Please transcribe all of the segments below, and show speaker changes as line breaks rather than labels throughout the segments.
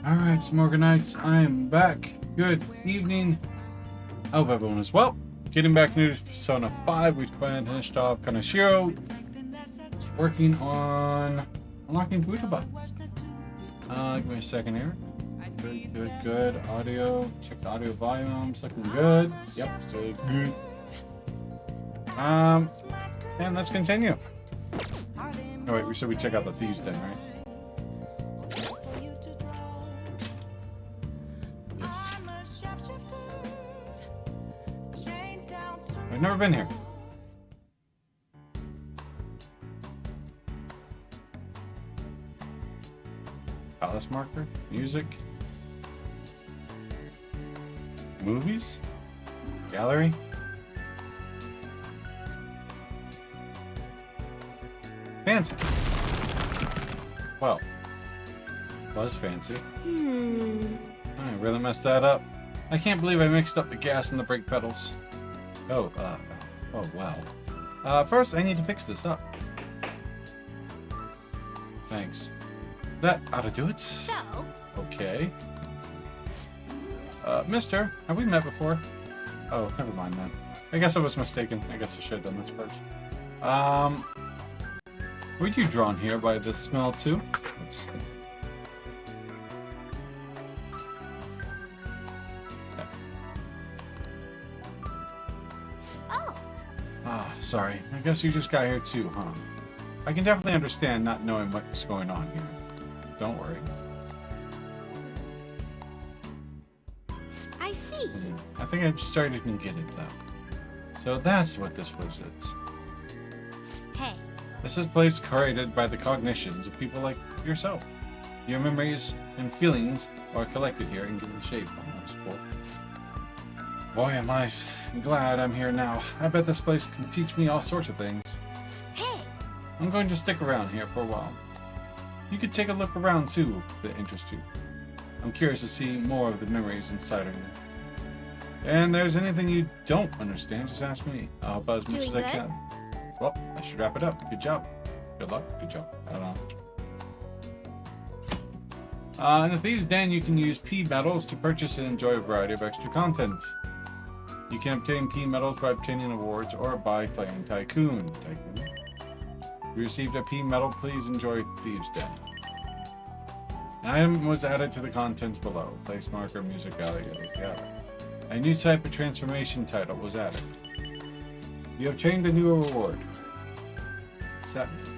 Alright, Smorganites, I am back. Good evening. I hope everyone is well. Getting back into Persona 5, we finished off Kaneshiro. Working on unlocking Futaba. Give me a second here. Good. Audio. Check the audio volumes. Looking good. Yep, so good. And let's continue. Oh wait, we said we check out the Thieves Den, right? Yes. I've never been here. Palace marker, music, movies, gallery. Fancy. Well, was fancy. I really messed that up. I can't believe I mixed up the gas and the brake pedals. Oh wow. First I need to fix this up. Thanks. That ought to do it.
So?
Okay. Mister, have we met before? Oh, never mind then. I guess I was mistaken. I guess I should have done this first. Were you drawn here by the smell too? Let's see.
Oh.
Ah, sorry. I guess you just got here too, huh? I can definitely understand not knowing what's going on here. Don't worry.
I see.
I think I'm starting to get it though. So that's what this place is.
Hey.
This is a place created by the cognitions of people like yourself. Your memories and feelings are collected here and given shape. Oh, that's cool. Boy, am I glad I'm here now. I bet this place can teach me all sorts of things.
Hey.
I'm going to stick around here for a while. You could take a look around too, if it interests you. I'm curious to see more of the memories inside of you. And there's anything you don't understand, just ask me. I'll help out as much as I can. Well, I should wrap it up. Good job. Good luck. Good job. I don't know. In the Thieves Den, you can use P medals to purchase and enjoy a variety of extra content. You can obtain P medals by obtaining awards or by playing Tycoon. If you received a P medal, please enjoy Thieves Den. An item was added to the contents below. Place marker, music gallery, yada. A new type of transformation title was added. You obtained a new reward. What's that mean?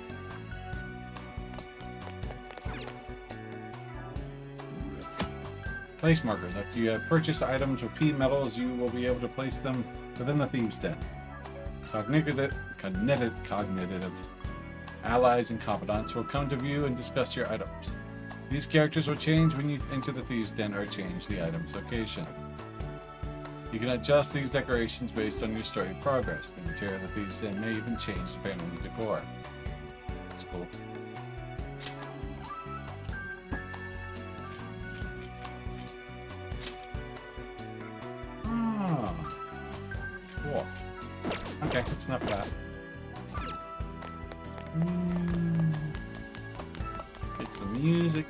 Place markers. After you have purchased items with P medals, you will be able to place them within the Thieves Den. Cognitive allies and confidants will come to view and discuss your items. These characters will change when you enter the Thieves Den or change the item's location. You can adjust these decorations based on your story progress. The interior of the Thieves Den may even change depending on the decor. That's cool. Ah, cool. Okay, that's enough of that. Get some music.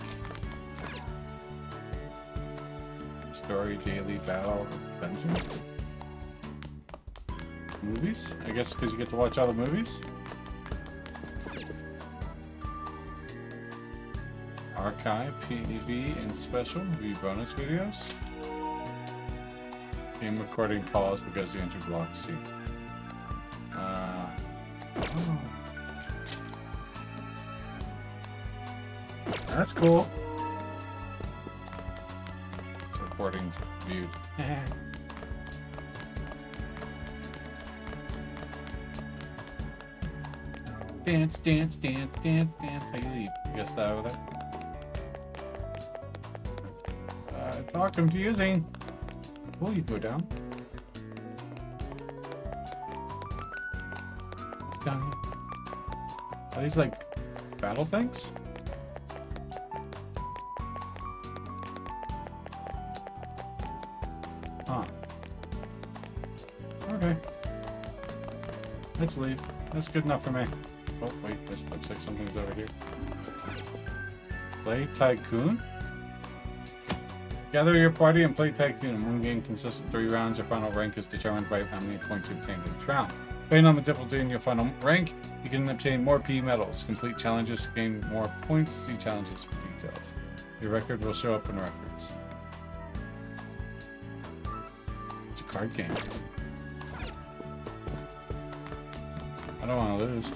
Story, daily, battle, adventure. Movies? I guess because you get to watch all the movies? Archive, PDB, and special view bonus videos. Game recording pause because you entered block C. That's cool. It's recording viewed. Dance, dance, dance, dance, dance. How you leave? You guess that over there? It's all confusing. Oh, you go down. Down here. Are these like battle things? Huh. Okay. Let's leave. That's good enough for me. Oh, wait, this looks like something's over here. Play Tycoon? Gather your party and play Tycoon. One game consists of 3 rounds. Your final rank is determined by how many points you obtain in each round. Depending on the difficulty in your final rank, you can obtain more P medals. Complete challenges, gain more points. See challenges for details. Your record will show up in records. It's a card game. I don't want to lose.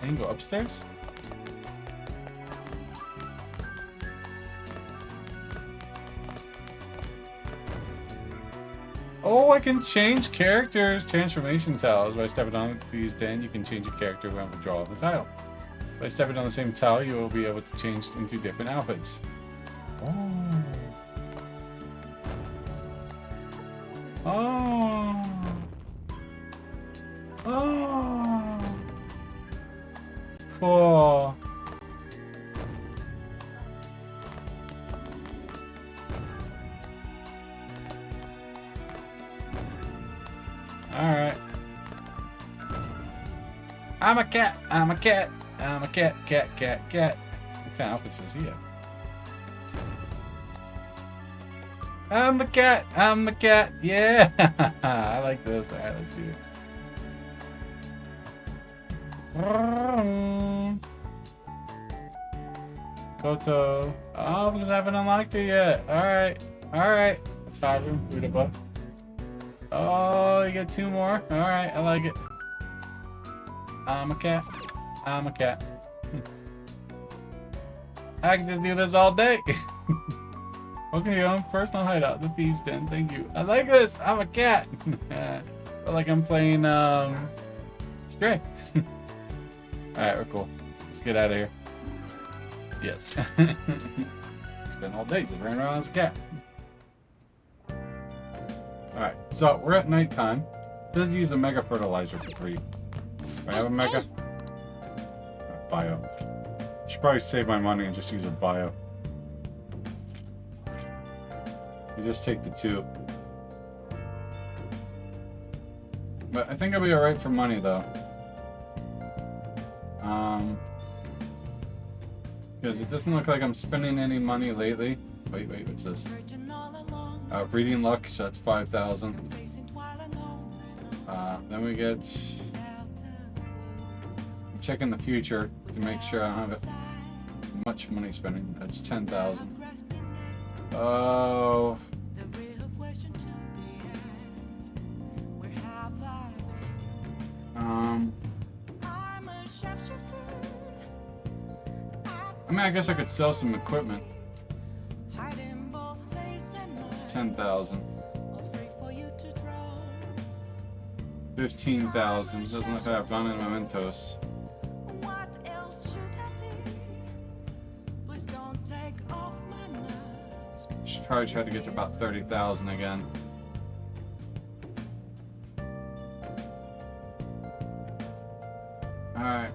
I can go upstairs? Oh, I can change characters. Transformation tiles. By stepping on these, then you can change your character when withdrawal of the tile. By stepping on the same tile, you will be able to change into different outfits. Oh. Oh. Oh. Cool. Alright. I'm a cat. I'm a cat. I'm a cat. Cat. Cat. Cat. What kind of outfits is he have? I'm the cat. I'm the cat. Yeah. I like this. Alright, let's do it. Koto. Oh, because I haven't unlocked it yet. Alright. Alright. Let's hire him. Rudaba. Oh, you get 2 more. Alright, I like it. I'm a cat. I'm a cat. I can just do this all day. Welcome to your own personal hideout, the Thieves Den. Thank you. I like this. I'm a cat. I feel like I'm playing Stray. Alright, we're cool. Let's get out of here. Yes. Spent all day just running around as a cat. Alright, so we're at nighttime. It says use a mega fertilizer for free. Do I have a mega? Bio. Should probably save my money and just use a bio. You just take the 2. But I think I'll be alright for money though. Because it doesn't look like I'm spending any money lately. Wait, what's this? Breeding luck, so that's 5,000. Then we get... I'm checking the future to make sure I don't have much money spending. That's 10,000. Oh... I mean, I guess I could sell some equipment. It's 10,000. 15,000. Doesn't look like I've done in mementos. Should probably try to get to about 30,000 again. Alright.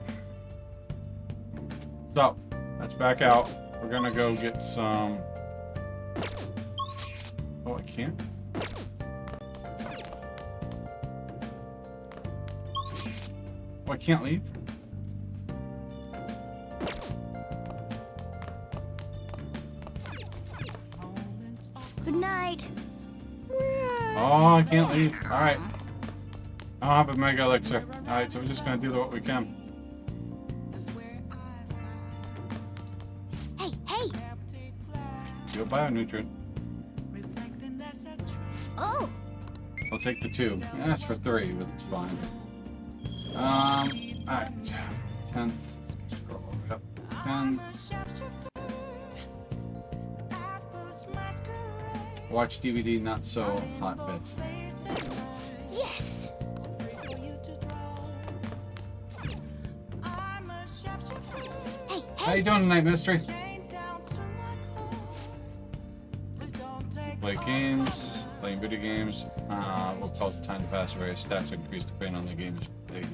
So, let's back out. We're gonna go get some... Oh, I can't? Oh, I can't leave?
Good night.
Oh, I can't leave. Alright. I don't have a mega elixir. Alright, so we're just gonna do what we can.
Hey!
Do a bionutrient.
Oh!
I'll take the 2. Yeah, that's for 3, but it's fine. Alright. 10th. Scroll up. 10. Watch DVD, not so hot bits.
Yes! Hey!
How you doing tonight, Mystery? Play games, playing video games. Will cause the time to pass. Various stats are increased depending on the games played.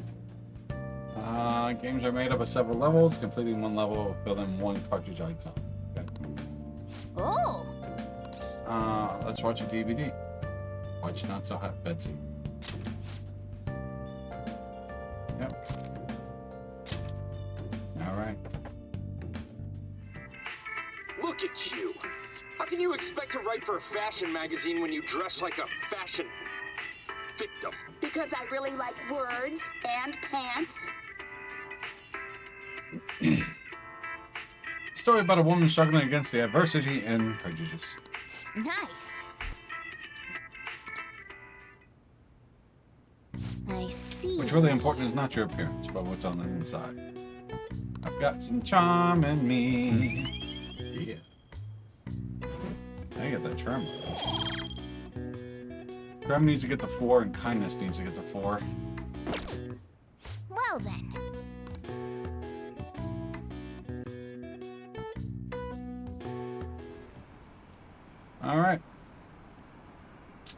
Games are made up of several levels. Completing one level will fill in one cartridge icon. Okay.
Oh!
Let's watch a DVD. Watch Not So Hot Betsy. Yep. Alright.
Look at you. How can you expect to write for a fashion magazine when you dress like a fashion victim?
Because I really like words and pants.
Story about a woman struggling against the adversity and prejudice.
Nice. I see.
What's really important is not your appearance, but what's on the inside. I've got some charm in me. Yeah. I get that charm. Charm needs to get the 4, and kindness needs to get the 4.
Well then.
Alright.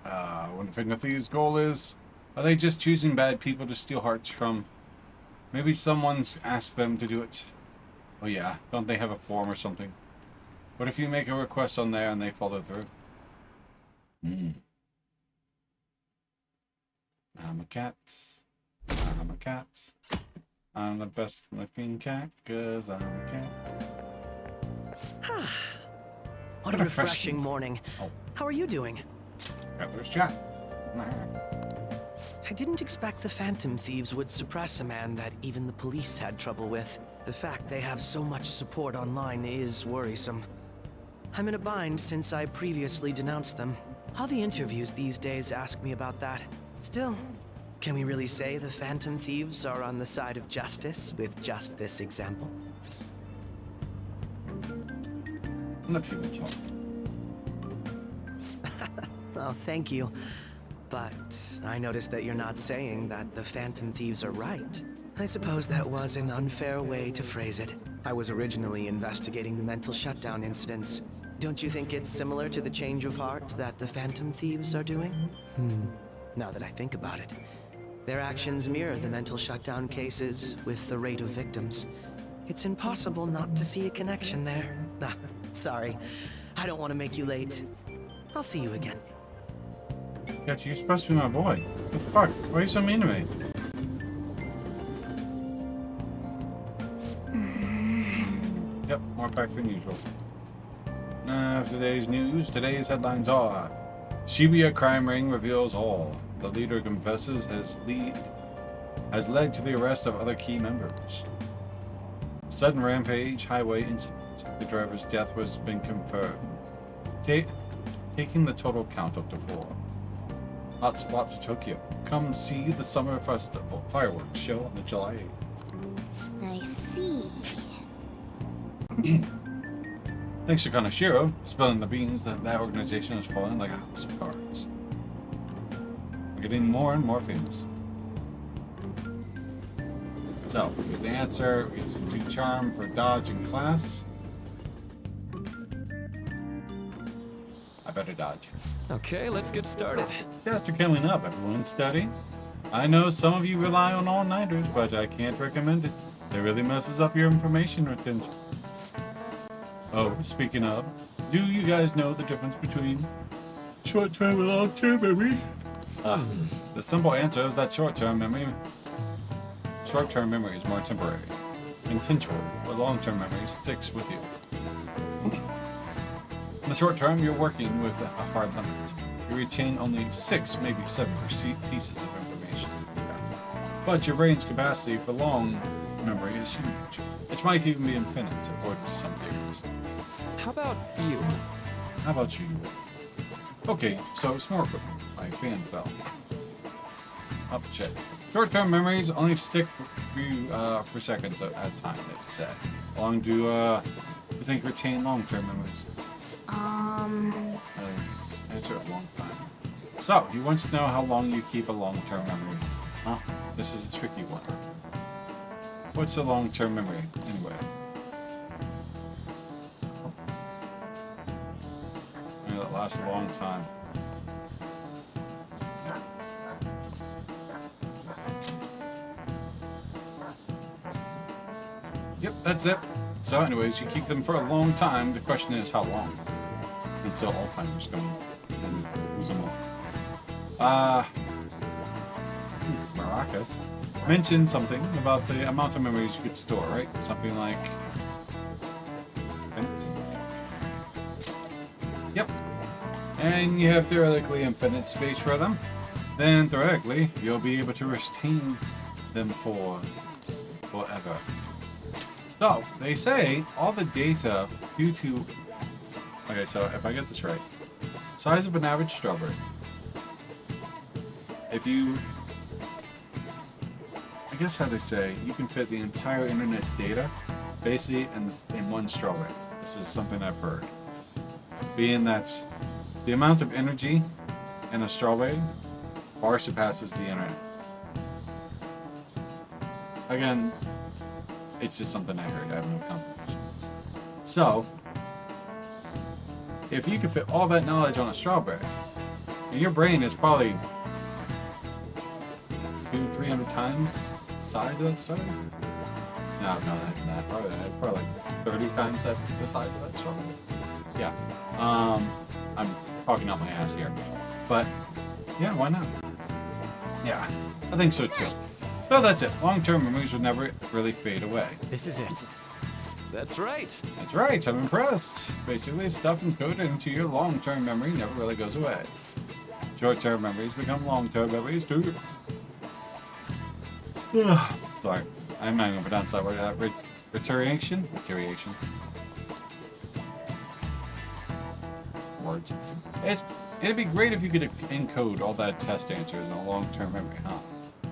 What I think the Thieves' goal is, are they just choosing bad people to steal hearts from? Maybe someone's asked them to do it. Oh yeah, don't they have a form or something? What if you make a request on there and they follow through? I'm a cat. I'm a cat. I'm the best looking cat, 'cause I'm a cat.
What a refreshing morning.
Oh.
How are you doing?
Traveler's chat.
I didn't expect the Phantom Thieves would suppress a man that even the police had trouble with. The fact they have so much support online is worrisome. I'm in a bind since I previously denounced them. All the interviews these days ask me about that. Still, can we really say the Phantom Thieves are on the side of justice with just this example?
Let you talk.
Oh, thank you. But I noticed that you're not saying that the Phantom Thieves are right. I suppose that was an unfair way to phrase it. I was originally investigating the mental shutdown incidents. Don't you think it's similar to the change of heart that the Phantom Thieves are doing? Now that I think about it, their actions mirror the mental shutdown cases with the rate of victims. It's impossible not to see a connection there. Ah, sorry. I don't want to make you late. I'll see you again.
Gotcha, you're supposed to be my boy. What the fuck? Why are you so mean to me? Yep, more packed than usual. Today's news. Today's headlines are: Shibuya crime ring reveals all. The leader confesses has led to the arrest of other key members. Sudden rampage highway incident. The driver's death has been confirmed. Taking the total count up to 4. Hot spots of Tokyo. Come see the Summer Festival Fireworks show on the July 8th.
I see.
Thanks to Kanashiro spilling the beans that organization is falling like a house of cards. We're getting more and more famous. So, we get the answer. We get some new charm for dodge in class. I better dodge.
Okay, let's get started.
Tests are coming up. Everyone study. I know some of you rely on all-nighters, but I can't recommend it. It really messes up your information retention. Oh, speaking of, do you guys know the difference between short-term and long-term memory? The simple answer is that short-term memory is more temporary, intentional, but long-term memory sticks with you. In the short term, you're working with a hard limit. You retain only 6, maybe 7 pieces of information. But your brain's capacity for long memory is huge. It might even be infinite, according to some theories.
How about you?
How about you? Okay, so smart equipment. My fan fell. Up check. Short-term memories only stick with you for seconds at a time, it's said. How long do you think retain long-term memories? Answer a long time. So, he wants to know how long you keep a long-term memory. Huh? This is a tricky one. What's a long-term memory, anyway? That lasts a long time. Yep, that's it. So anyways, you keep them for a long time. The question is how long? Until Alzheimer's come and lose them all. Maracas mentioned something about the amount of memories you could store, right? Something like Yep. And you have theoretically infinite space for them. Then theoretically, you'll be able to retain them for forever. So, they say all the data due to... Okay, so if I get this right. Size of an average strawberry. If you... I guess how they say, you can fit the entire internet's data basically in one strawberry. This is something I've heard. Being that the amount of energy in a strawberry far surpasses the internet. Again, it's just something I heard. I have no confirmation. So, if you can fit all that knowledge on a strawberry, and your brain is probably 200-300 times the size of that strawberry? No, not even that. Probably it's probably like 30 times the size of that strawberry. Yeah. I'm talking out my ass here. But, yeah, why not? Yeah, I think so too.
Nice.
So that's it. Long-term memories will never really fade away.
This is it. That's right.
That's right, I'm impressed. Basically, stuff encoded into your long-term memory never really goes away. Short-term memories become long-term memories too. Sorry, I'm not going to pronounce that word. Reiteration? Reiteration. Words. It'd be great if you could encode all that test answers in a long-term memory, huh?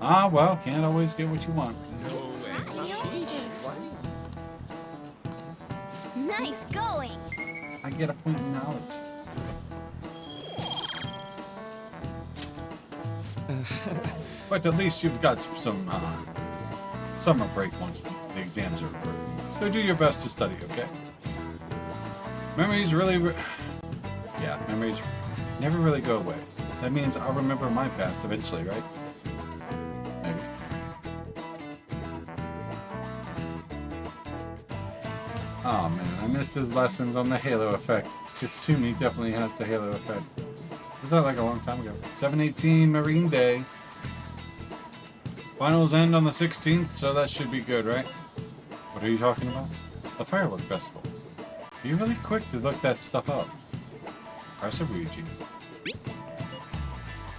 Ah, well, can't always get what you want.
Nice going.
I get a point in knowledge. But at least you've got some summer break once the exams are over. So do your best to study, okay? Memories memories never really go away. That means I'll remember my past eventually, right? Maybe. Oh man, I missed his lessons on the halo effect. Kasumi definitely has the halo effect. Was that like a long time ago? 7/18 Marine Day. Finals end on the 16th, so that should be good, right? What are you talking about? The Firework Festival. You're really quick to look that stuff up. Impressive, Ryuji.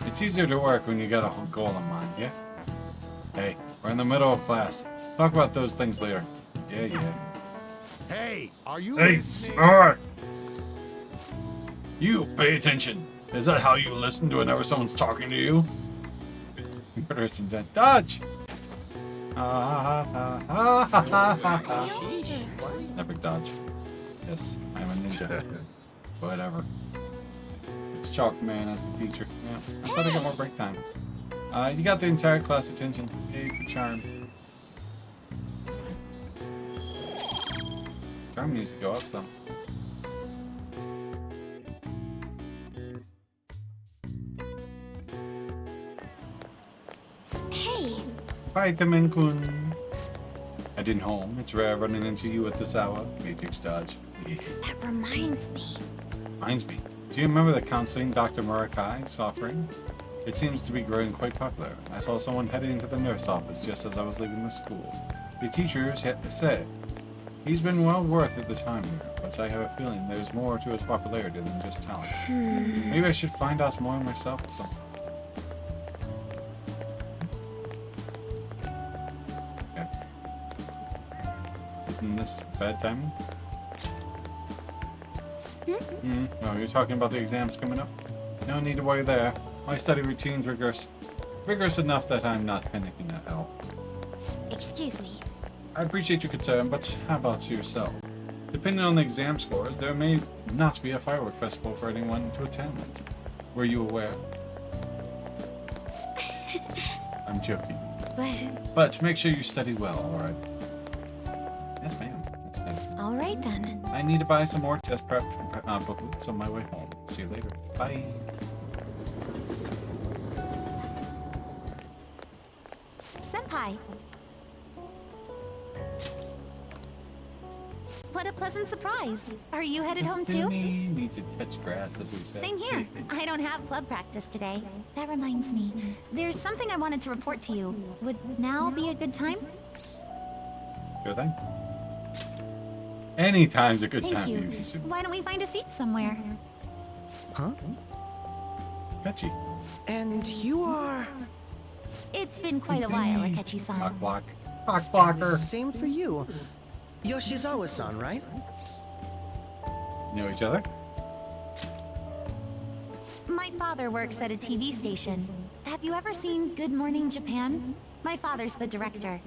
It's easier to work when you got a whole goal in mind, yeah? Hey, we're in the middle of class. Talk about those things later. Yeah.
Hey, are you
Hey,
listening?
smart! You, pay attention. Is that how you listen to whenever someone's talking to you? Murderous intent. Dodge! Never dodge. Yes, I'm a ninja. Whatever. It's Chalk Man as the teacher. Yeah, I thought I got more break time. You got the entire class attention. Yay for Charm. Charm needs to go up some.
Hey,
Vitamin-kun. Heading home. It's rare running into you at this hour. Matrix dodge. Yeah.
that reminds me.
Reminds me. Do you remember the counseling Dr. Murakai's offering? It seems to be growing quite popular. I saw someone heading into the nurse office just as I was leaving the school. The teachers said he's been well worth at the time here, but I have a feeling there's more to his popularity than just talent. Maybe I should find out more myself or something. Okay. Isn't this bad timing? Oh, you're talking about the exams coming up? No need to worry there. My study routine's rigorous enough that I'm not panicking at all.
Excuse me.
I appreciate your concern, but how about yourself? Depending on the exam scores, there may not be a firework festival for anyone to attend. Were you aware? I'm joking. But make sure you study well, alright? Yes, ma'am. That's good.
All right then.
I need to buy some more test prep booklets on my way home. See you later. Bye.
Senpai. What a pleasant surprise. Are you headed home too?
Needs to touch grass, as we said.
Same here. I don't have club practice today. That reminds me. There's something I wanted to report to you. Would now be a good time?
Sure thing. Anytime's a good
Thank
time.
you.
Yuki-san.
Why don't we find a seat somewhere?
Huh?
Akechi.
And you are...
It's been quite a while, Akechi-san.
Block. Block blocker.
Same for you. Yoshizawa-san, right?
Know each other?
My father works at a TV station. Have you ever seen Good Morning Japan? My father's the director.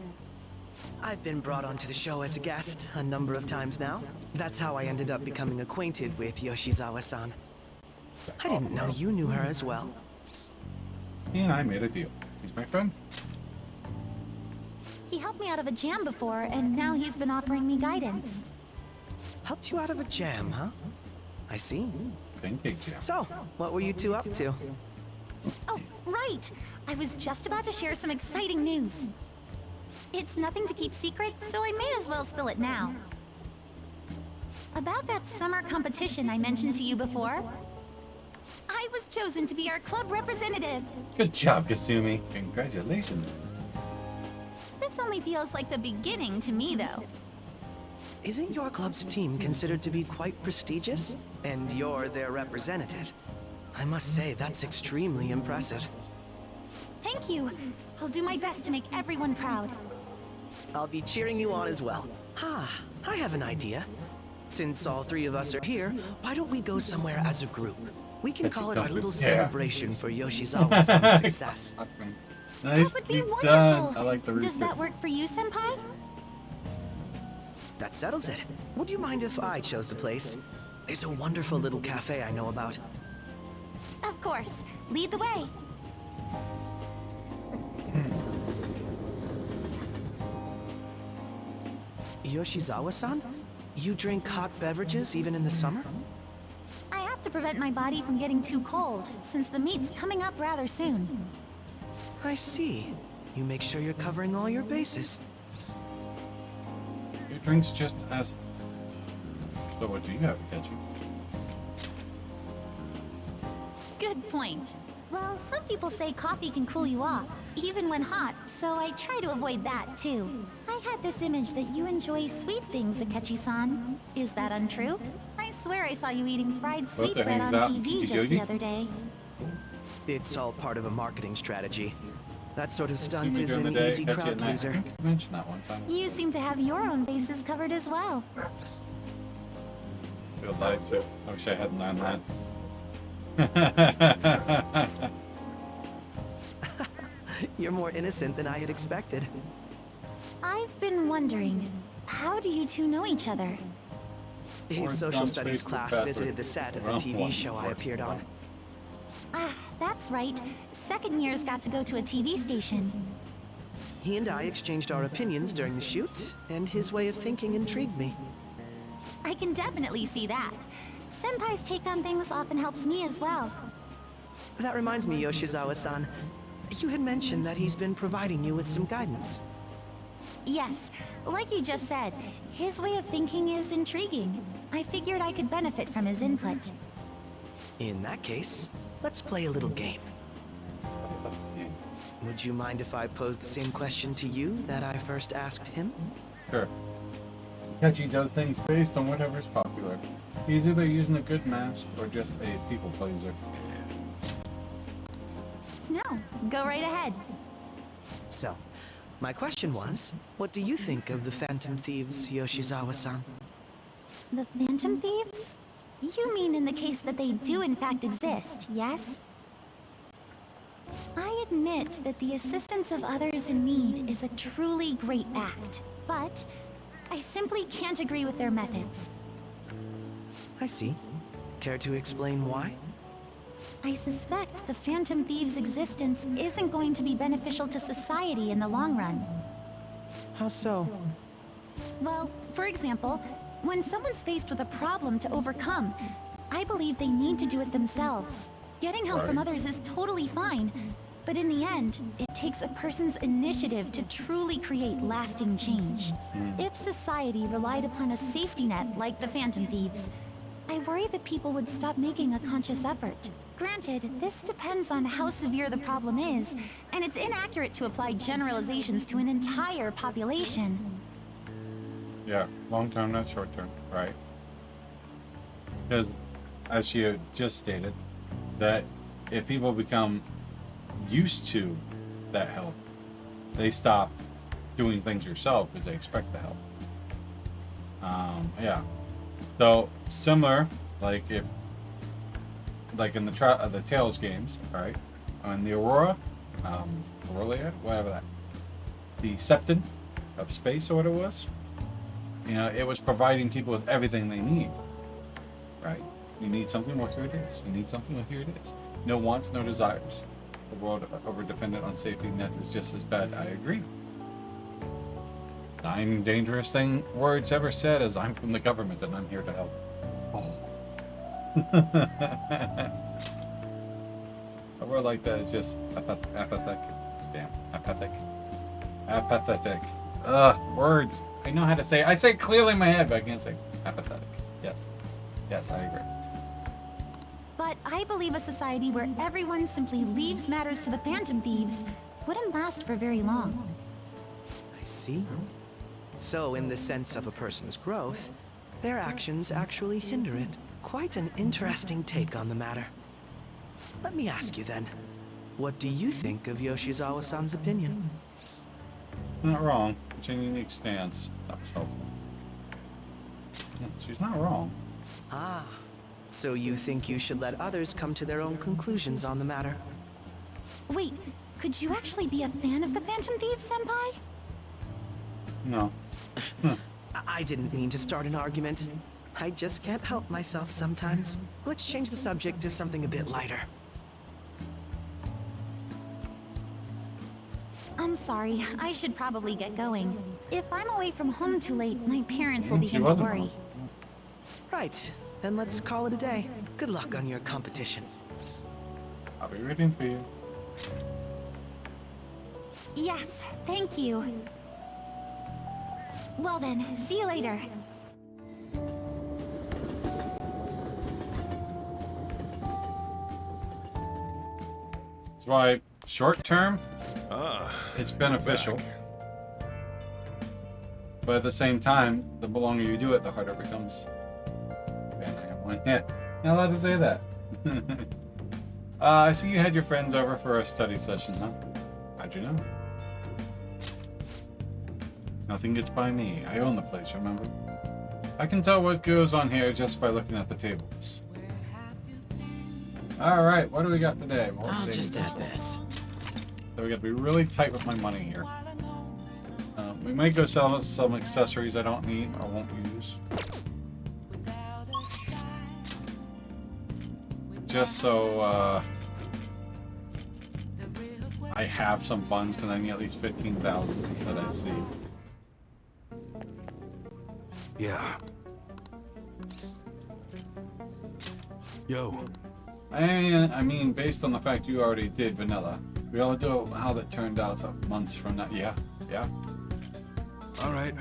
I've been brought onto the show as a guest a number of times now. That's how I ended up becoming acquainted with Yoshizawa-san. I didn't know you knew her as well.
Yeah, I made a deal. He's my friend.
He helped me out of a jam before, and now he's been offering me guidance.
Helped you out of a jam, huh? I see.
Pancake jam.
So, what were you two up to?
Oh, right! I was just about to share some exciting news. It's nothing to keep secret, so I may as well spill it now. About that summer competition I mentioned to you before, I was chosen to be our club representative.
Good job, Kasumi. Congratulations.
This only feels like the beginning to me, though.
Isn't your club's team considered to be quite prestigious? And you're their representative. I must say, that's extremely impressive.
Thank you. I'll do my best to make everyone proud.
I'll be cheering you on as well. I have an idea. Since all three of us are here, why don't we go somewhere as a group? We can call it our little celebration for Yoshizawa-san's success.
That
Nice.
would be
Deep
wonderful.
done. I like the rooster.
Does that work for you, Senpai?
That settles it. Would you mind if I chose the place? There's a wonderful little cafe I know about.
Of course. Lead the way.
Yoshizawa-san? You drink hot beverages even in the summer?
I have to prevent my body from getting too cold, since the meet's coming up rather soon.
I see. You make sure you're covering all your bases.
Your drinks just as... So what do you have, Akechi?
Good point. Well, some people say coffee can cool you off, even when hot, so I try to avoid that, too. I had this image that you enjoy sweet things, Akechi-san. Is that untrue? I swear I saw you eating fried
Both
sweetbread on
hangs out.
TV just
Kijoji?
the other day.
It's all part of a marketing strategy. That sort of
See
stunt
me
is
during
an
the day,
easy
Akechi
crowd
at night.
pleaser.
I mentioned that one time.
You seem to have your own bases covered as well.
Feel lied to. I wish I hadn't done that.
You're more innocent than I had expected.
I've been wondering, how do you two know each other?
His social
John's
studies
Facebook
class
password.
visited the set of a
Well,
TV
one,
show I
four,
appeared on.
Ah, that's right. Second years got to go to a TV station.
He and I exchanged our opinions during the shoot, and his way of thinking intrigued me.
I can definitely see that. Senpai's take on things often helps me as well.
That reminds me, Yoshizawa-san. You had mentioned that he's been providing you with some guidance.
Yes, like you just said, his way of thinking is intriguing. I figured I could benefit from his input.
In that case, let's play a little game. Would you mind if I posed the same question to you that I first asked him?
Sure. Akechi does things based on whatever's popular. He's either using a good mask or just a people pleaser.
No, go right ahead.
So, my question was, what do you think of the Phantom Thieves, Yoshizawa-san?
The Phantom Thieves? You mean in the case that they do in fact exist, yes? I admit that the assistance of others in need is a truly great act, but I simply can't agree with their methods.
I see. Care to explain why?
I suspect the Phantom Thieves' existence isn't going to be beneficial to society in the long run.
How so?
Well, for example, when someone's faced with a problem to overcome, I believe they need to do it themselves. Getting help from others is totally fine, but in the end, it takes a person's initiative to truly create lasting change. If society relied upon a safety net like the Phantom Thieves, I worry that people would stop making a conscious effort. Granted, this depends on how severe the problem is, and it's inaccurate to apply generalizations to an entire population.
Yeah, long term, not short term, right? Because as she had just stated, that if people become used to that help, they stop doing things yourself because they expect the help. Yeah. So similar, like if, like in the Tales games, right? On the Aurora, whatever that, the Septon of space or what it was, you know, it was providing people with everything they need, right? You need something, well, here it is. You need something, well, here it is. No wants, no desires. The world over-dependent on safety net is just as bad. I agree. 9 dangerous words ever said is I'm from the government and I'm here to help. Oh. A word like that is just apathetic. Damn, apathetic. Words. I know how to say it. I say it clearly in my head, but I can't say apathetic. Yes, I agree.
But I believe a society where everyone simply leaves matters to the Phantom Thieves wouldn't last for very long.
I see. So, in the sense of a person's growth, their actions actually hinder it. Quite an interesting take on the matter. Let me ask you then, what do you think of Yoshizawa-san's opinion?
Not wrong. It's a unique stance. That was helpful. Yeah, she's not wrong.
Ah, so you think you should let others come to their own conclusions on the matter?
Wait, could you actually be a fan of the Phantom Thieves, Senpai?
No.
I didn't mean to start an argument. I just can't help myself sometimes. Let's change the subject to something a bit lighter.
I'm sorry, I should probably get going. If I'm away from home too late, my parents will
She
begin to
wasn't
worry.
wrong.
Right, then let's call it a day. Good luck on your competition.
I'll be rooting for you.
Yes, thank you. Well then, see you later.
That's why short term, it's beneficial. But at the same time, the longer you do it, the harder it becomes. Man, I got one. Yeah, not allowed to say that. I see you had your friends over for a study session, huh? How'd you know? Nothing gets by me. I own the place, remember? I can tell what goes on here just by looking at the tables. Alright, what do we got today? Well,
I'll just add this.
So we got to be really tight with my money here. We might go sell some accessories I don't need or won't use. Just so I have some funds because I need at least 15,000 that I see.
Yeah. Yo.
And I mean, based on the fact you already did vanilla, we all know how that turned out months from now. Yeah.
All right.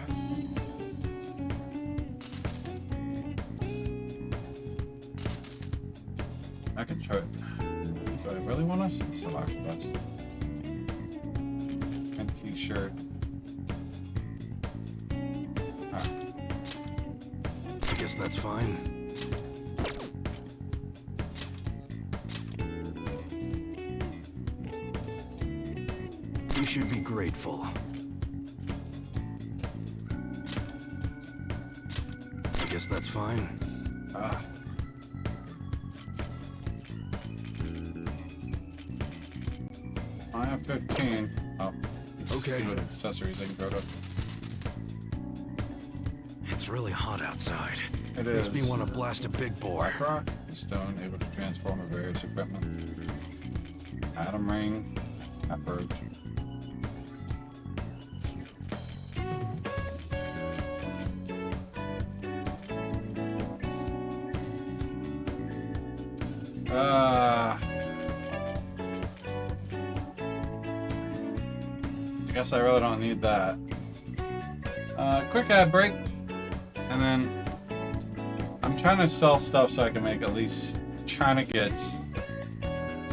I can try it. Do I really want to survive the best? And t-shirt.
I guess that's fine. You should be grateful. I guess that's fine.
I have 15. Oh.
Okay.
See what accessories I can go to.
It's really hot outside.
It
Makes
is.
me want to blast a big boy.
Black rock, stone, able to transform into various equipment. Atom ring, approach. I guess I really don't need that. Quick ad break, and then I'm trying to sell stuff so I can make at least trying to get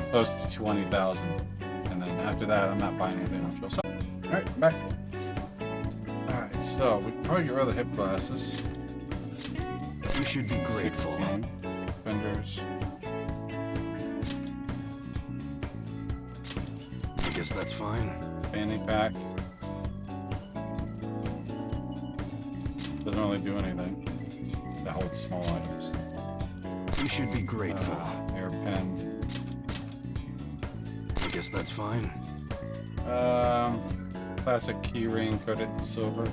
close to 20,000, and then after that I'm not buying anything else. So, all right, back. All right, so we can probably get rid of the hip glasses.
You should be grateful.
16, Defenders.
I guess that's fine.
Fanny pack. Doesn't really do anything. That holds small items.
You should be grateful.
Air pen.
I guess that's fine.
Classic key ring coated in silver.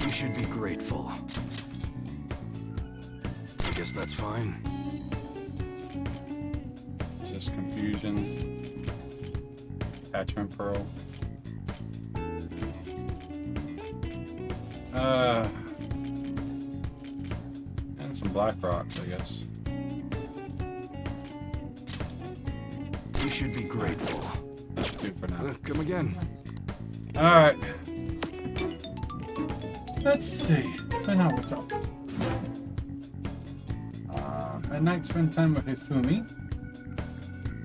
You should be grateful. I guess that's fine.
It's just confusion. Attachment pearl. And some black rocks, I guess.
You should be grateful.
That should do for now.
Come again.
Alright. Let's see. So now what's up? At night, spend time with Hifumi.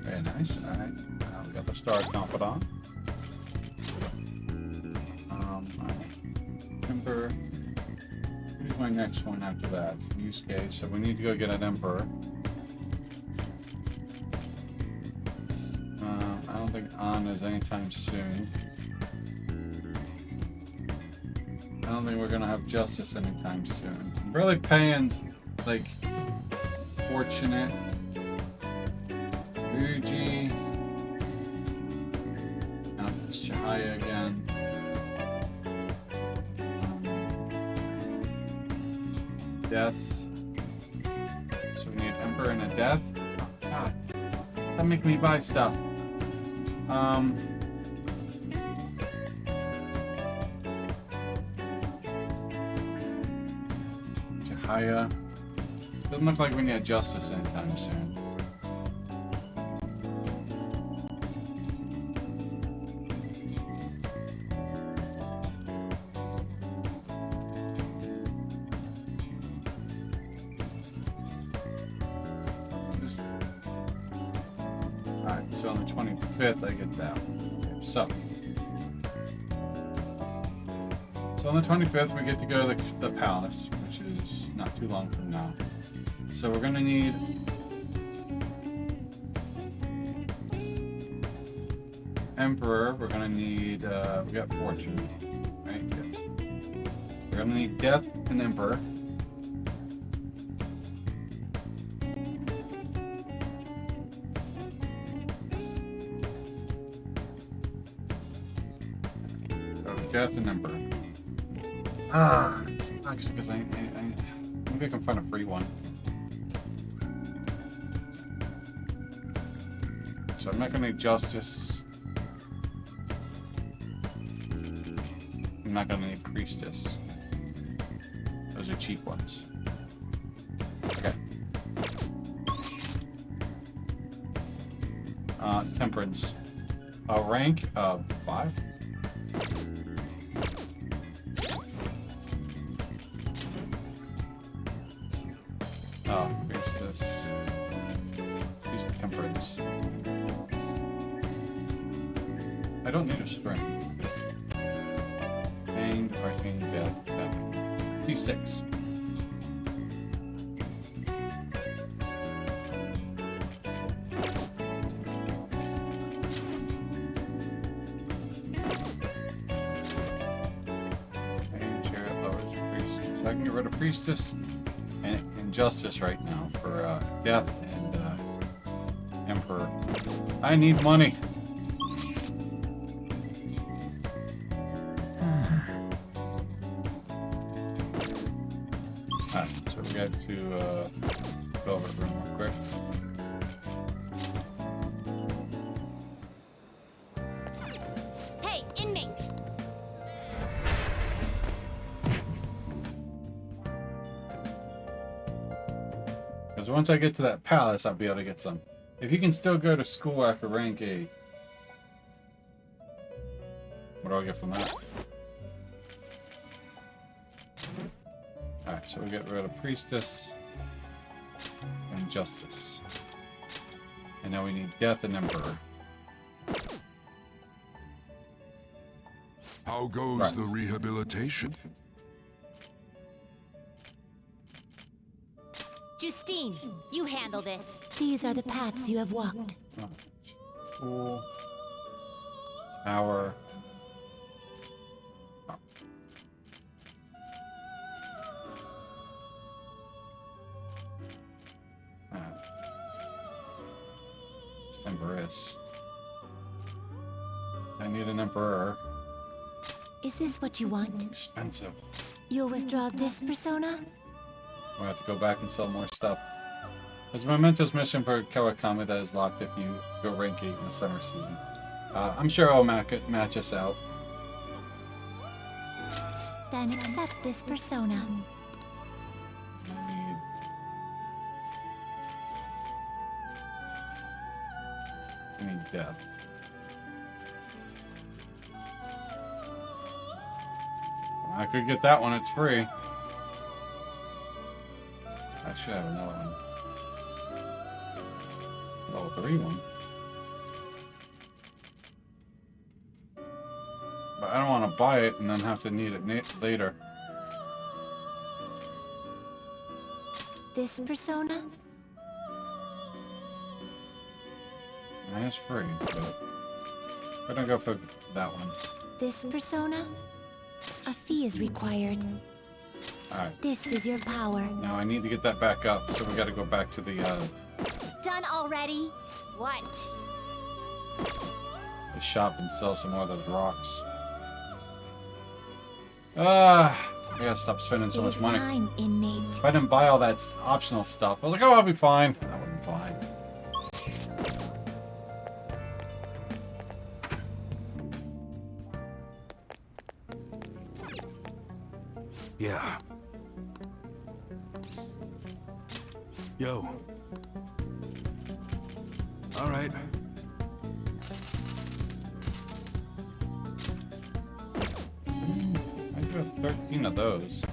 Very nice. Alright. We got the Star Confidant. Alright. Emperor. Who's my next one after that? Use case. So we need to go get an Emperor. I don't think On is anytime soon. I don't think we're gonna have Justice anytime soon. I'm really paying, like, Fortunate, Fuji, now it's Chihaya again. Death. So we need Emperor and a Death. Oh, God. That make me buy stuff. Chihaya. Doesn't look like we need Justice anytime soon. Alright, so on the 25th I get that one. Okay, so on the 25th we get to go to the palace, which is not too long from now. So we're gonna need Emperor. We're gonna need we got Fortune, right? Yes. We're gonna need Death and Emperor. So Death and Emperor. It's nice because I maybe I can find a free one. So I'm not gonna need Justice. I'm not gonna need Priestess. Those are cheap ones. Okay. Temperance. Rank 5. Priestess. Priest Temperance. I don't need a string. Pain, arcane, death, P6. Pain, chariot, lowers, priest. So I can get rid of Priestess and Justice right now for Death and Emperor. I need money. So we got to Velvet Room real quick.
Hey, inmate!
Because once I get to that palace, I'll be able to get some. If you can still go to school after rank 8. What do I get from that? Alright, so we get rid of Priestess and Justice. And now we need Death and Emperor.
How goes
Right.
the rehabilitation?
Justine, you handle this.
These are the paths you have walked.
Cool. Tower. Oh. It's Empress. I need an emperor.
Is this what you want?
Expensive.
You'll withdraw this persona?
We'll have to go back and sell more stuff. There's a Mementos mission for Kawakami that is locked if you go rank 8 in the summer season. I'm sure I'll match us out.
Then accept this persona.
I need death. I could get that one, it's free. I should have another one. Level 3 one. But I don't want to buy it and then have to need it later.
This persona?
And it's free, but we're gonna go for that one.
This persona? A fee is required.
Alright,
This is your power.
now I need to get that back up, so we gotta go back to the
Done already? What?
shop and sell some more of those rocks. I gotta stop spending so
It
much
is
money.
time, inmate.
If I didn't buy all that optional stuff, I was like, oh, I'll be fine. I wouldn't be fine.
Yeah. Yo. All right.
I do have 13 of those.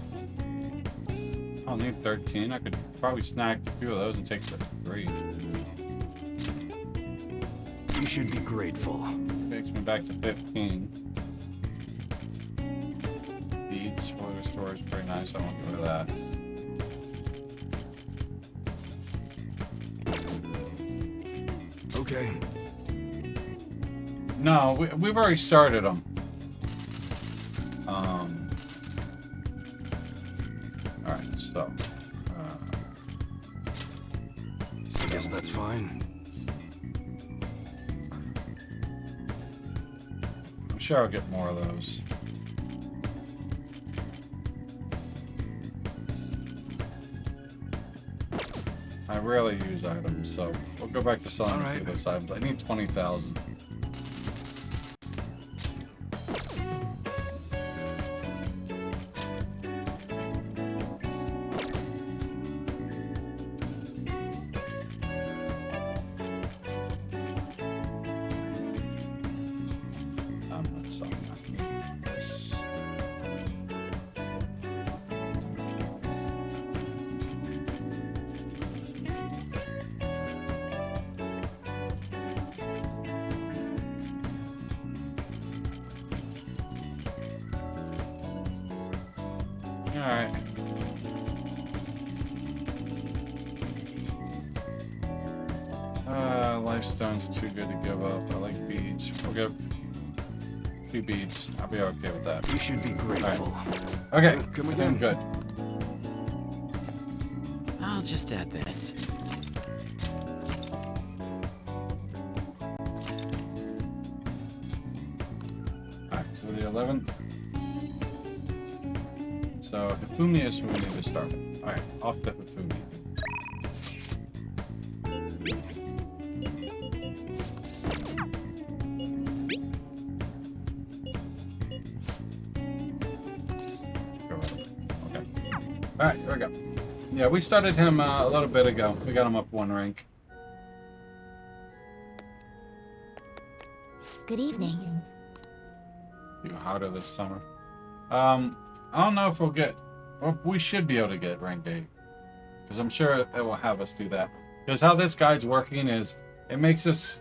I'll need 13. I could probably snag a few of those and take the 3.
You should be grateful.
Takes me back to 15. Beads, water storage, pretty nice. I won't get rid of that.
Okay.
No, we've already started them. Alright, so.
I guess that's fine.
I'm sure I'll get more of those. I rarely use items, so we'll go back to selling a few of those items. I need 20,000. I'm not selling that. This. Alright. Life stones are too good to give up. I like beads. We'll get 2 beads. I'll be okay with that.
You should be grateful.
Okay,
Come
we're
again.
doing good.
I'll just add this.
Alright, so the 11th. So Hifumi is who we need to start with. Alright, off to Hifumi. Okay. Alright, here we go. Yeah, we started him a little bit ago. We got him up 1 rank.
Good evening.
Be harder this summer. I don't know if we'll get... Well, we should be able to get rank 8. Because I'm sure it will have us do that. Because how this guide's working is... It makes us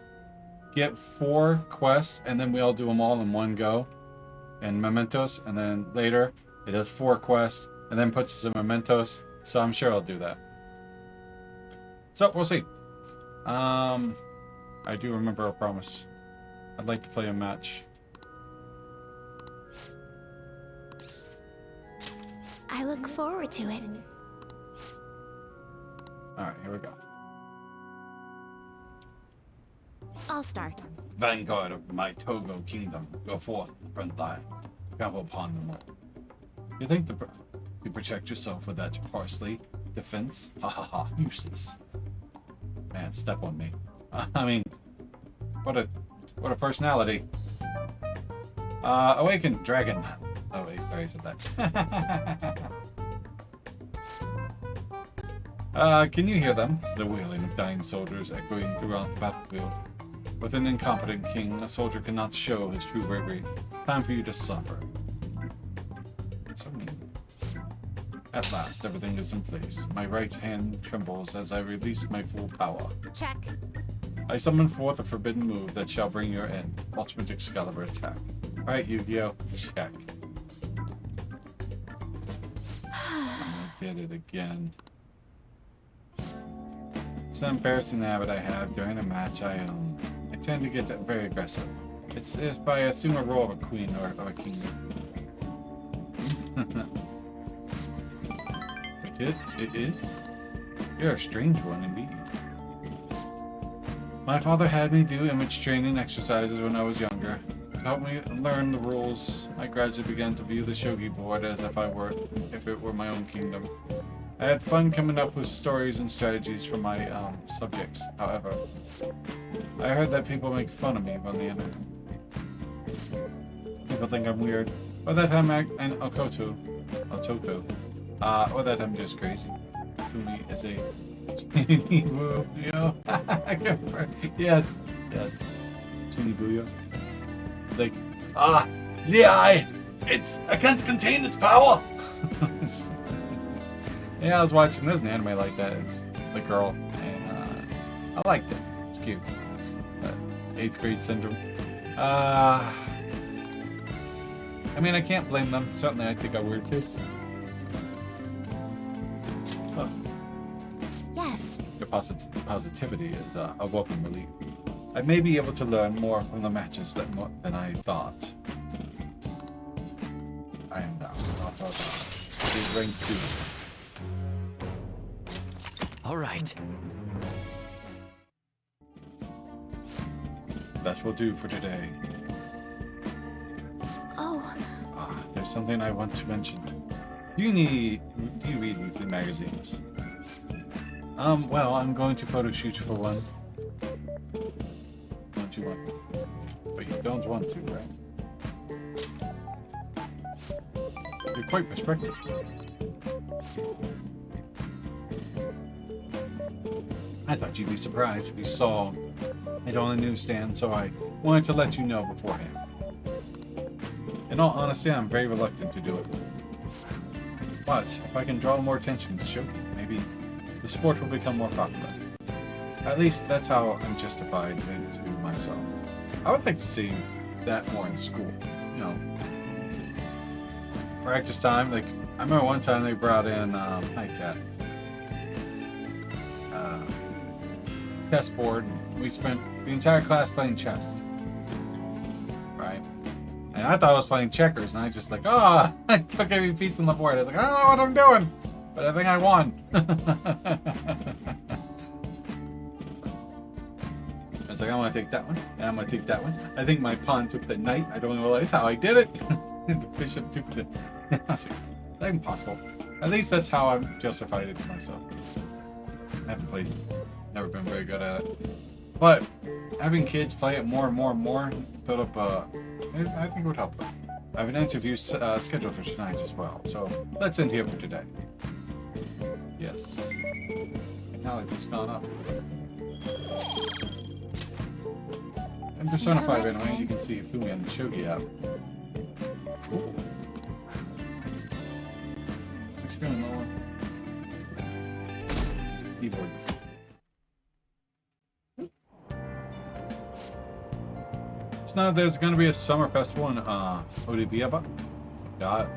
get 4 quests, and then we all do them all in one go. in Mementos, and then later it does 4 quests, and then puts us in Mementos. So I'm sure I'll do that. So we'll see. I do remember a promise. I'd like to play a match.
I look forward to it.
Alright, here we go.
I'll start.
Vanguard of my Togo kingdom, go forth to the front line. Trample upon them all. You think you protect yourself with that parsley defense? Ha ha ha, useless. Man, step on me. I mean, what a personality. Awakened dragon. Oh wait, I already said that. Can you hear them? The wailing of dying soldiers echoing throughout the battlefield. With an incompetent king, a soldier cannot show his true bravery. Time for you to suffer. So mean. At last, everything is in place. My right hand trembles as I release my full power.
Check.
I summon forth a forbidden move that shall bring your end. Ultimate Excalibur attack. Alright, Yu-Gi-Oh! Check. I did it again. It's an embarrassing habit I have during a match. I tend to get very aggressive. It's if I assume a role of a queen or a king. It is? You're a strange one indeed. My father had me do image training exercises when I was younger. To help me learn the rules, I gradually began to view the shogi board as if it were my own kingdom. I had fun coming up with stories and strategies for my subjects. However, I heard that people make fun of me on the internet. People think I'm weird, or that I'm Otoko, or that I'm just crazy. Fumi is a teeny boo, you know? Yes. Teeny boo, like, the eye! I can't contain its power! Yeah, I was watching, there's an anime like that. It's the girl, and I liked it. It's cute. 8th grade syndrome. I mean, I can't blame them. Certainly, I think I would too. Huh.
Yes.
Your positivity is a welcome relief. I may be able to learn more from the matches than I thought. I am down. It's rank 2.
All right.
That will do for today.
Oh.
There's something I want to mention. Do you read weekly magazines? Well, I'm going to photo shoot for one. Don't you want to? But you don't want to, right? You're quite perspective. I thought you'd be surprised if you saw it on the newsstand, so I wanted to let you know beforehand. In all honesty, I'm very reluctant to do it. But if I can draw more attention to shogi, maybe the sport will become more popular. At least that's how I'm justified to myself. I would like to see that more in school. You know, practice time. Like I remember one time they brought in chessboard. We spent the entire class playing chess. Right? And I thought I was playing checkers, and I just like, I took every piece on the board. I was like, I don't know what I'm doing, but I think I won. I was like, I want to take that one, and I'm going to take that one. I think my pawn took the knight. I don't realize how I did it. The bishop took the... I was like, is that impossible? At least that's how I've justified it to myself. I haven't played, never been very good at it. But having kids play it more and more, build up I think it would help them. I have an interview scheduled for tonight as well, so let's end here for today. Yes. And now it's just gone up. And Persona 5 anyway, you can see Fumi and Shogi app. Cool. Extremely lower. Keyboard. know there's going to be a summer festival in Odaiba? The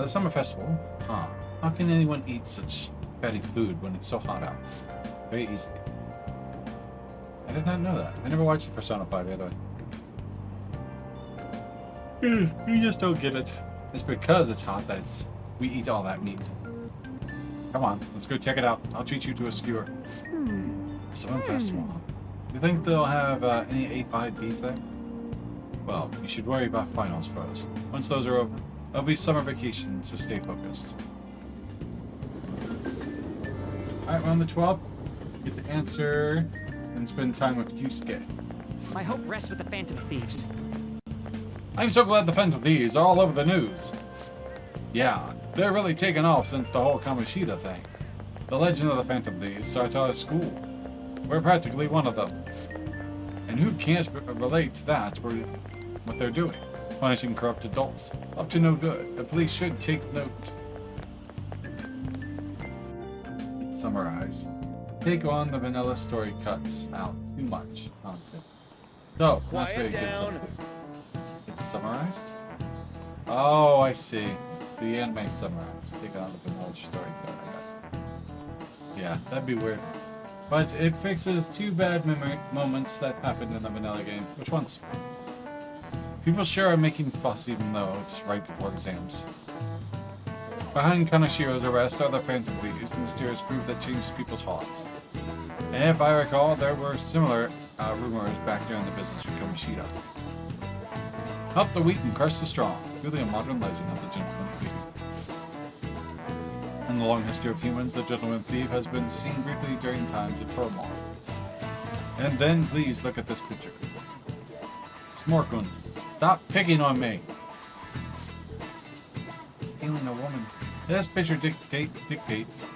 summer festival? Huh. How can anyone eat such fatty food when it's so hot out? Very easily. I did not know that. I never watched the Persona 5 yet. You just don't get it. It's because it's hot that we eat all that meat. Come on, let's go check it out. I'll treat you to a skewer. Summer festival. Do you think they'll have any A5 beef there? Well, you should worry about finals first. Once those are over, there'll be summer vacation, so stay focused. Alright, we're on the 12th. Get the answer and spend time with Yusuke.
My hope rests with the Phantom Thieves.
I'm so glad the Phantom Thieves are all over the news. Yeah, they're really taken off since the whole Kamoshida thing. The legend of the Phantom Thieves starts out at school. We're practically one of them. And who can't relate to that for what they're doing? Punishing corrupt adults. Up to no good. The police should take note. Summarize. Take on the vanilla story cuts out too much content. So,
Quiet down.
It's summarized? Oh, I see. The anime summarized. Take on the vanilla story cut. I got it. Yeah, that'd be weird. But it fixes two bad moments that happened in the vanilla game. Which ones? People sure are making fuss even though it's right before exams. Behind Kanashiro's arrest are the Phantom Thieves, the mysterious group that changed people's hearts. And if I recall, there were similar rumors back during the business with Kamoshida. Help the weak and crush the strong. Really a modern legend of the Gentleman Thief. In the long history of humans, the Gentleman Thief has been seen briefly during times of turmoil. And then, please look at this picture. Smorkun, stop picking on me! Stealing a woman. This picture depicts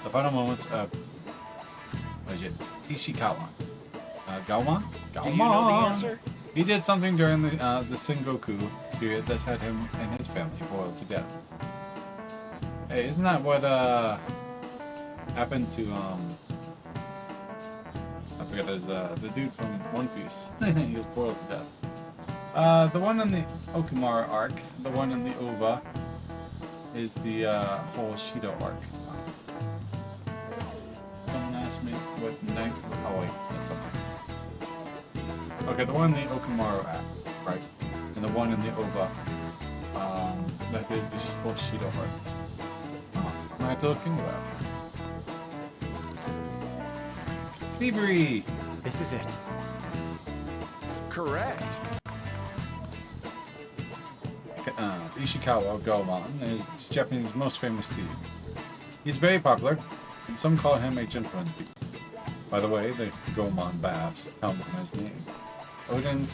the final moments of Medjed Ishikawa. Gaomon?
Do you know the answer?
He did something during the Sengoku period that had him and his family boiled to death. Hey, isn't that what happened to I forget his the dude from One Piece? He was boiled to death. The one in the Okamura arc, the one in the Ova, is the whole Shido arc. Someone asked me what night. Oh wait, that's something. Okay, the one in the Okamura arc, right? And the one in the Ova, that is the whole Shido arc. Oh, I'm gonna have to look into that. Thievery!
This is it.
Correct.
Ishikawa Gaomon is Japanese most famous thief. He's very popular, and some call him a gentleman thief. By the way, the Gaomon baths come from his name.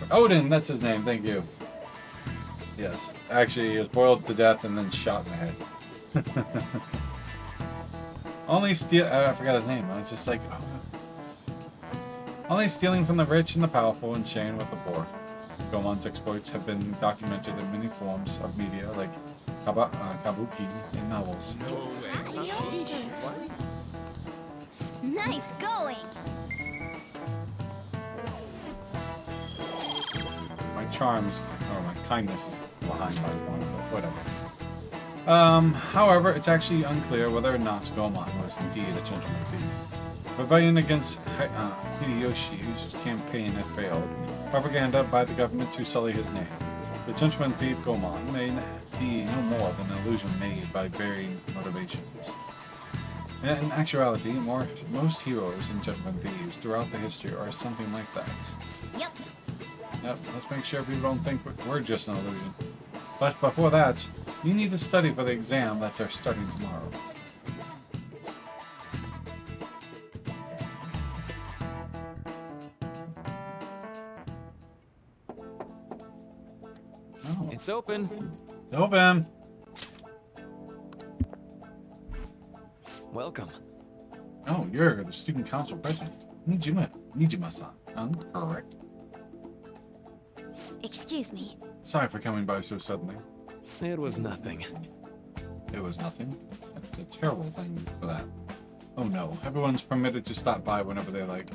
Odin, that's his name, thank you. Yes, actually he was boiled to death and then shot in the head. I forgot his name, I was just like, only stealing from the rich and the powerful and sharing with the poor. Goemon's exploits have been documented in many forms of media, like kabuki and novels.
Nice going.
My charms, or my kindness is behind my point, but whatever. However, it's actually unclear whether or not Goemon was indeed a gentleman thief. Rebellion against Hideyoshi, whose campaign had failed. Propaganda by the government to sully his name. The gentleman thief Goemon may be no more than an illusion made by varying motivations. In actuality, most heroes and gentleman thieves throughout the history are something like that.
Yep.
Yep, let's make sure people don't think we're just an illusion. But before that, you need to study for the exam that are starting tomorrow. Oh.
It's open.
Open!
Welcome.
Oh, you're the student council president. Nijima-san. Correct.
Excuse me.
Sorry for coming by so suddenly.
It was nothing.
It was nothing. That's a terrible thing for that. Oh no, everyone's permitted to stop by whenever they like.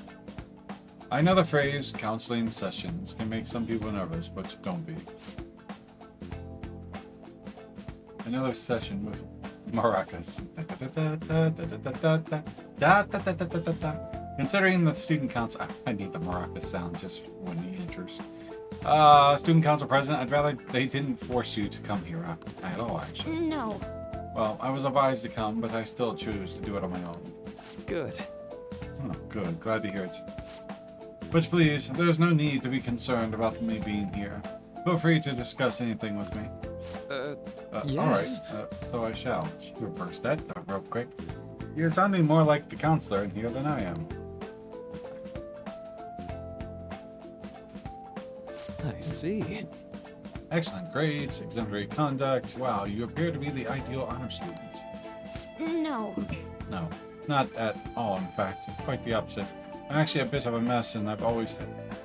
I know the phrase counseling sessions can make some people nervous, but don't be. Another session with maracas. Considering the student council, I need the maracas sound just when he enters. Student council president, I'd rather they didn't force you to come here at all, actually.
No.
Well, I was advised to come, but I still choose to do it on my own.
Good.
Oh, good. Glad to hear it. But please, there's no need to be concerned about me being here. Feel free to discuss anything with me.
Yes.
Alright, so I shall. Reverse that real quick. You're sounding more like the counselor in here than I am.
I see.
Excellent grades, exemplary conduct. Wow, you appear to be the ideal honor student.
No.
No, not at all, in fact. Quite the opposite. I'm actually a bit of a mess, and I've always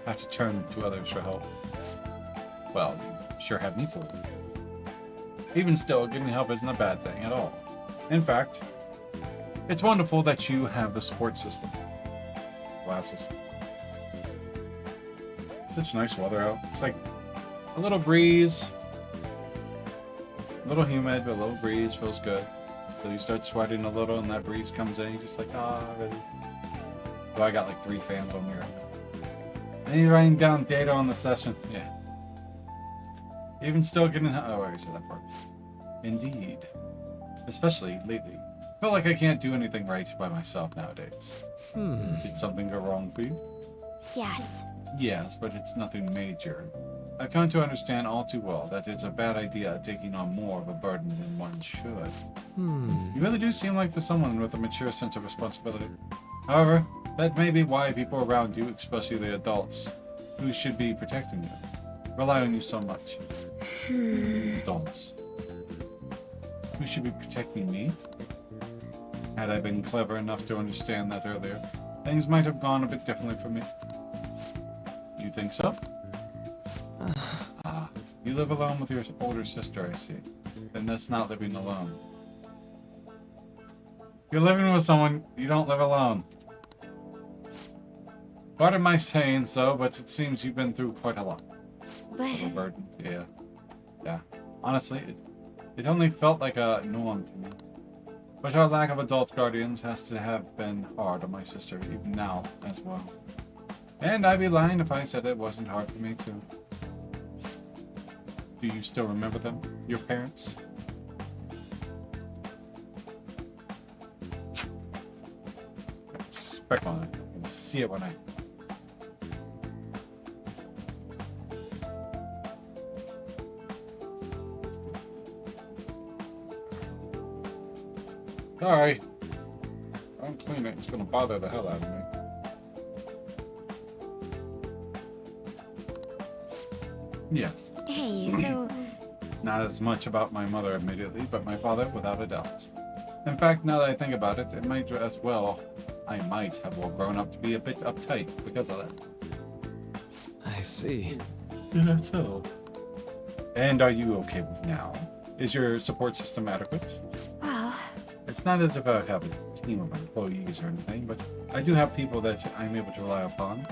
had to turn to others for help. Well, you sure have me fooled. Even still, getting help isn't a bad thing at all. In fact, it's wonderful that you have the support system. Glasses. Such nice weather out. It's like a little breeze. A little humid, but a little breeze feels good. So you start sweating a little and that breeze comes in, you're just like, really? Oh, I got like 3 fans on here. And you're writing down data on the session. Yeah. Even still getting... Oh, I already said that part. Indeed. Especially lately. I feel like I can't do anything right by myself nowadays. Did something go wrong for you?
Yes.
Yes, but it's nothing major. I've come to understand all too well that it's a bad idea taking on more of a burden than one should. You really do seem like someone with a mature sense of responsibility. However, that may be why people around you, especially the adults, who should be protecting you, rely on you so much. Adults. Who should be protecting me? Had I been clever enough to understand that earlier, things might have gone a bit differently for me. You think so? You live alone with your older sister, I see. Then that's not living alone. You're living with someone, you don't live alone. Pardon my saying so, but it seems you've been through quite a lot.
But...
A burden, yeah. Yeah. Honestly, it only felt like a norm to me. But our lack of adult guardians has to have been hard on my sister, even now, as well. And I'd be lying if I said it wasn't hard for me, too. Do you still remember them? Your parents? Speck on it. I can see it when I... Sorry. Don't clean it. It's gonna bother the hell out of me. Yes.
Hey, so...
Not as much about my mother immediately, but my father without a doubt. In fact, now that I think about it, it might as well... I might have well grown up to be a bit uptight because of that.
I see.
Yeah, so... And are you okay with now? Is your support system adequate?
Well...
It's not as if I have a team of employees or anything, but I do have people that I'm able to rely upon.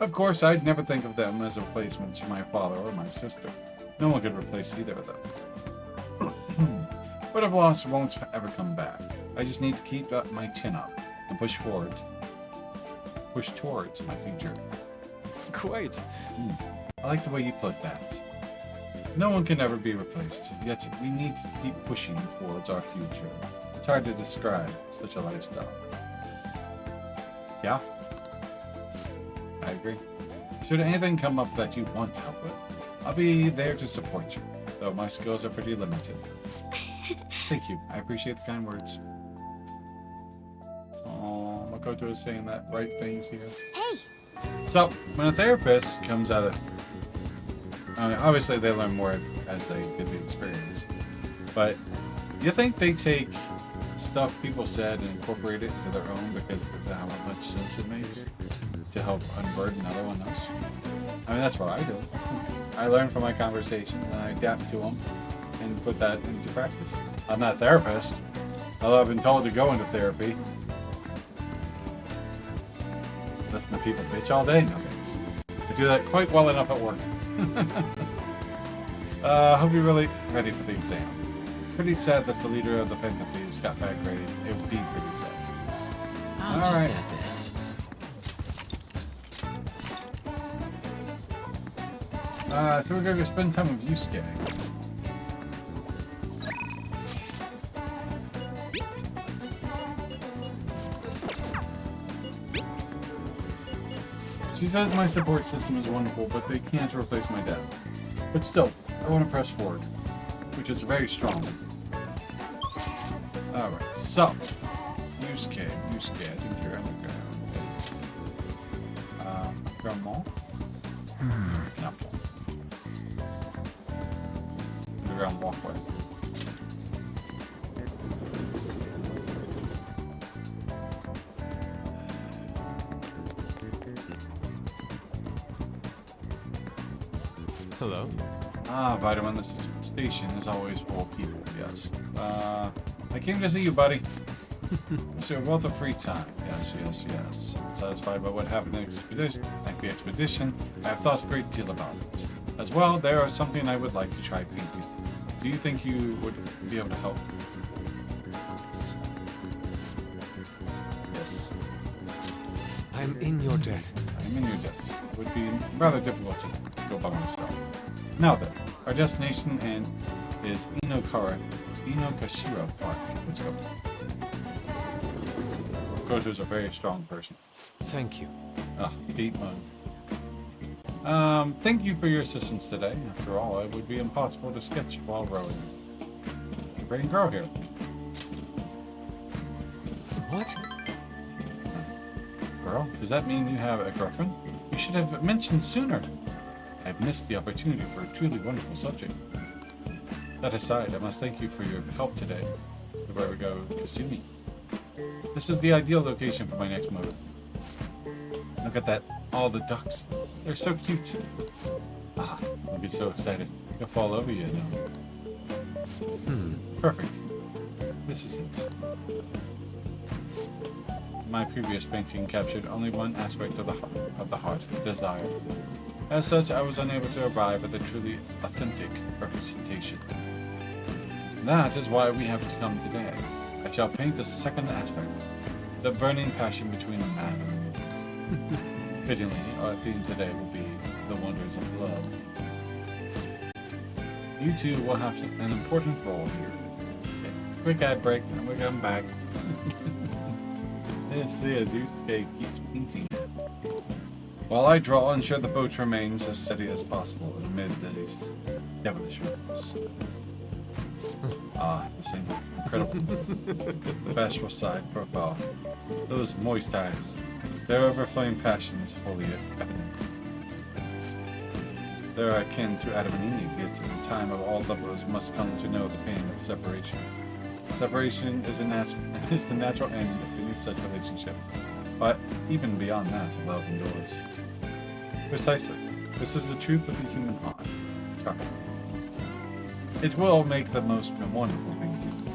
Of course, I'd never think of them as a replacement to my father or my sister. No one could replace either of them. But a loss won't ever come back. I just need to keep my chin up and push forward. Push towards my future.
Quite.
I like the way you put that. No one can ever be replaced, yet we need to keep pushing towards our future. It's hard to describe such a lifestyle. Yeah? I agree. Should anything come up that you want help with, I'll be there to support you, though my skills are pretty limited. Thank you. I appreciate the kind words. Oh, Makoto is saying that right things here.
Hey!
So, when a therapist comes out of... obviously, they learn more as they get the experience. But, you think they take stuff people said and incorporate it into their own because of how much sense it makes to help unburden everyone else? I mean, that's what I do. I learn from my conversations and I adapt to them and put that into practice. I'm not a therapist, although I've been told to go into therapy. listen to people bitch all day nowadays. I do that quite well enough at work. Hope you're really ready for the exam. Pretty sad that the leader of the Phantom Thieves got bad grades. It would be pretty sad.
I'll
All
just
right.
add this.
So we're going to spend time with Yusuke. She says my support system is wonderful, but they can't replace my dad. But still, I want to press forward, which is very strong. Alright, so, Yusuke, I think you're underground. Ground mall? No. Underground walkway.
Hello?
Vitamin, this station is always full of people, yes. I came to see you, buddy. So you're both of free time. Yes. Satisfied by what happened in the expedition, I have thought a great deal about it. As well, there is something I would like to try painting. Do you think you would be able to help? Yes.
I'm in your debt.
I'm in your debt. It would be rather difficult to go by myself. Now then, our destination is Inokashira Park. Let's go. Koto's a very strong person.
Thank you.
Deep mode. Thank you for your assistance today. After all, it would be impossible to sketch while rowing. Your brain grow here.
What?
Girl, does that mean you have a girlfriend? You should have mentioned sooner. I've missed the opportunity for a truly wonderful subject. That aside, I must thank you for your help today. So where we go, Kasumi. This is the ideal location for my next move. Look at that, all the ducks. They're so cute. I get so excited. They'll fall over you now. Perfect. This is it. My previous painting captured only one aspect of the heart, desire. As such, I was unable to arrive at the truly authentic representation. That is why we have to come today. I shall paint the second aspect, the burning passion between a man and a woman. Fittingly, our theme today will be the wonders of love. You two will have an important role here. Okay, quick ad break, and we're coming back. Yes, Yusuke keeps painting. While I draw, ensure the boat remains as steady as possible amid these devilish waters. The same incredible. The bashful side profile. Those moist eyes. Their overflowing passion is wholly evident. They are akin to Adam and Eve, yet in time of all lovers must come to know the pain of separation. Separation is the natural end of any such relationship, but even beyond that, love endures. Precisely. This is the truth of the human heart. Try. It will make the most wonderful painting.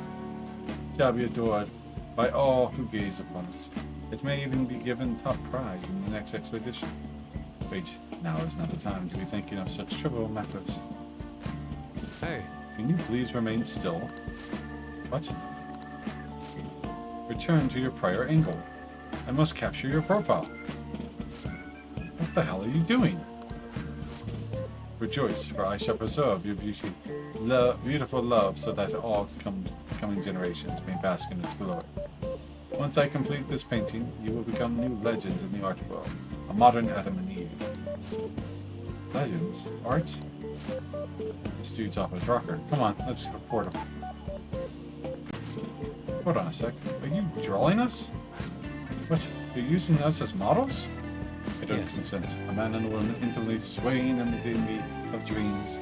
It shall be adored by all who gaze upon it. It may even be given top prize in the next expedition. Wait, now is not the time to be thinking of such trivial matters.
Hey.
Can you please remain still? What? Return to your prior angle. I must capture your profile. What the hell are you doing? Rejoice, for I shall preserve your beauty, beautiful love, so that all coming generations may bask in its glory. Once I complete this painting, you will become new legends in the art world, a modern Adam and Eve. Legends? Art? This dude's off his rocker. Come on, let's report him. Hold on a sec. Are you drawing us? What? You're using us as models? I don't consent. A man and a woman intimately swaying in the dignity of dreams.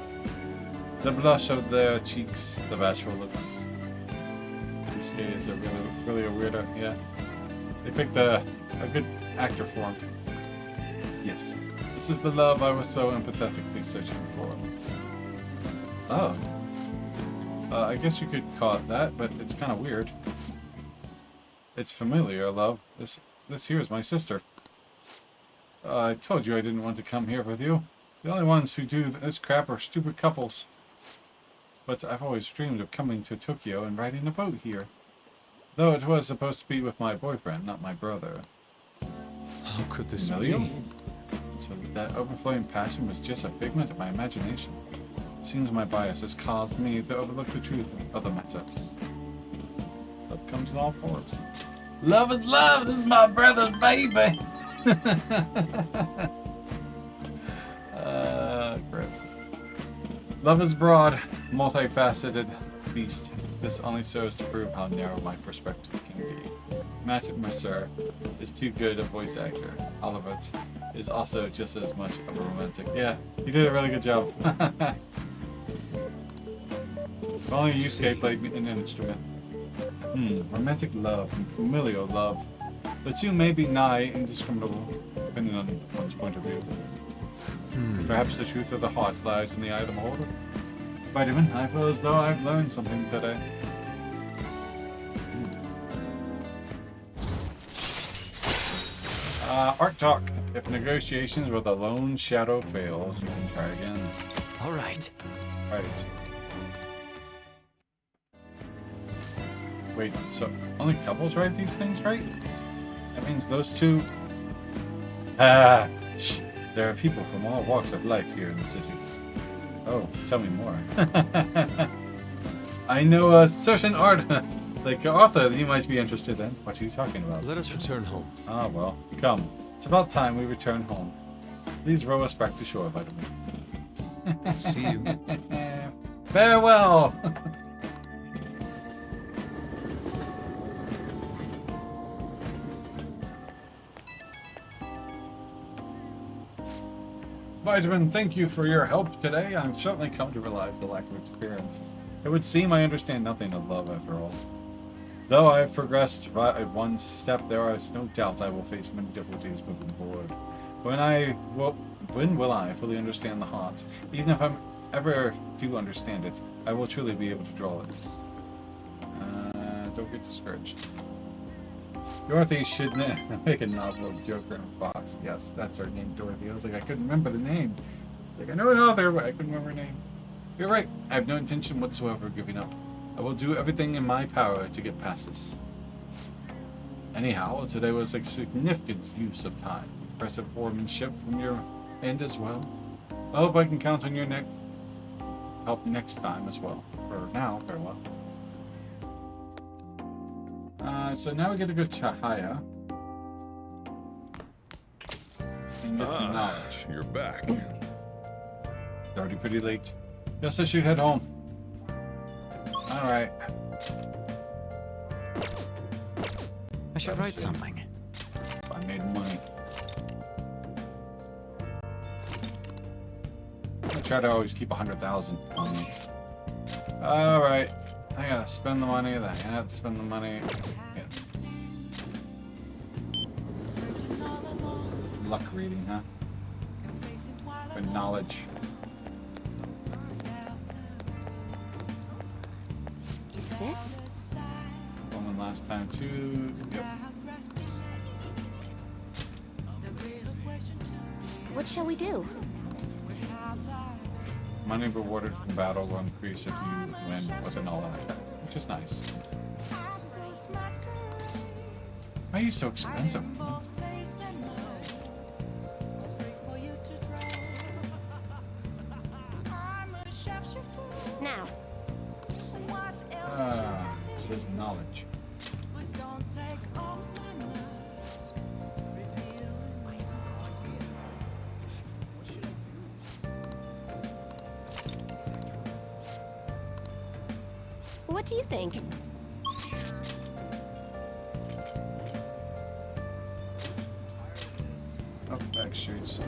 The blush of their cheeks, the bashful looks. Yusuke is really a weirdo, yeah. They picked a good actor for him. Yes. This is the love I was so empathetically searching for. Oh. I guess you could call it that, but it's kind of weird. It's familiar, love. This here is my sister. I told you I didn't want to come here with you. The only ones who do this crap are stupid couples. But I've always dreamed of coming to Tokyo and riding a boat here. Though it was supposed to be with my boyfriend, not my brother.
How could this
Emilio?
be?
So that overflowing passion was just a figment of my imagination. It seems my bias has caused me to overlook the truth of the matter. Love comes in all forms. Love is love! This is my brother's baby! Gross. Love is broad, multifaceted beast. This only serves to prove how narrow my perspective can be. Matt Mercer is too good a voice actor. Oliver is also just as much of a romantic. Yeah, he did a really good job. If only Yusuke played an instrument. Romantic love and familial love. The two may be nigh indiscriminable, depending on one's point of view. Perhaps the truth of the heart lies in the eye of the beholder. Vitamin, I feel as though I've learned something today. Art talk. If negotiations with a lone shadow fails, you can try again.
All right.
Right. Wait, so only couples write these things, right? That means those two... Shh. There are people from all walks of life here in the city. Oh, tell me more. I know a certain art, like author that you might be interested in. What are you talking about?
Let us return home.
Ah, well, come. It's about time we return home. Please row us back to shore, Vitamin.
See you.
Farewell! Vitamin, thank you for your help today. I've certainly come to realize the lack of experience. It would seem I understand nothing of love after all. Though I have progressed by one step, there is no doubt I will face many difficulties moving forward. When will I fully understand the heart? Even if I ever do understand it, I will truly be able to draw it. Don't get discouraged. Dorothy should make a novel of Joker and Fox. Yes, that's her name, Dorothy. I was like, I couldn't remember the name. Like, I know an author, but I couldn't remember her name. You're right. I have no intention whatsoever of giving up. I will do everything in my power to get past this. Anyhow, today was a significant use of time. Impressive workmanship from your end as well. I hope I can count on your help next time as well. For now, farewell. So now we get to go to Chihaya and get some knowledge.
You're back.
It's already pretty late. Guess I should head home. Alright.
I should write something.
If I made money. I try to always keep 100,000 on me. Alright. I gotta spend the money, then I have to spend the money. Yeah. Luck reading, huh? For knowledge.
Is this?
One last time too. Yep.
What shall we do?
Money rewarded from battle will increase if you win with an all-out attack, which is nice. Why are you so expensive?
Now.
It says knowledge.
What do you think?
Oh, back shoots.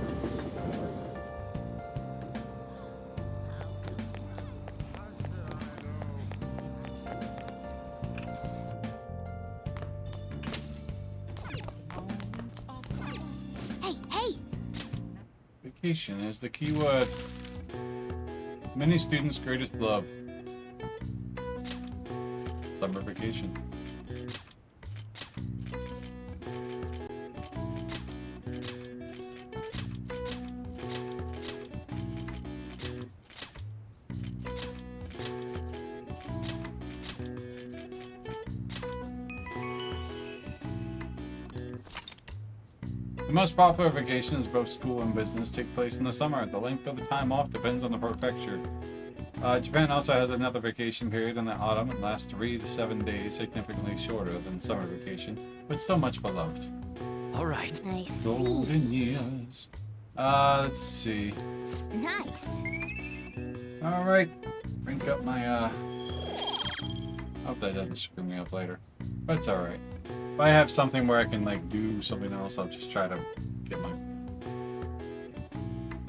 Hey!
Vacation is the key word. Many students' greatest love. Summer vacation. The most popular vacations, both school and business, take place in the summer. The length of the time off depends on the prefecture. Japan also has another vacation period in the autumn. It lasts 3 to 7 days, significantly shorter than summer vacation, but still much beloved.
All right.
I see.
Golden years. Let's see.
Nice.
All right, crank up my. Hope that doesn't screw me up later, but it's all right. If I have something where I can like do something else, I'll just try to get my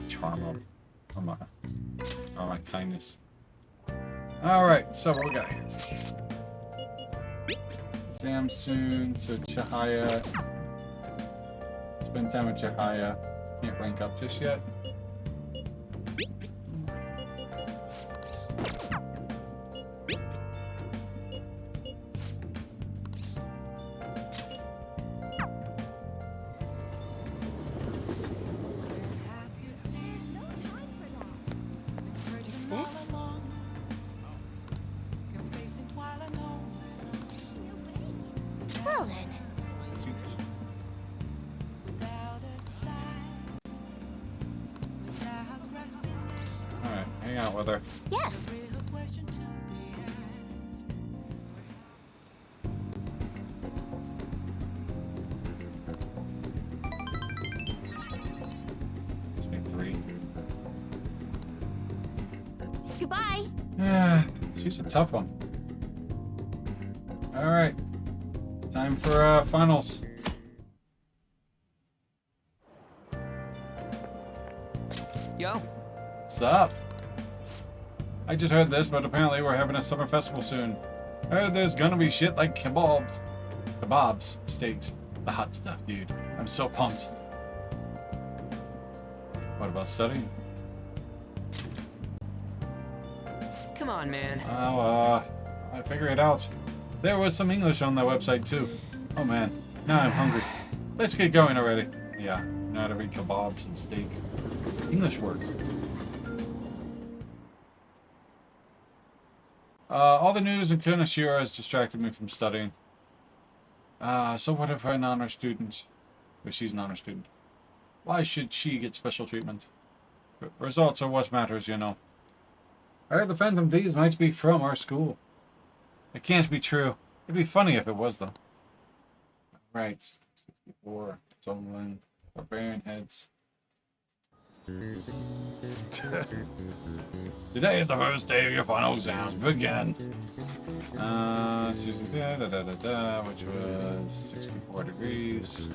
charm up, or my kindness. All right, so what we got here? Exam soon, so Chihaya. Spend time with Chihaya. Can't rank up just yet.
Is this? Well then.
Seats. Alright, hang out with her.
Yes.
Let's make 3.
Goodbye.
She's a tough one. Alright. Time for finals.
Yo.
What's up? I just heard this, but apparently we're having a summer festival soon. I heard there's gonna be shit like kebabs, steaks, the hot stuff, dude. I'm so pumped. What about studying?
Come on, man.
Oh, I figure it out. There was some English on that website too. Oh man, now I'm hungry. Let's get going already. Yeah, know how to read kebabs and steak. English words. All the news in Kunashira has distracted me from studying. So what if an honor student? But she's an honor student. Why should she get special treatment? Results are what matters, you know. I heard the Phantom Thieves might be from our school. It can't be true. It'd be funny if it was, though. Right. 64. Tumbling. Barbarian heads. Today is the first day of your final exams. Begin. Which was 64 degrees.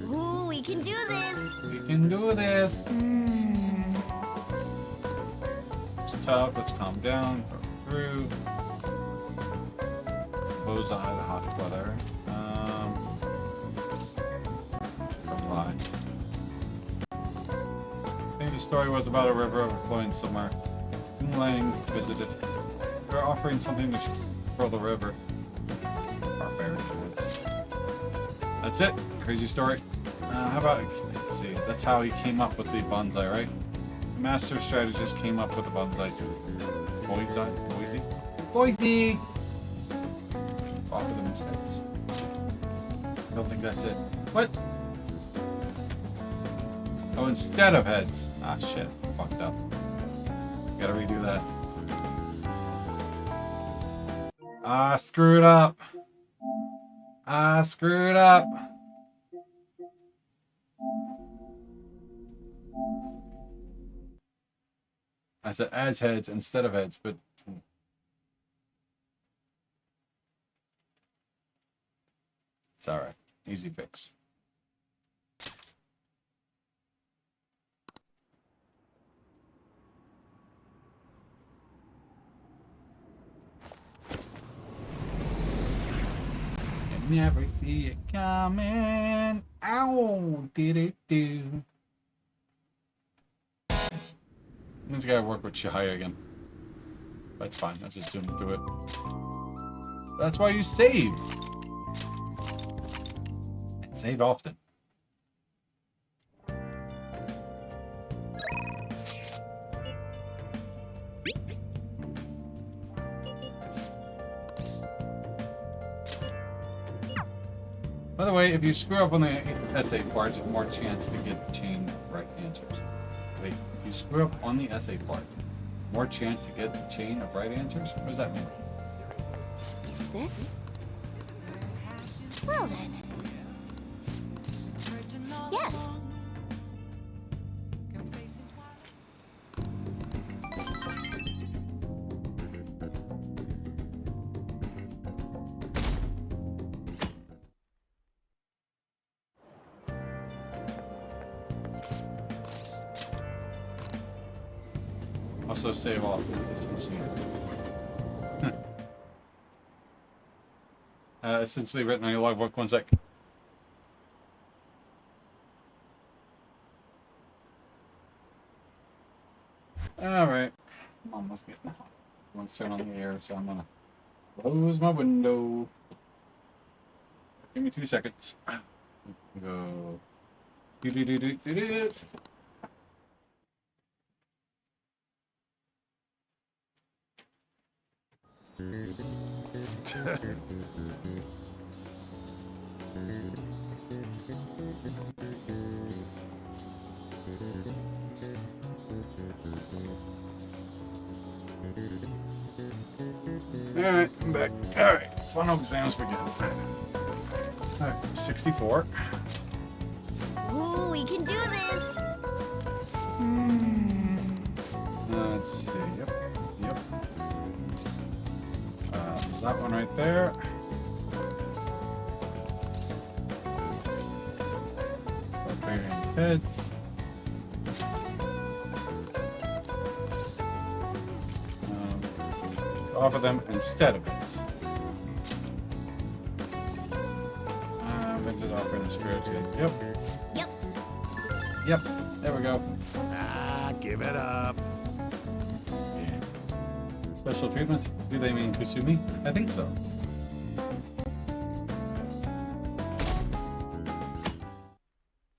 Ooh, we can do this.
We can do this. It's tough. Let's calm down. Go through. Bullseye, the hot weather. Apply. I think the story was about a river overflowing somewhere. Lang visited. They're offering something to control the river. Barbarian. That's it. Crazy story. How about, let's see, that's how he came up with the bonsai, right? The master strategist came up with the bonsai. Boise! Off of the mistakes. I don't think that's it. What? Oh, instead of heads. Ah, shit. Fucked up. Gotta redo that. Ah, screwed up. Ah, screwed up. I said as heads instead of heads, but it's alright. Easy fix. Never see it coming. Ow! Did it do? Means I gotta work with Chihaya again. That's fine. I'll just zoom through it. That's why you save. And save often. By the way, if you screw up on the essay part, you have more chance to get the chain right answers. Wait, if you screw up on the essay part, more chance to get the chain of right answers? What does that mean?
Is this? Well then. Yes.
Also save off this scene. Essentially written on your logbook. 1 sec. Alright. Mom must be let's turn on the air, so I'm gonna close my window. Give me 2 seconds. Go. Do. Alright, I'm back. Alright, final exams begin. Alright, 64.
Ooh, we can do this.
Let's see, yep. There's that one right there. Barbarian heads. Offer them instead of it. Vintage offering the spirit kit. Yep. There we go.
Ah, give it up.
Yeah. Special treatment? Do they mean Kusumi? I think so.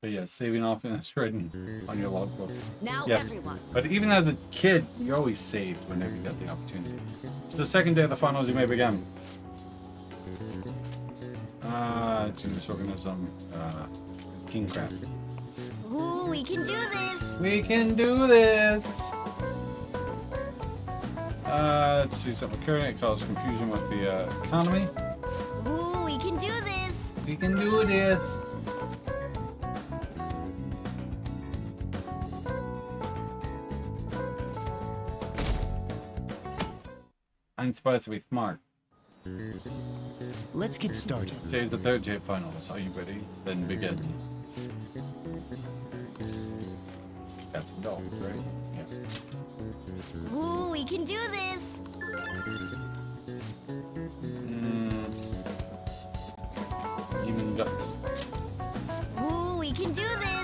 But yeah, saving off and it's written on your logbook.
Now
Yes,
everyone.
but even as a kid, you always saved whenever you got the opportunity. It's the second day of the finals, you may begin. Genius organism, king crab.
Ooh, we can do this.
We can do this! Let's see something occurring. It causes confusion with the economy.
Ooh, we can do this.
We can do this! I'm supposed to be smart.
Let's get started.
Today's the third day of finals. Are you ready? Then begin. Got some dogs, right? Yeah.
Ooh, we can do this.
Human guts.
Ooh, we can do this.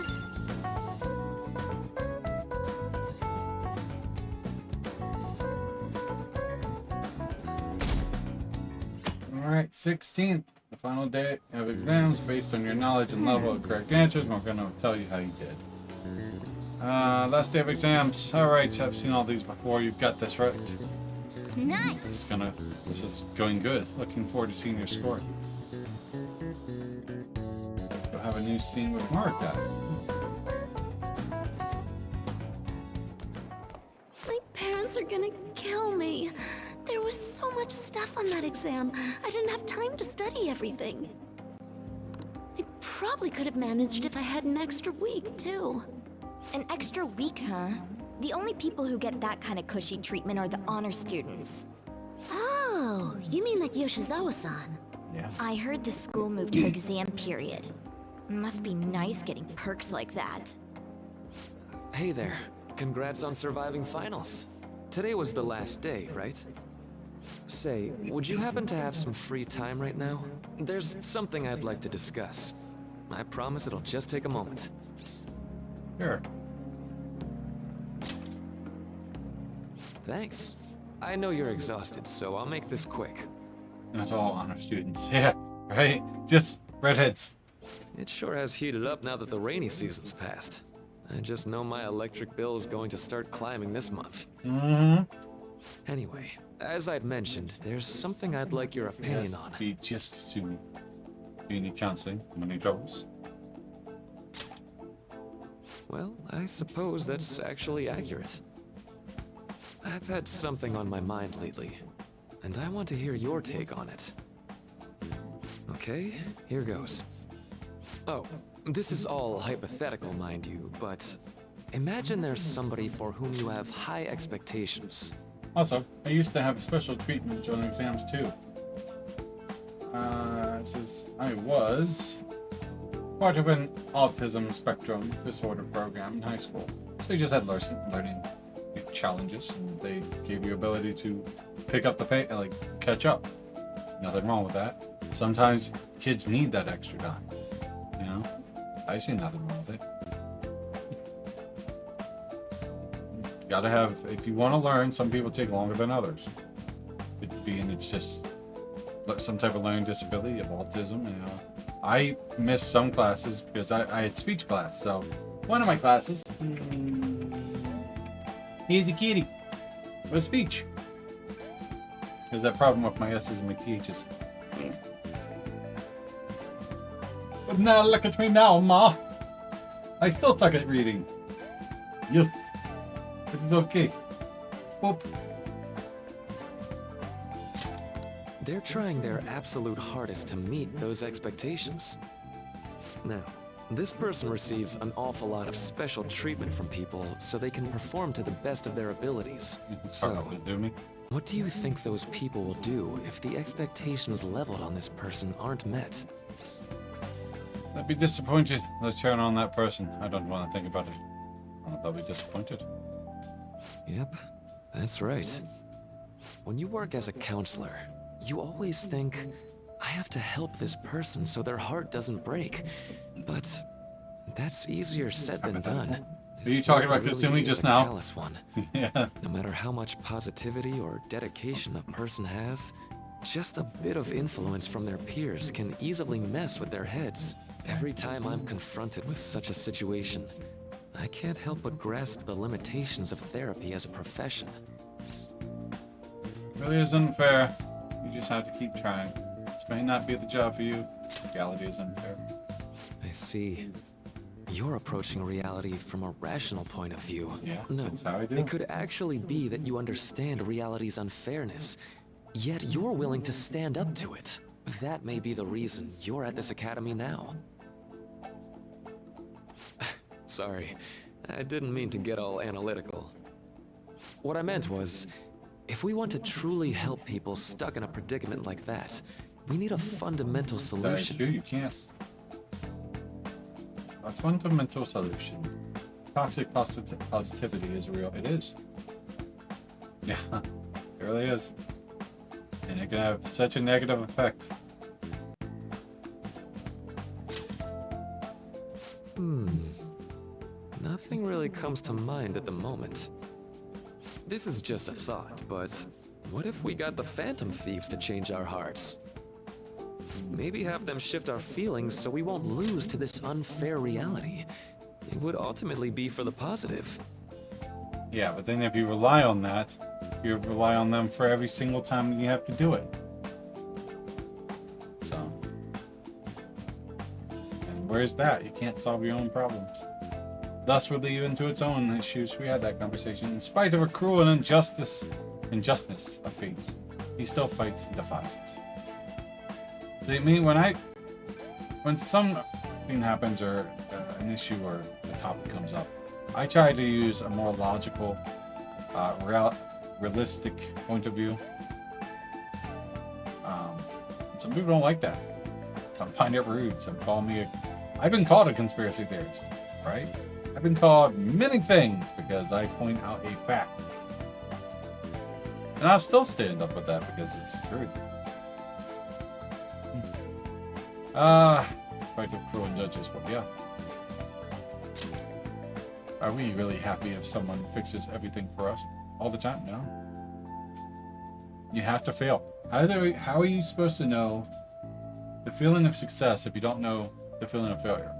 Alright, 16th. The final day of exams based on your knowledge and level of correct answers. We're going to tell you how you did. Last day of exams. Alright, I've seen all these before. You've got this right.
Nice.
This is going good. Looking forward to seeing your score. You'll have a new scene with Marika.
My parents are gonna kill me. There was so much stuff on that exam. I didn't have time to study everything. I probably could have managed if I had an extra week, too.
An extra week, huh? The only people who get that kind of cushy treatment are the honor students.
Oh, you mean like Yoshizawa-san?
Yeah.
I heard the school moved her exam period. Must be nice getting perks like that.
Hey there. Congrats on surviving finals. Today was the last day, right? Say, would you happen to have some free time right now? There's something I'd like to discuss. I promise it'll just take a moment.
Sure.
Thanks. I know you're exhausted, so I'll make this quick.
Not all honor students. Yeah, right? Just redheads.
It sure has heated up now that the rainy season's passed. I just know my electric bill is going to start climbing this month.
Mm-hmm.
Anyway, as I'd mentioned, there's something I'd like your opinion
Yes,
on.
be just Kasumi. Do you need counseling? Money troubles?
Well, I suppose that's actually accurate. I've had something on my mind lately, and I want to hear your take on it. Okay, here goes. Oh, this is all hypothetical, mind you, but imagine there's somebody for whom you have high expectations.
Also, I used to have special treatment during exams too. I was part of an autism spectrum disorder program in high school. So you just had learning challenges, and they gave you ability to pick up the pace, like catch up. Nothing wrong with that. Sometimes kids need that extra time. You know, I see nothing wrong with it. You gotta have, if you want to learn, some people take longer than others. It's just some type of learning disability of autism. You know, I missed some classes because I had speech class. So one of my classes, here's a kitty with speech. There's that problem with my S's and my TH's. But now look at me now, Ma. I still suck at reading. Yes. It is okay. Boop.
They're trying their absolute hardest to meet those expectations. Now, this person receives an awful lot of special treatment from people so they can perform to the best of their abilities. So, what do you think those people will do if the expectations leveled on this person aren't met?
I'd be disappointed. Let's turn on that person. I don't want to think about it. I'll be disappointed.
Yep, that's right. When you work as a counselor, you always think, I have to help this person so their heart doesn't break. But that's easier said than done.
Are you talking about Katsumi just now?
Callous one.
Yeah.
No matter how much positivity or dedication a person has, just a bit of influence from their peers can easily mess with their heads. Every time I'm confronted with such a situation, I can't help but grasp the limitations of therapy as a profession.
Really is unfair. You just have to keep trying. This may not be the job for you. Reality is unfair.
I see. You're approaching reality from a rational point of view.
Yeah,
no,
that's how I do.
It could actually be that you understand reality's unfairness, yet you're willing to stand up to it. That may be the reason you're at this academy now. Sorry, I didn't mean to get all analytical. What I meant was, if we want to truly help people stuck in a predicament like that, we need a fundamental solution.
You can't. A fundamental solution. Toxic positivity is real. It is. Yeah, it really is. And it can have such a negative effect.
Nothing really comes to mind at the moment. This is just a thought, but what if we got the Phantom Thieves to change our hearts? Maybe have them shift our feelings so we won't lose to this unfair reality. It would ultimately be for the positive.
Yeah, but then if you rely on that, you rely on them for every single time that you have to do it. So. And where's that? You can't solve your own problems. Thus would lead into its own issues. We had that conversation. In spite of a cruel and injustice of fate, he still fights and defies it. See, I mean, when something happens or an issue or a topic comes up, I try to use a more logical, realistic point of view. Some people don't like that. Some find it rude. Some call me I've been called a conspiracy theorist, right? I've been called many things because I point out a fact. And I'll still stand up with that because it's the truth. Despite the cruel judges, but yeah. Are we really happy if someone fixes everything for us all the time? No. You have to fail. How are you supposed to know the feeling of success if you don't know the feeling of failure?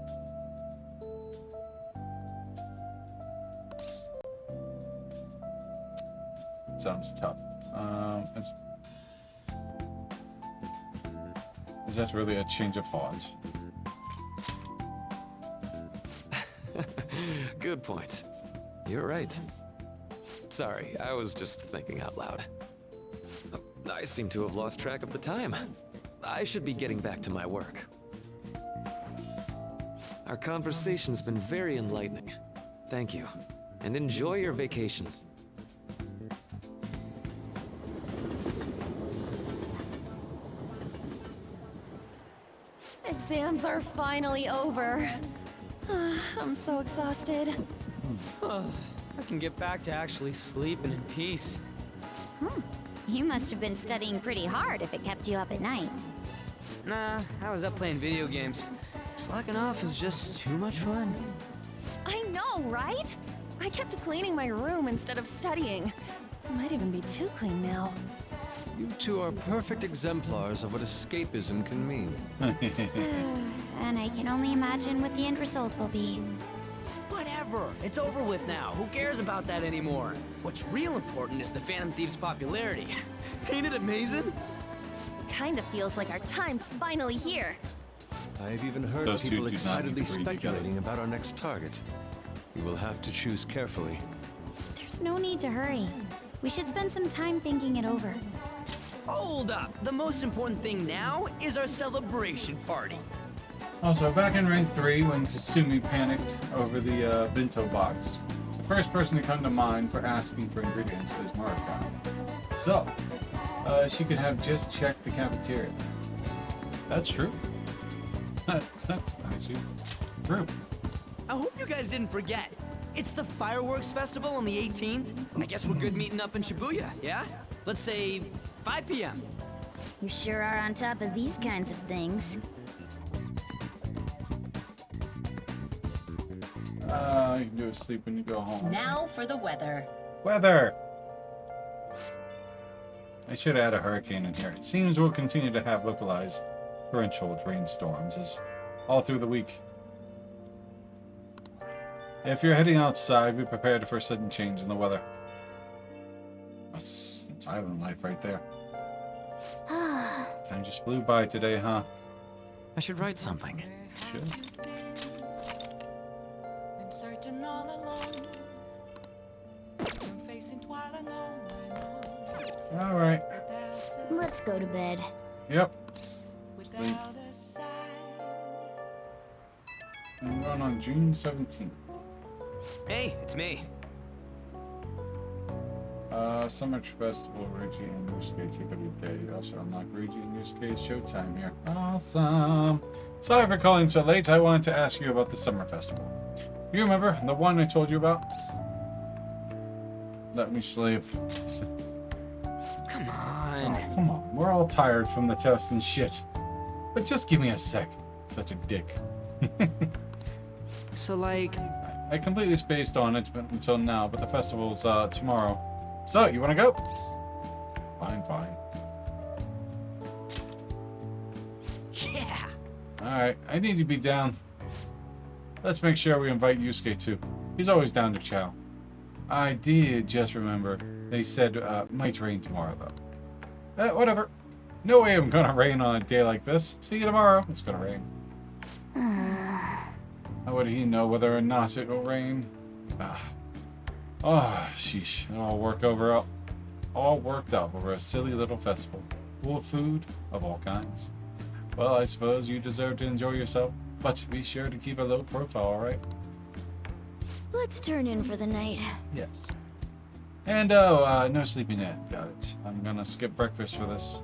Sounds tough. Is that really a change of thoughts?
Good point. You're right. Sorry, I was just thinking out loud. I seem to have lost track of the time. I should be getting back to my work. Our conversation's been very enlightening. Thank you, and enjoy your vacation.
Exams are finally over. I'm so exhausted.
I can get back to actually sleeping in peace.
You must have been studying pretty hard if it kept you up at night.
Nah, I was up playing video games. Slacking off is just too much fun.
I know, right? I kept cleaning my room instead of studying. It might even be too clean now.
You two are perfect exemplars of what escapism can mean.
And I can only imagine what the end result will be.
Whatever, it's over with now. Who cares about that anymore? What's real important is the Phantom Thieves' popularity. Ain't it amazing?
Kinda feels like our time's finally here.
I've even heard
Those two
people
do not
excitedly
agree
speculating
together.
about our next target. You will have to choose carefully.
There's no need to hurry. We should spend some time thinking it over.
Hold up! The most important thing now is our celebration party.
Also, back in rank 3, when Kasumi panicked over the bento box, the first person to come to mind for asking for ingredients was Marika. So, she could have just checked the cafeteria. That's true. That's actually true.
I hope you guys didn't forget. It's the Fireworks Festival on the 18th. I guess we're good meeting up in Shibuya, yeah? Let's say 5 p.m.
You sure are on top of these kinds of things.
You can do a sleep when you go home.
Now for the weather.
Weather! I should add a hurricane in here. It seems we'll continue to have localized torrential rainstorms all through the week. If you're heading outside, be prepared for a sudden change in the weather. That's island life right there. Time just flew by today, huh?
I should write something.
Should. Alright.
Let's go to bed.
Yep. Sleep. I'm going on June 17th.
Hey, it's me.
Summer Festival, Reggie and Yusuke take a day. Also unlock Reggie and Yusuke's showtime here. Awesome. Sorry for calling so late. I wanted to ask you about the Summer Festival. You remember the one I told you about? Let me sleep.
Come on.
Oh, come on. We're all tired from the test and shit. But just give me a sec. Such a dick.
So, like...
I completely spaced on it until now, but the festival's tomorrow. So, you want to go? Fine, fine.
Yeah.
Alright, I need to be down. Let's make sure we invite Yusuke too. He's always down to chow. I did just remember they said might rain tomorrow though. Whatever. No way I'm gonna rain on a day like this. See you tomorrow. It's gonna rain. How would he know whether or not it will rain? Oh, sheesh. It all worked up over a silly little festival. Full of food of all kinds. Well, I suppose you deserve to enjoy yourself. But be sure to keep a low profile, alright?
Let's turn in for the night.
Yes. And, no sleeping yet. Got it. I'm gonna skip breakfast for this.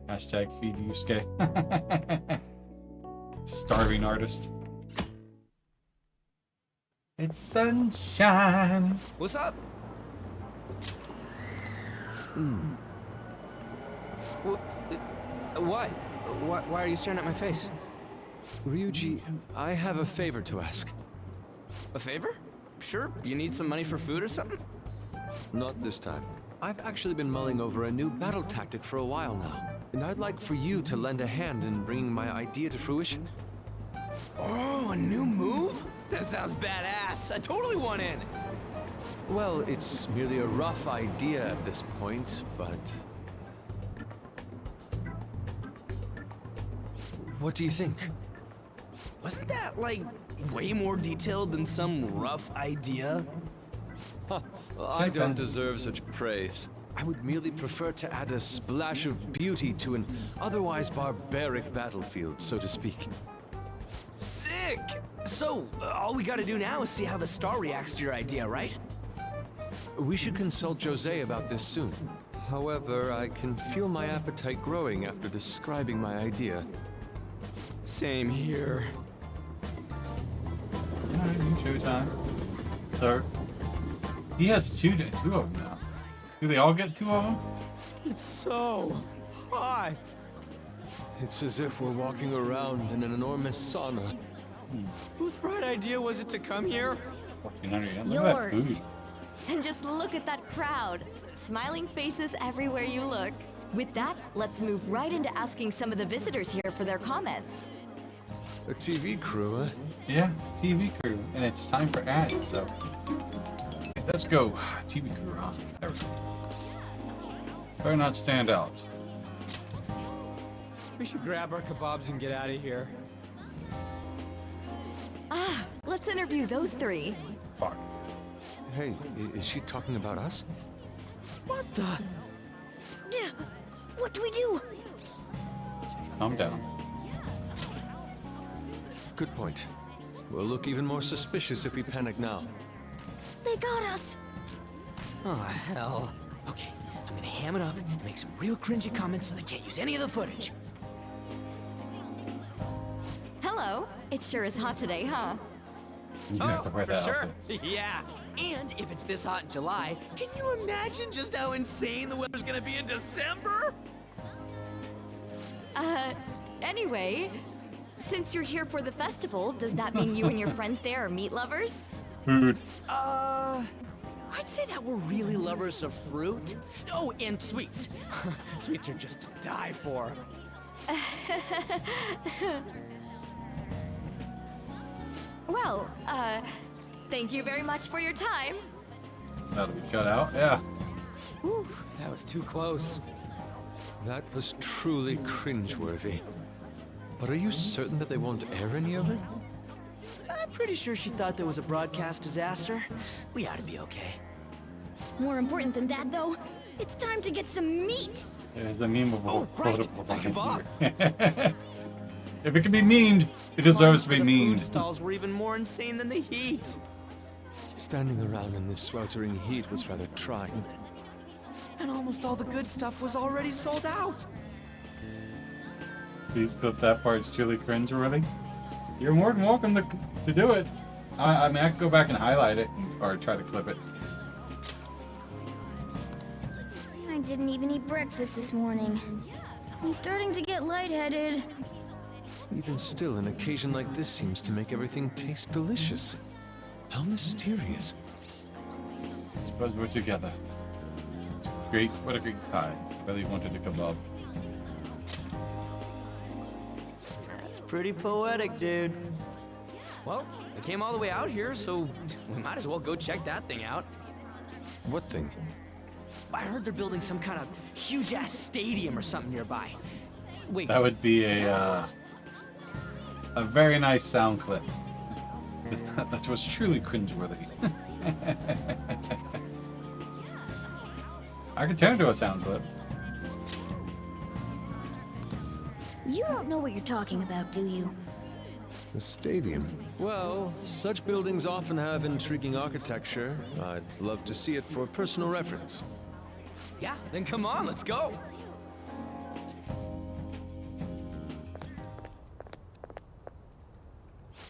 Hashtag feed Yusuke. Starving artist. It's sunshine.
What's up? What? Why are you staring at my face?
Ryuji, I have a favor to ask.
A favor? Sure. You need some money for food or something?
Not this time. I've actually been mulling over a new battle tactic for a while now, and I'd like for you to lend a hand in bringing my idea to fruition.
Oh, a new move? That sounds badass. I totally want in.
Well, it's merely a rough idea at this point, but... What do you think?
Wasn't that, like, way more detailed than some rough idea?
Well, I don't deserve such praise. I would merely prefer to add a splash of beauty to an otherwise barbaric battlefield, so to speak.
Sick! So, all we gotta do now is see how the star reacts to your idea, right?
We should consult Jose about this soon. However, I can feel my appetite growing after describing my idea.
Same here.
Alright, showtime. So, he has two of them now. Do they all get 2 of them?
It's so hot.
It's as if we're walking around in an enormous sauna.
Whose bright idea was it to come here?
1400 yen. Look at that food.
And just look at that crowd. Smiling faces everywhere you look. With that, let's move right into asking some of the visitors here for their comments.
A TV crew, huh?
Yeah, TV crew. And it's time for ads, so. Let's go. TV crew, huh? There we go. Better not stand out.
We should grab our kebabs and get out of here.
Ah, let's interview those 3.
Fuck.
Hey, is she talking about us?
What the?
What do we do?
Calm down.
Good point. We'll look even more suspicious if we panic now.
They got us.
Oh, hell. Okay, I'm gonna ham it up and make some real cringy comments so they can't use any of the footage.
Hello. It sure is hot today, huh?
Oh, for sure. Yeah. And if it's this hot in July, can you imagine just how insane the weather's gonna be in December?
Anyway, since you're here for the festival, does that mean you and your friends there are meat lovers?
Food.
I'd say that we're really lovers of fruit. Oh, and sweets. Sweets are just to die for.
Well, thank you very much for your time.
That'll be cut out, yeah.
Whew, that was too close.
That was truly cringeworthy. But are you certain that they won't air any of it?
I'm pretty sure she thought there was a broadcast disaster. We ought to be okay.
More important than that, though, it's time to get some meat.
There's the meme of
Oh, right, the kebab.
If it can be memed, it deserves to be
The
memed.
food stalls were even more insane than the heat.
Standing around in this sweltering heat was rather trying.
And almost all the good stuff was already sold out.
Please clip that part. It's truly cringeworthy. You're more than welcome to do it. I mean, I could go back and highlight it or try to clip it.
I didn't even eat breakfast this morning. I'm starting to get lightheaded.
Even still, an occasion like this seems to make everything taste delicious. How mysterious.
I suppose we're together. It's great. What a great time. Really wanted a kebab.
That's pretty poetic, dude. Well, we came all the way out here, so we might as well go check that thing out.
What thing?
I heard they're building some kind of huge-ass stadium or something nearby. Wait,
That would be a very nice sound clip. That was truly cringeworthy. I could turn it into a sound clip.
You don't know what you're talking about, do you?
A stadium? Well, such buildings often have intriguing architecture. I'd love to see it for personal reference.
Yeah, then come on, let's go.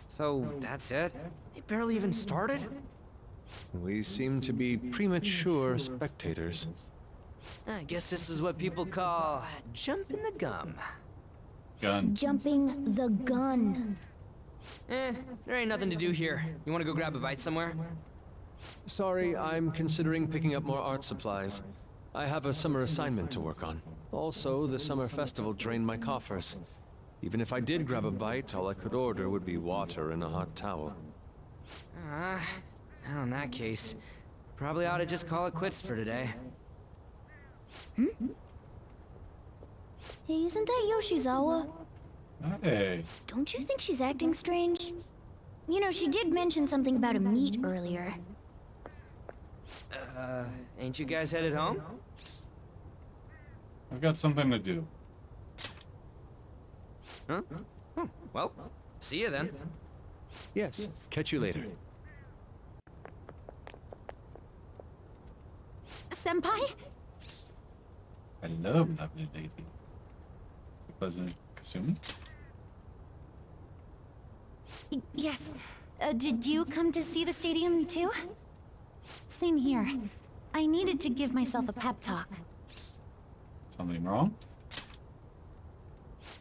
So, that's it? They barely even started?
We seem to be premature spectators.
I guess this is what people call jumping the gum.
Gun.
Jumping the gun.
There ain't nothing to do here. You wanna go grab a bite somewhere?
Sorry, I'm considering picking up more art supplies. I have a summer assignment to work on. Also, the summer festival drained my coffers. Even if I did grab a bite, all I could order would be water and a hot towel.
Well, in that case, probably ought to just call it quits for today.
Hey, isn't that Yoshizawa?
Hey.
Don't you think she's acting strange? You know, she did mention something about a meet earlier.
Ain't you guys headed home?
I've got something to do.
Huh? Oh, well, see you then.
Yes, catch you later.
Senpai?
Hello, lovely lady. Pleasant Kasumi?
Yes. Did you come to see the stadium too? Same here. I needed to give myself a pep talk.
Something wrong?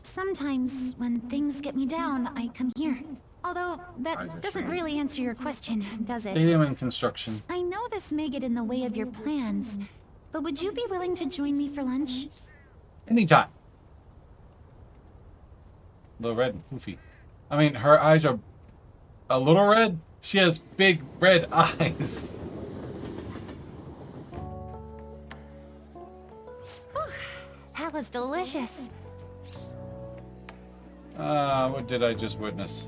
Sometimes, when things get me down, I come here. Although, that doesn't really answer your question, does it?
Stadium and construction.
I know this may get in the way of your plans, but would you be willing to join me for lunch?
Anytime. A little red and poofy. I mean, her eyes are a little red. She has big red eyes.
That was delicious.
What did I just witness?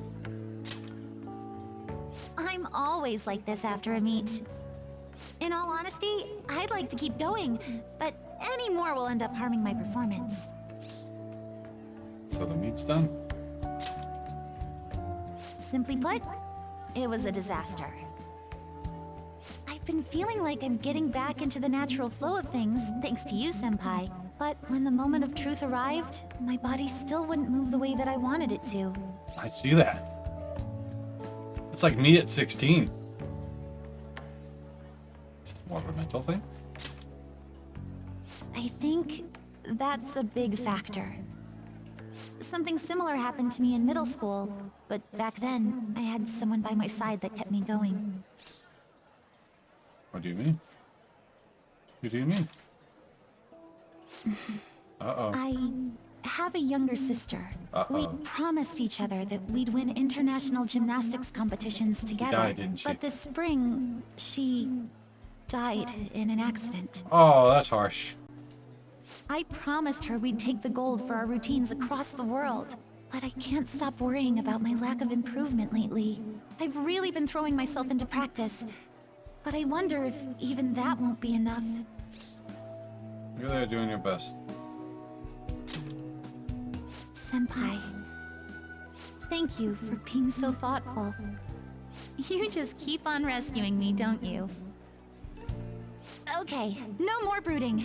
I'm always like this after a meet. In all honesty, I'd like to keep going, but any more will end up harming my performance.
So the meat's done?
Simply put, it was a disaster. I've been feeling like I'm getting back into the natural flow of things, thanks to you, Senpai. But when the moment of truth arrived, my body still wouldn't move the way that I wanted it to.
I see that. It's like me at 16. Is it more of a mental thing?
I think that's a big factor. Something similar happened to me in middle school, but back then, I had someone by my side that kept me going.
What do you mean? Who do you mean? Uh-oh.
I have a younger sister.
Uh-oh.
We promised each other that we'd win international gymnastics competitions together.
Died, didn't she?
But this spring, she died in an accident.
Oh, that's harsh.
I promised her we'd take the gold for our routines across the world. But I can't stop worrying about my lack of improvement lately. I've really been throwing myself into practice. But I wonder if even that won't be enough.
You're there doing your best.
Senpai, thank you for being so thoughtful. You just keep on rescuing me, don't you? Okay, no more brooding.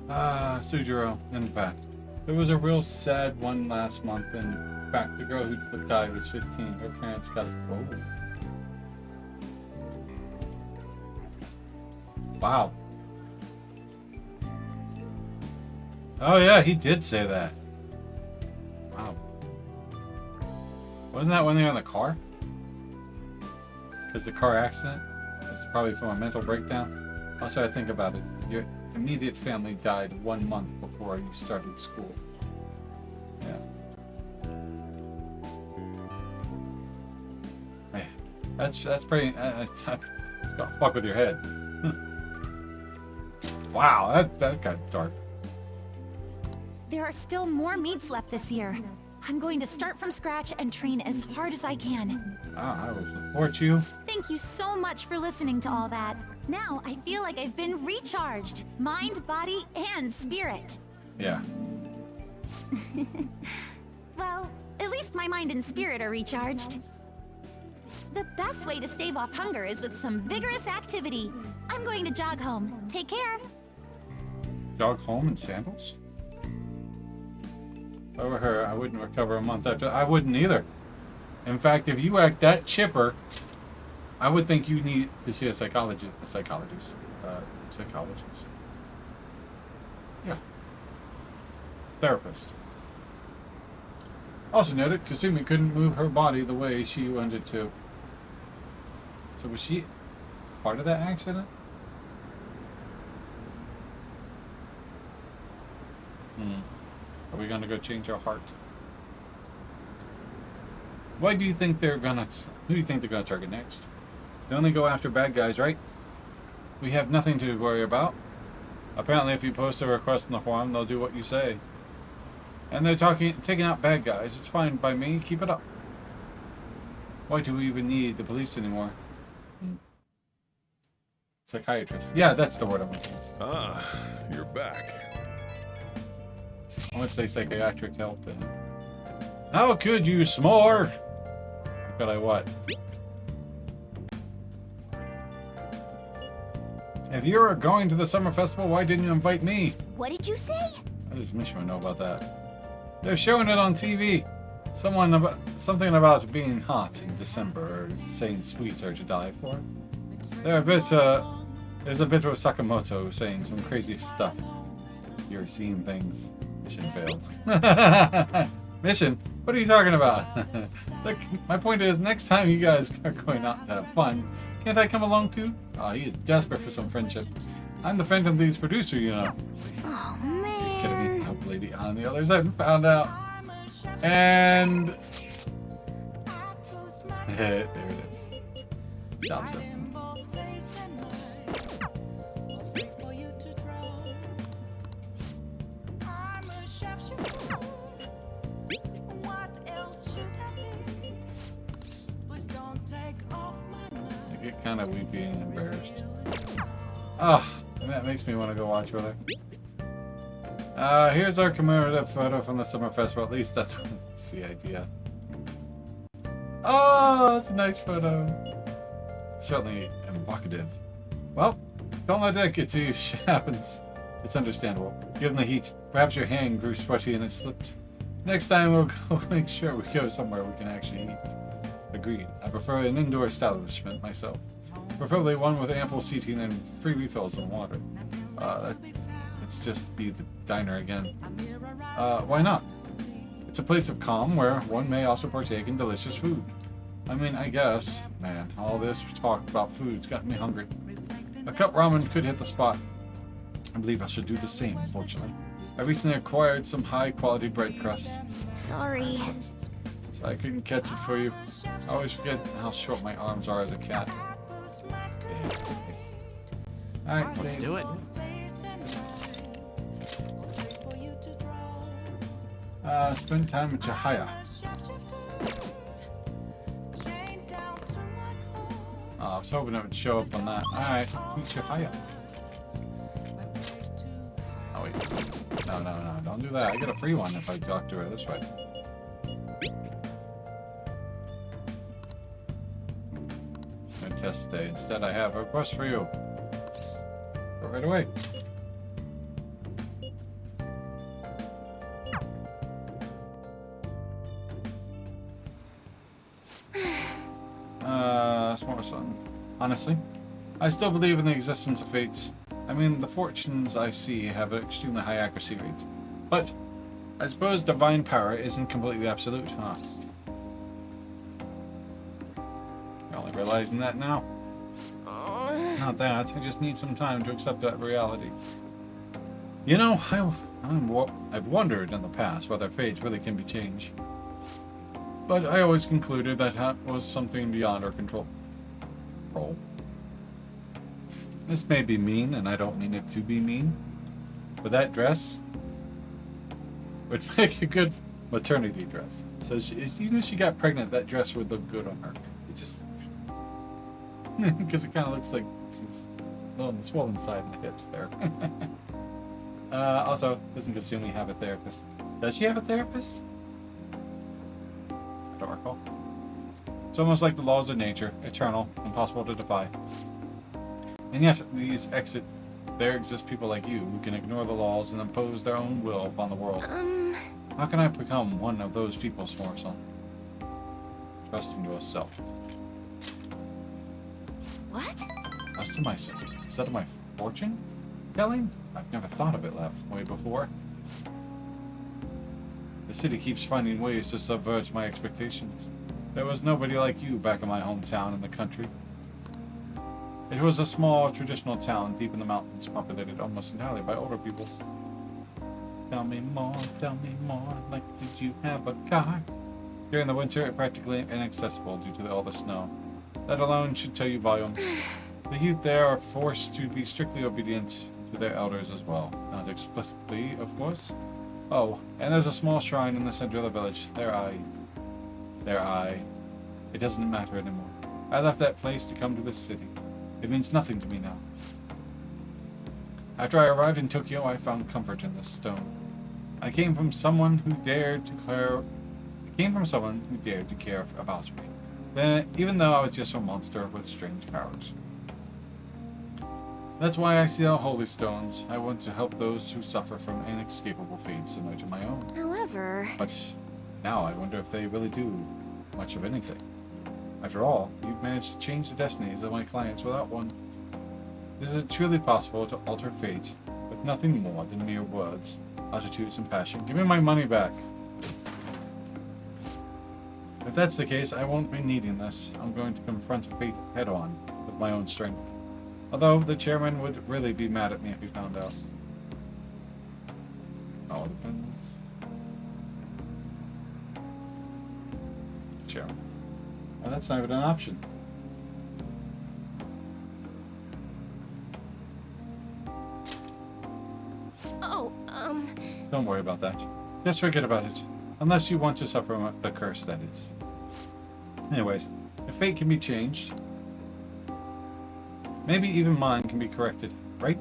Sujiro, in fact. There was a real sad one last month, and in fact, the girl who died was 15. Her parents got... Oh. Wow. Oh yeah, he did say that. Wow. Wasn't that when they were in the car? Because the car accident? It's probably from a mental breakdown. Also, I think about it. Your immediate family died 1 month before you started school. Yeah. Man, that's pretty... it's gonna fuck with your head. Wow, that got dark.
There are still more meets left this year. I'm going to start from scratch and train as hard as I can.
I will support you.
Thank you so much for listening to all that. Now I feel like I've been recharged. Mind, body, and spirit.
Yeah.
Well, at least my mind and spirit are recharged. The best way to stave off hunger is with some vigorous activity. I'm going to jog home. Take care.
Jog home in sandals? If I were her, I wouldn't recover a month after. I wouldn't either. In fact, if you act that chipper, I would think you need to see a psychologist. Yeah. Therapist. Also noted, Kasumi couldn't move her body the way she wanted to. So was she part of that accident? Are we gonna go change our heart? Why do you think they're gonna... Who do you think they're gonna target next? They only go after bad guys, right? We have nothing to worry about. Apparently, if you post a request in the forum, they'll do what you say. And they're taking out bad guys. It's fine by me. Keep it up. Why do we even need the police anymore? Psychiatrist. Yeah, that's the word I'm looking for.
Ah, you're back.
I want to say psychiatric help. How could you s'more? How could I what? If you were going to the summer festival, why didn't you invite me?
What did you say?
I just wish I know about that. They're showing it on TV. Something about being hot in December, or saying sweets are to die for. There's a bit of Sakamoto saying some crazy stuff. You're seeing things. Mission failed. Mission? What are you talking about? Look, my point is, next time you guys are going out to have fun, can't I come along too? Oh, he is desperate for some friendship. I'm the Phantom Thieves producer, you know.
Oh, man.
You're kidding me? Hope Lady on the others haven't found out. And... there it is. Shop's open. I get kind of weepy and embarrassed. Oh, and that makes me want to go watch with her. Here's our commemorative photo from the Summer Festival. At least that's the idea. Oh, that's a nice photo. It's certainly evocative. Well, don't let that get to you. Shit happens. It's understandable. Given the heat, perhaps your hand grew sweaty and it slipped. Next time we'll go make sure we go somewhere we can actually eat. Agreed. I prefer an indoor establishment myself. Preferably one with ample seating and free refills and water. Let's just be the diner again. Why not? It's a place of calm where one may also partake in delicious food. I mean, I guess. Man, all this talk about food's got me hungry. A cup ramen could hit the spot. I believe I should do the same, fortunately. I recently acquired some high-quality bread crust.
Sorry.
So I couldn't catch it for you. I always forget how short my arms are as a cat. Alright,
let's do it.
Spend time with Chihaya. Oh, I was hoping it would show up on that. Alright, who's Chihaya? Oh wait. No, don't do that. I get a free one if I talk to her this way. No test today. Instead, I have a request for you. Go right away. More sun. Honestly, I still believe in the existence of fates. I mean, the fortunes I see have an extremely high accuracy rate. But I suppose divine power isn't completely absolute, huh? You're only realizing that now? It's not that. I just need some time to accept that reality. You know, I've wondered in the past whether fate really can be changed. But I always concluded that was something beyond our control. This may be mean, and I don't mean it to be mean, but that dress would make a good maternity dress. So even if she got pregnant, that dress would look good on her. It just... because it kind of looks like she's a little on the swollen side in the hips there. Also, doesn't assume we have a therapist. Does she have a therapist? I don't recall. It's almost like the laws of nature, eternal, impossible to defy. And yet, there exist people like you who can ignore the laws and impose their own will upon the world. How can I become one of those people, Smorson? Trusting to a self.
What?
Trust to myself. Instead of my fortune telling? I've never thought of it that way before. The city keeps finding ways to subvert my expectations. There was nobody like you back in my hometown in the country. It was a small, traditional town deep in the mountains, populated almost entirely by older people. Tell me more, like did you have a car? During the winter, it practically inaccessible due to all the snow. That alone should tell you volumes. The youth there are forced to be strictly obedient to their elders as well. Not explicitly, of course, Oh, and there's a small shrine in the center of the village. It doesn't matter anymore. I left that place to come to this city. It means nothing to me now. After I arrived in Tokyo, I found comfort in this stone. I came from someone who dared to care about me. Even though I was just a monster with strange powers. That's why I seal holy stones. I want to help those who suffer from inescapable fates similar to my own.
However...
But now I wonder if they really do much of anything. After all, you've managed to change the destinies of my clients without one. Is it truly possible to alter fate with nothing more than mere words, attitudes, and passion? Give me my money back. If that's the case, I won't be needing this. I'm going to confront fate head-on with my own strength. Although, the chairman would really be mad at me if he found out. All depends. Chairman. Well, that's not even an option.
Oh,
Don't worry about that. Just forget about it. Unless you want to suffer the curse, that is. Anyways, if fate can be changed, maybe even mine can be corrected, right?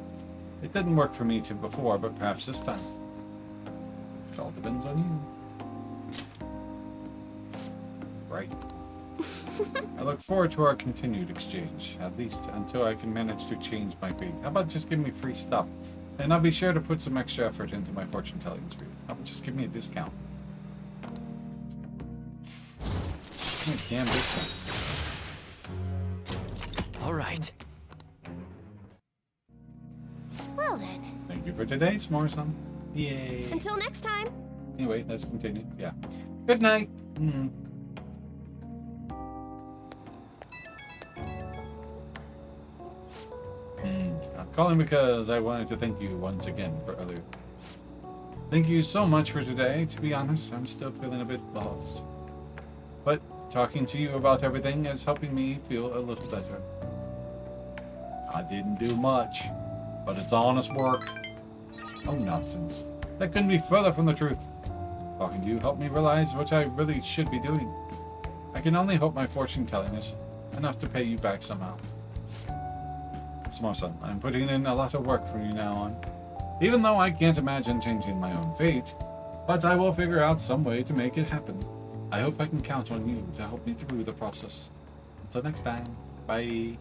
It didn't work for me before, but perhaps this time. It all depends on you. Right. I look forward to our continued exchange, at least until I can manage to change my fate. How about just give me free stuff? And I'll be sure to put some extra effort into my fortune telling for you. How about just give me a discount? Damn discount.
All right.
well then.
Thank you for today, S'more-san. Yay.
Until next time.
Anyway, let's continue. Yeah. Good night. I'm calling because I wanted to thank you once again for earlier. Thank you so much for today. To be honest, I'm still feeling a bit lost. But talking to you about everything is helping me feel a little better. I didn't do much, but it's honest work. Oh, nonsense. That couldn't be further from the truth. Talking to you helped me realize what I really should be doing. I can only hope my fortune telling is enough to pay you back somehow. S'more-san, I'm putting in a lot of work from you now on. Even though I can't imagine changing my own fate, but I will figure out some way to make it happen. I hope I can count on you to help me through the process. Until next time, bye.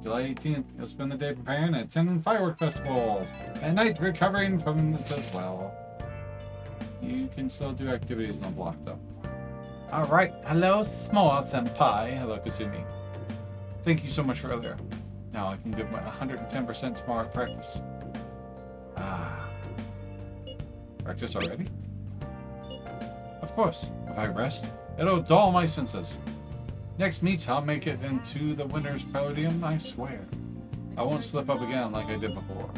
July 18th, you'll spend the day preparing and attending Firework Festivals. At night, recovering from this as well. You can still do activities on the block, though. Alright, hello, S'more-senpai. Hello, Kasumi. Thank you so much for earlier. Now I can give my 110% tomorrow at practice. Practice already? Of course. If I rest, it'll dull my senses. Next meet, I'll make it into the winner's podium, I swear. I won't slip up again like I did before.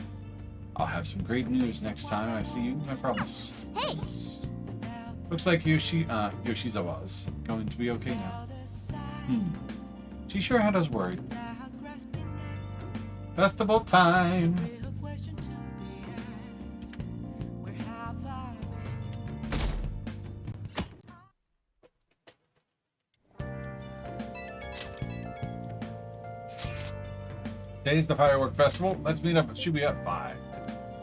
I'll have some great news next time I see you, I promise.
Hey!
Looks like Yoshizawa's going to be okay now. She sure had us worried. Festival time! Today's the Firework Festival. Let's meet up at Shibuya at 5.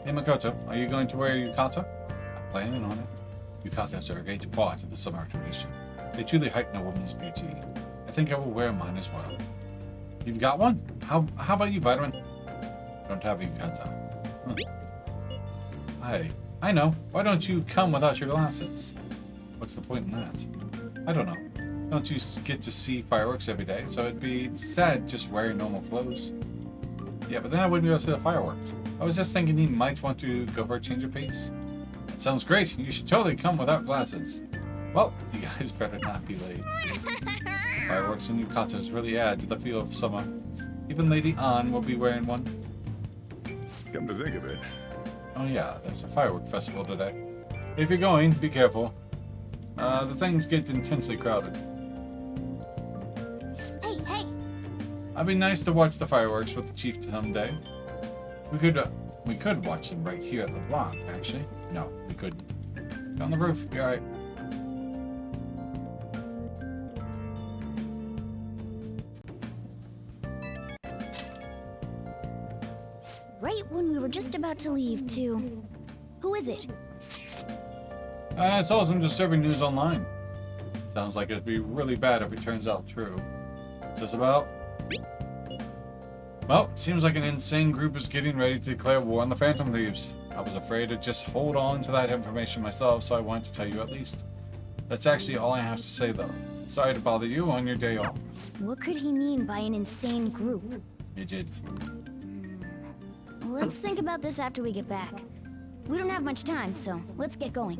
Hey Makoto, are you going to wear yukata? I'm planning on it. Yukatas are a great part of the summer tradition. They truly heighten a woman's beauty. I think I will wear mine as well. You've got one? How about you, Vitamin? Don't have a yukata. Hey, I know. Why don't you come without your glasses? What's the point in that? I don't know. Don't you get to see fireworks every day, so it'd be sad just wearing normal clothes. Yeah, but then I wouldn't be able to see the fireworks. I was just thinking you might want to go for a change of pace. That sounds great. You should totally come without glasses. Well, you guys better not be late. Fireworks and yukatas really add to the feel of summer. Even Lady An will be wearing one.
Come to think of it.
Oh yeah, there's a firework festival today. If you're going, be careful. The things get intensely crowded.
Hey!
It'd be nice to watch the fireworks with the chief someday. We could We could watch them right here at the block, actually. No, we couldn't. Get on the roof. Be alright.
Right when we were just about to leave, too. Who is it?
I saw some disturbing news online. Sounds like it'd be really bad if it turns out true. What's this about? Well, it seems like an insane group is getting ready to declare war on the Phantom Thieves. I was afraid to just hold on to that information myself, so I wanted to tell you at least. That's actually all I have to say, though. Sorry to bother you on your day off.
What could he mean by an insane group?
Medjed.
Let's think about this after we get back. We don't have much time, so let's get going.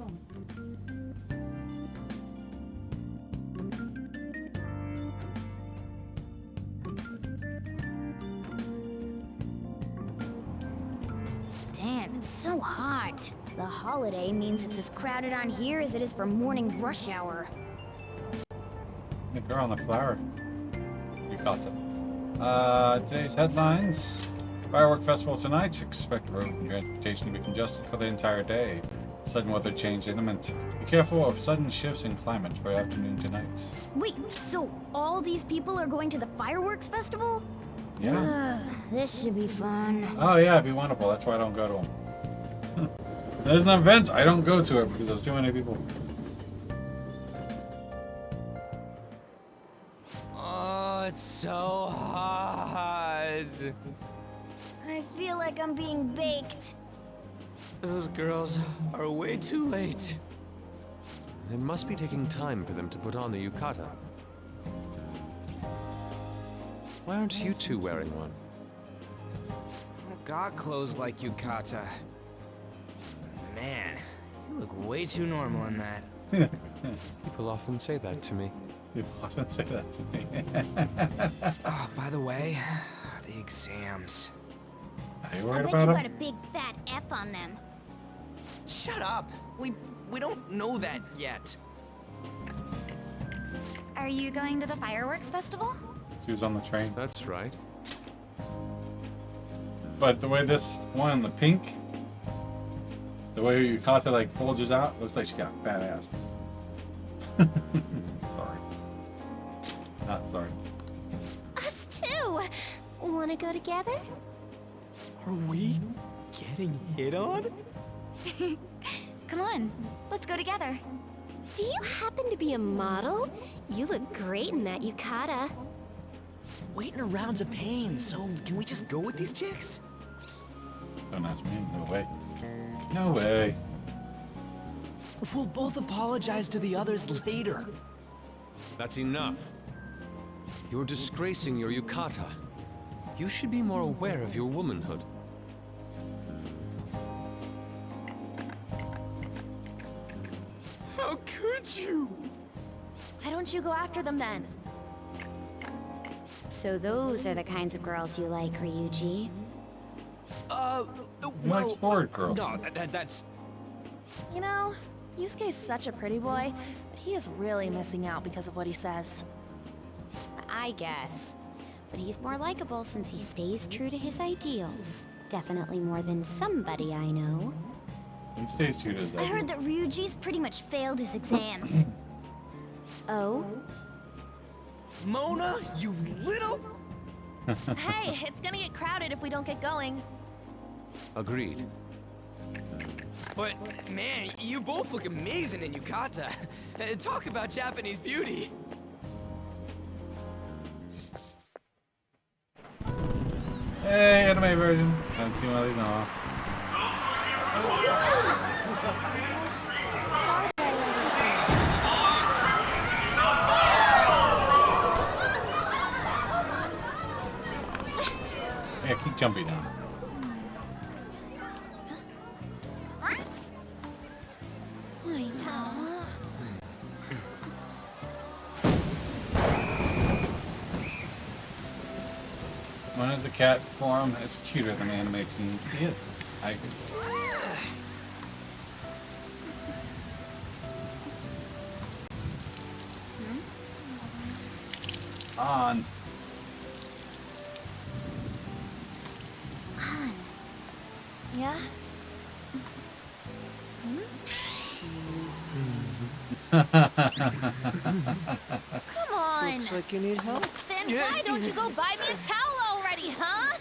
Damn, it's so hot. The holiday means it's as crowded on here as it is for morning rush hour.
The girl on the flower. You caught it. Today's headlines. Firework Festival tonight. Expect road and transportation to be congested for the entire day. Sudden weather change imminent. Be careful of sudden shifts in climate for afternoon to night.
Wait, so all these people are going to the Fireworks Festival?
Yeah.
This should be fun.
Oh yeah, it'd be wonderful. That's why I don't go to them. There's an event, I don't go to it because there's too many people.
Oh, it's so hot.
I feel like I'm being baked.
Those girls are way too late.
It must be taking time for them to put on the yukata. Why aren't you two wearing one?
I got clothes like yukata. Man, you look way too normal in that.
People often say that to me.
People often say that to me.
Oh, by the way, the exams.
Are you
I
worried
bet
about
you
them?
got a big fat F on them.
Shut up! We don't know that yet.
Are you going to the Fireworks Festival?
She was on the train.
That's right.
But the way this one, the pink, the way Yukata like bulges out, looks like she got a fat ass. Sorry. Not sorry.
Us too! Wanna go together?
Are we getting hit on?
Come on, let's go together.
Do you happen to be a model? You look great in that yukata.
Waiting around's a pain, so can we just go with these chicks?
Don't ask me. No way. No way.
We'll both apologize to the others later.
That's enough. You're disgracing your yukata. You should be more aware of your womanhood.
How could you?
Why don't you go after them then? So those are the kinds of girls you like, Ryuji?
You like sport girls.
No, that's...
You know, Yusuke's such a pretty boy, but he is really missing out because of what he says.
I guess. But he's more likable since he stays true to his ideals. Definitely more than somebody I know.
He stays true to his
I heard that Ryuji's pretty much failed his exams. Oh?
Mona, you little...
Hey, it's gonna get crowded if we don't get going.
Agreed.
But, man, you both look amazing in yukata. Talk about Japanese beauty.
Hey, anime version. Haven't seen one of these in a while. Yeah, keep jumping down.
I know.
When is a cat form is cuter than anime scenes. He is. I agree. On.
Yeah? Come on!
Looks like you need help.
Then why don't you go buy me a towel already, huh?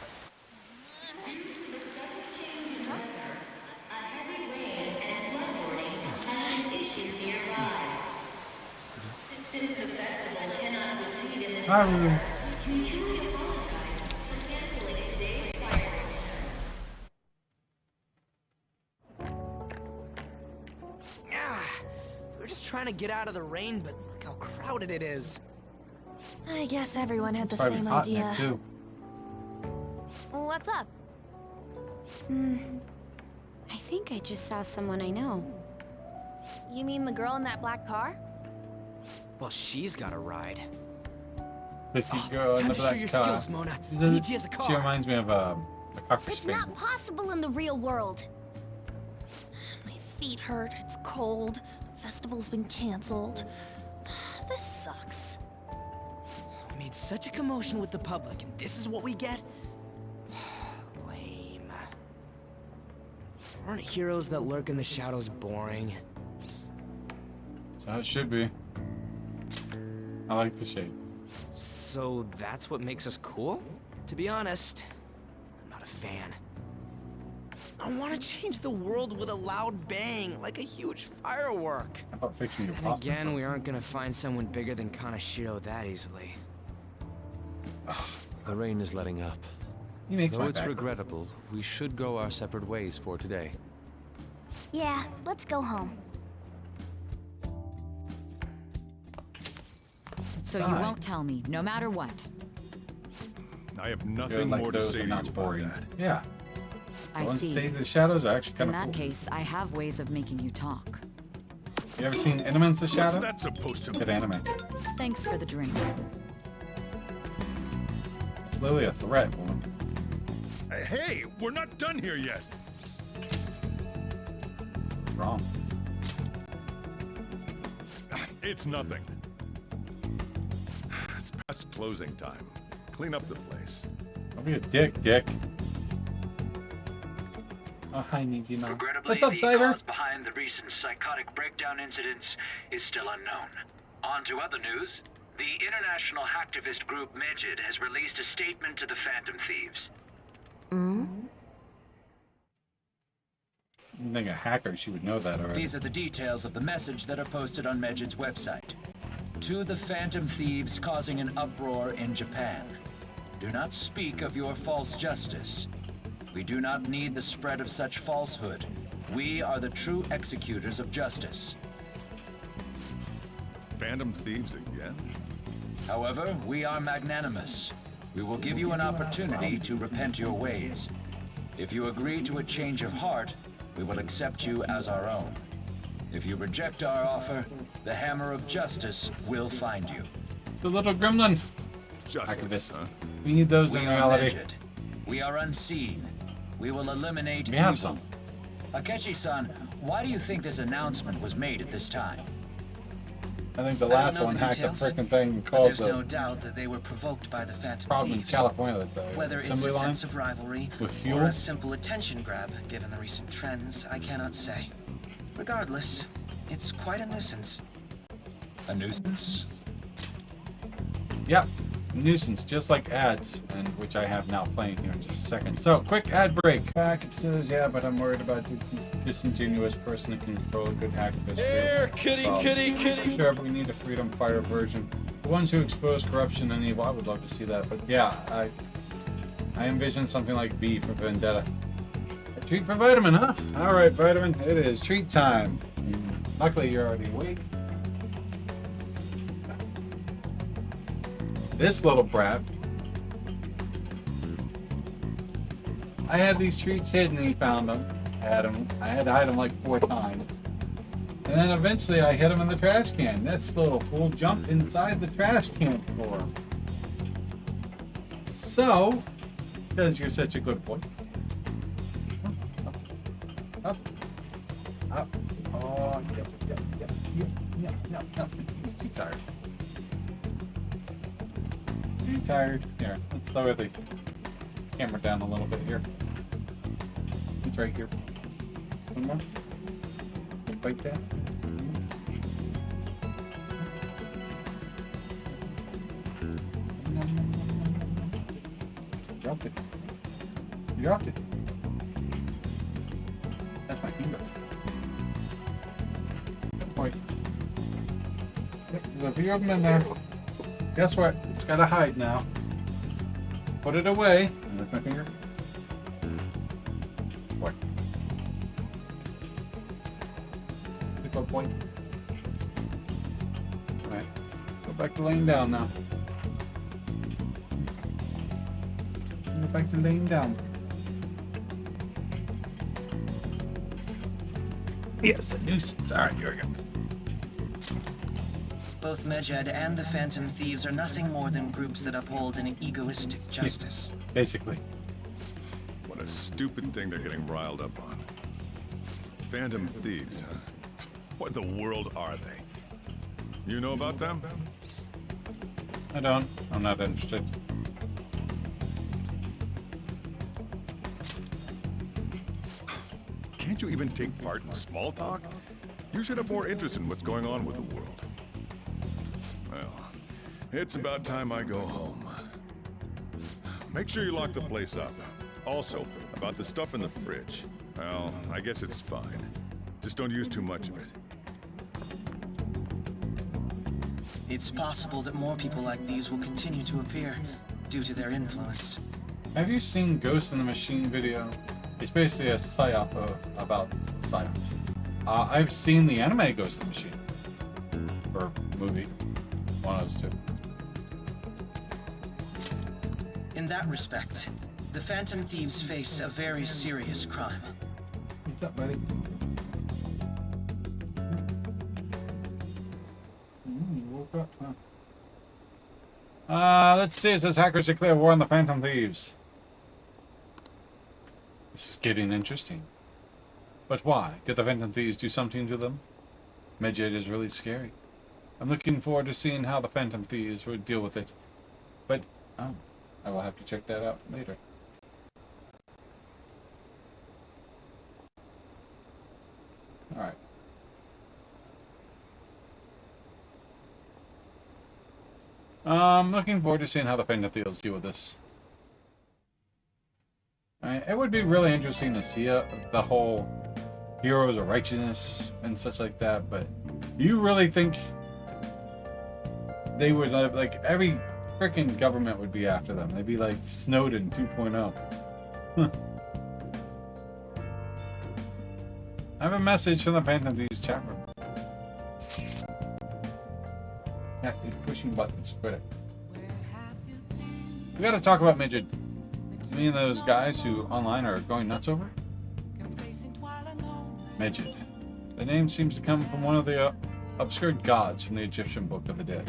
We're just trying to get out of the rain, but look how crowded it is.
I guess everyone had the
Probably
same
hot in there,
idea.
too.
What's up?
I think I just saw someone I know.
You mean the girl in that black car?
Well, she's got a ride.
The girl in
Time
the
to show
black
your
car.
skills, Mona.
She
I need you as a car.
She reminds me of a cocker
It's
spaniel.
not possible in the real world.
My feet hurt, it's cold. The festival's been canceled. This sucks.
We made such a commotion with the public, and this is what we get? Lame. Aren't heroes that lurk in the shadows boring?
That's how it should be. I like the shape.
So that's what makes us cool? To be honest, I'm not a fan. I want to change the world with a loud bang, like a huge firework.
How about fixing your
And
costume?
again, we aren't gonna find someone bigger than Kanashiro that easily.
The rain is letting up.
He makes
Though
my
it's
back.
regrettable, we should go our separate ways for today.
Yeah, let's go home.
So you won't tell me, no matter what.
I have
Good,
nothing
like
more to
those
say
are
to
not
you about
boring.
that.
Yeah.
I
Once
see.
stay in the shadows are actually kind
In
of
that
cool.
case, I have ways of making you talk.
You ever seen Elements of Shadow?
What's that supposed to
Good
mean?
anime.
Thanks for the drink.
It's literally a threat, woman.
Hey, we're not done here yet.
Wrong.
It's nothing. It's past closing time. Clean up the place.
Don't be a dick, Dick. Oh, hi, Nijima.
Regrettably,
What's up,
the
Cider?
cause behind the recent psychotic breakdown incidents is still unknown. On to other news. The international hacktivist group Medjed has released a statement to the Phantom Thieves.
Being a hacker, she would know that already.
These are the details of the message that are posted on Medjed's website. To the Phantom Thieves causing an uproar in Japan. Do not speak of your false justice. We do not need the spread of such falsehood. We are the true executors of justice.
Phantom Thieves again?
However, we are magnanimous. We will give you an opportunity to repent your ways. If you agree to a change of heart, we will accept you as our own. If you reject our offer, the hammer of justice will find you.
It's the little gremlin.
Justice, huh?
We need those
We
in
are
reality.
Medjed. We are unseen. We will eliminate
We have
evil.
some.
Akechi-san, why do you think this announcement was made at this time?
I think the
I don't
last
know
one
the
hacked the
details,
frickin' thing and
but
caused
there's no
a
doubt that they were provoked by the Phantom
problem in
Thieves.
California with the
Whether it's
assembly
a
line
sense of rivalry
with
or
fuel.
a simple attention grab, given the recent trends, I cannot say. Regardless, it's quite a nuisance.
A nuisance?
Yep. Nuisance, just like ads, and which I have now playing here in just a second. So, quick ad break. Package says, yeah, but I'm worried about the disingenuous person that can control a good hacktivist.
Here, kitty, kitty.
Sure, but we need a Freedom Fire version. The ones who expose corruption and evil, I would love to see that. But yeah, I envision something like V for Vendetta. A treat for Vitamin, huh? Alright, Vitamin, it is treat time. Luckily, you're already awake. This little brat. I had these treats hidden and he found them. I had to hide them like 4 times. And then eventually I hid him in the trash can. This little fool jumped inside the trash can for him. So, because you're such a good boy. Up. Up. Oh, yep. He's too tired. Too tired. Here, let's lower the camera down a little bit here. He's right here. One more. Like that. Dropped it. You dropped it. That's my finger. Point. Yep, there's a few of them in there. Guess what? It's gotta hide now. Put it away. And there's my finger. What? Pick up point. Alright. Go back to laying down now. Go back to laying down. Yes, a nuisance. Alright, here we go.
Both Medjed and the Phantom Thieves are nothing more than groups that uphold an egoistic justice.
Basically.
What a stupid thing they're getting riled up on. Phantom Thieves, huh? What in the world are they? You know about them?
I don't. I'm not interested.
Can't you even take part in small talk? You should have more interest in what's going on with the world. Well, it's about time I go home. Make sure you lock the place up. Also, about the stuff in the fridge. Well, I guess it's fine. Just don't use too much of it.
It's possible that more people like these will continue to appear due to their influence.
Have you seen Ghost in the Machine video? It's basically a psyop about psyops. I've seen the anime Ghost in the Machine. Or movie. One of those two.
In that respect, the Phantom Thieves face a very serious crime.
What's up, buddy? You woke up, huh? Let's see. It says hackers declare war on the Phantom Thieves. This is getting interesting. But why? Did the Phantom Thieves do something to them? Medjed is really scary. I'm looking forward to seeing how the Phantom Thieves would deal with it. But, oh, I will have to check that out later. Alright. I'm looking forward to seeing how the Phantom Thieves deal with this. It would be really interesting to see the whole heroes of righteousness and such like that, but do you really think they would, like, every freaking government would be after them? They'd be like Snowden 2.0. I have a message from the Phantom Thieves chat room. Yeah, he's pushing buttons. Quit it. We gotta talk about Medjed. Me and those guys who online are going nuts over? Medjed. The name seems to come from one of the obscure gods from the Egyptian Book of the Dead.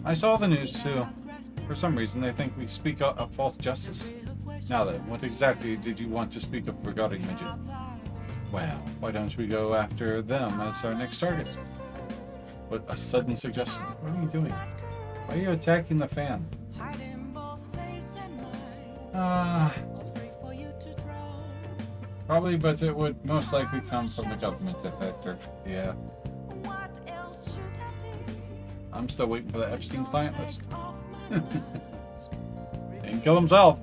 I saw the news too. For some reason, they think we speak of false justice. Now then, what exactly did you want to speak of regarding Medjed? Well, why don't we go after them as our next target? What a sudden suggestion. What are you doing? Why are you attacking the fan? Probably, but it would most likely come from the government defector. Yeah. I'm still waiting for the Epstein client list. Didn't kill himself.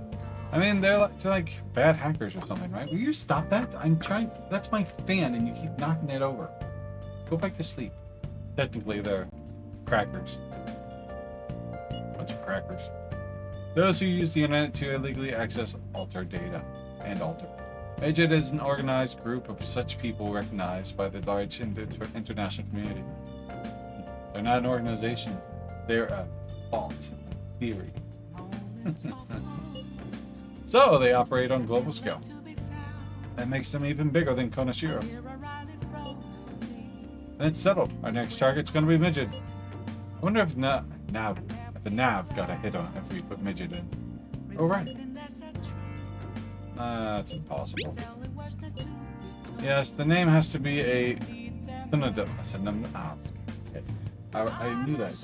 I mean, they're like bad hackers or something, right? Will you stop that? I'm trying. That's my fan, and you keep knocking it over. Go back to sleep. Technically, they're crackers. Bunch of crackers. Those who use the internet to illegally access alter data and alter. Medjed is an organized group of such people recognized by the large international community. They're not an organization. They're a fault theory. So they operate on global scale. That makes them even bigger than Konoshiro. And it's settled. Our next target's going to be Medjed. I wonder if the nav got a hit on it if we put Medjed in. Oh, right. That's impossible. Yes, the name has to be a synonym. I knew that.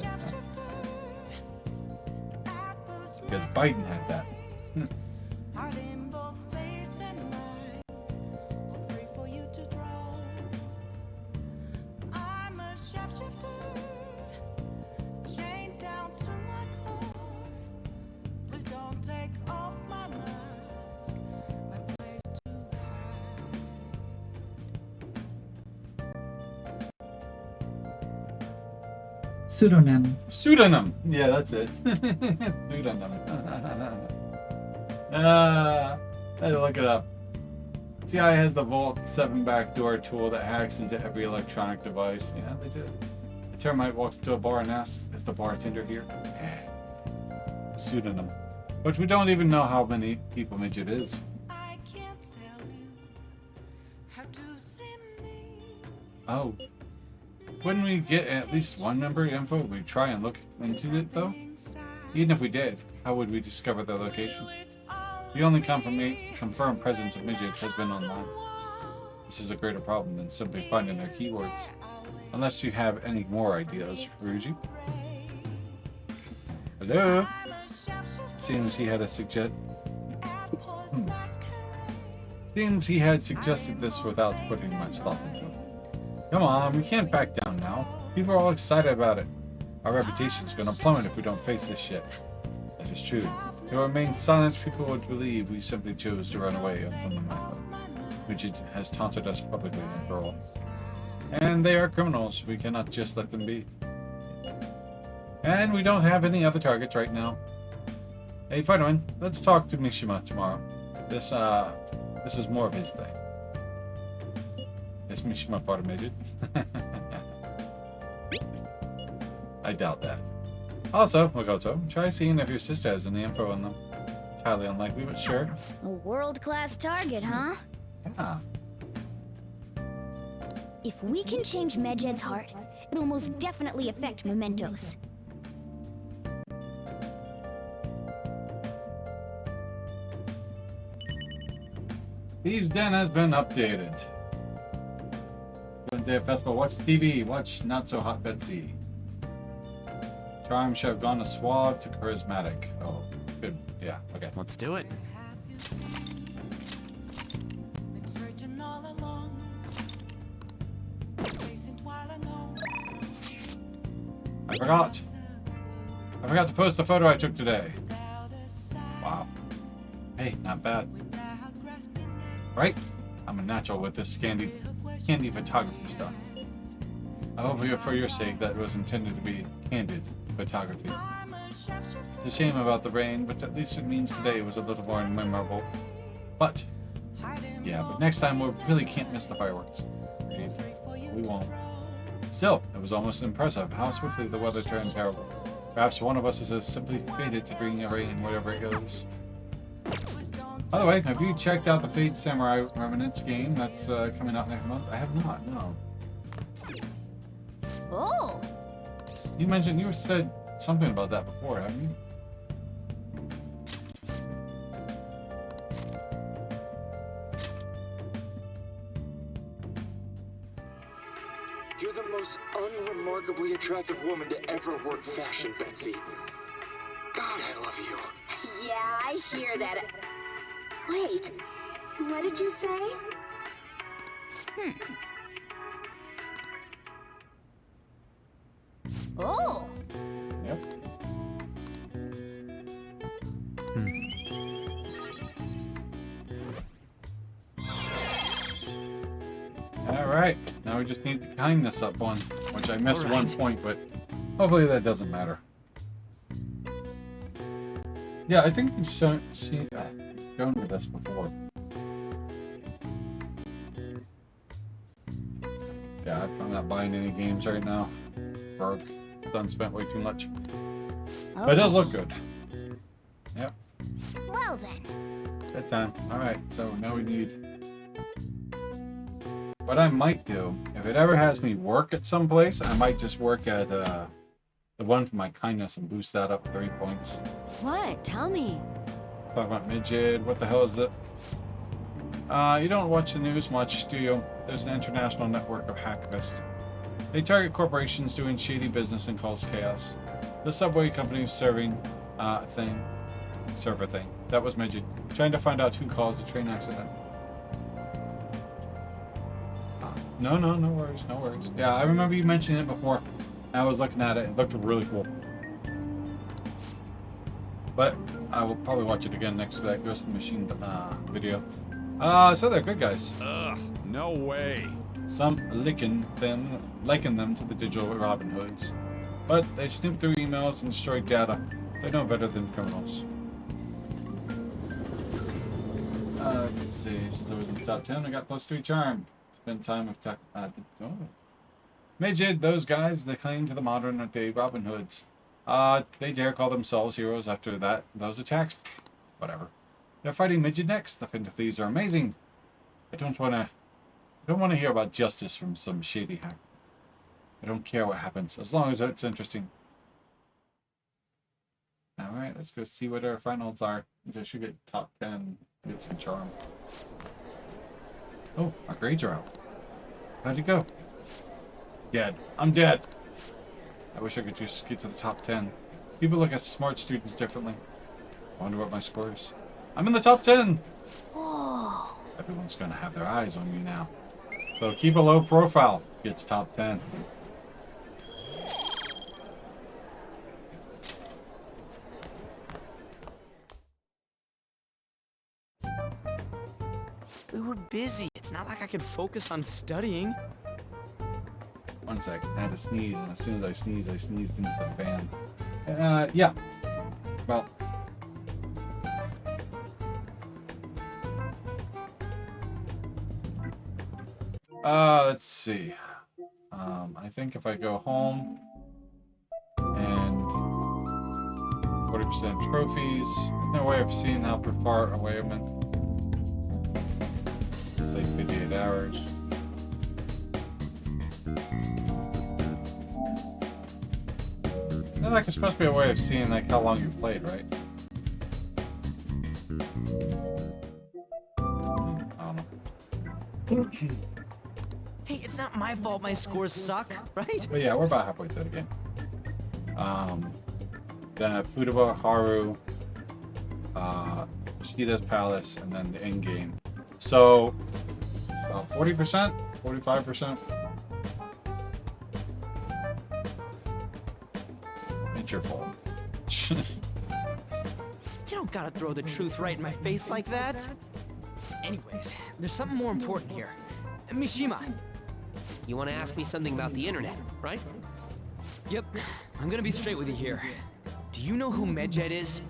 Because Biden had that.
Pseudonym.
Pseudonym. Yeah, that's it. Pseudonym. I had to look it up. CIA has the Vault 7 backdoor tool that hacks into every electronic device. Yeah, they did. A termite walks into a bar and asks, "Is the bartender here?" Pseudonym. But we don't even know how many people Medjed is. Oh. Wouldn't we get at least one member info? We'd try and look into it, though? Even if we did, how would we discover their location? The only confirmed presence of Medjed has been online. This is a greater problem than simply finding their keywords. Unless you have any more ideas, Ruji. Hello? Seems he had suggested this without putting much thought into it. Come on, we can't back down now. People are all excited about it. Our reputation's gonna plummet if we don't face this shit. That is true. If we remain silent, people would believe we simply chose to run away from the map. Medjed has taunted us publicly after all. And they are criminals. We cannot just let them be. And we don't have any other targets right now. Hey, Fireman, let's talk to Mishima tomorrow. This is more of his thing. Is Mishima part of Medjed? I doubt that. Also, Makoto, try seeing if your sister has any info on them. It's highly unlikely, but sure.
A world-class target, huh?
Yeah.
If we can change Medjed's heart, it'll most definitely affect Mementos.
Thieves Den has been updated. Day Festival, watch TV, watch Not So Hot Betsy. Charm should have gone to suave to charismatic. Oh, good. Yeah, okay.
Let's do it.
I forgot to post the photo I took today. Wow. Hey, not bad. Right? I'm a natural with this candy photography stuff. I hope for your sake that it was intended to be candid photography. It's a shame about the rain, but at least it means today was a little more memorable. But next time we really can't miss the fireworks. We won't. Still, it was almost impressive how swiftly the weather turned terrible. Perhaps one of us is simply fated to bring a rain wherever it goes. By the way, have you checked out the Fate Samurai Remnants game that's coming out next month? I have not, no.
Oh!
You said something about that before, haven't you?
You're the most unremarkably attractive woman to ever work fashion, Betsy. God, I love you.
Yeah, I hear that. Wait, what did you say?
Oh!
Yep. Alright, now we just need the kindness up one, which I missed one point, but hopefully that doesn't matter. Yeah, I think you've shown with us before. Yeah, I'm not buying any games right now. Broke. Done spent way too much. But it does look good. Yep.
Well then.
Good time. Alright, so now we need... What I might do, if it ever has me work at some place, I might just work at the one for my kindness and boost that up 3 points.
What? Tell me.
Talk about Medjed. What the hell is it? You don't watch the news much, do you? There's an international network of hacktivists. They target corporations doing shady business and cause chaos. The subway company's server thing. That was Medjed. Trying to find out who caused the train accident. No worries, no worries. Yeah, I remember you mentioning it before. I was looking at it. It looked really cool. But I will probably watch it again next to that Ghost in the Machine video. So they're good guys.
Ugh, no way.
Some liken them to the digital Robin Hoods. But they snoop through emails and destroy data. They know better than criminals. Let's see. Since I was in the top 10, I got +3 charm. Spend time with tech. Medjed, those guys, they claim to the modern day Robin Hoods. They dare call themselves heroes after that. Those attacks? Whatever. They're fighting Medjed next. The Phantom Thieves are amazing. I don't want to hear about justice from some shady hack. I don't care what happens, as long as it's interesting. Alright, let's go see what our finals are. I should get top 10, get some charm. Oh, our grades are out. How'd it go? Dead. I'm dead. I wish I could just get to the top 10. People look at smart students differently. I wonder what my score is. I'm in the top 10!
Whoa.
Everyone's gonna have their eyes on you now. So keep a low profile. Gets top 10.
We were busy. It's not like I could focus on studying.
One sec. I had to sneeze, and as soon as I sneezed into the fan. Yeah. Well. Let's see. I think if I go home and 40% trophies, no way of seeing how far away I'm at. Like 58 hours. There's like supposed to be a way of seeing like how long you played, right? I don't know.
Hey, it's not my fault my scores suck, right?
But yeah, we're about halfway through the game. Then Futaba, Haru, Shida's Palace, and then the end game. So, about 40%, 45%. It's your fault.
You don't gotta throw the truth right in my face like that. Anyways, there's something more important here. Mishima.
You want to ask me something about the internet, right?
Yep, I'm gonna be straight with you here. Do you know who Medjed is?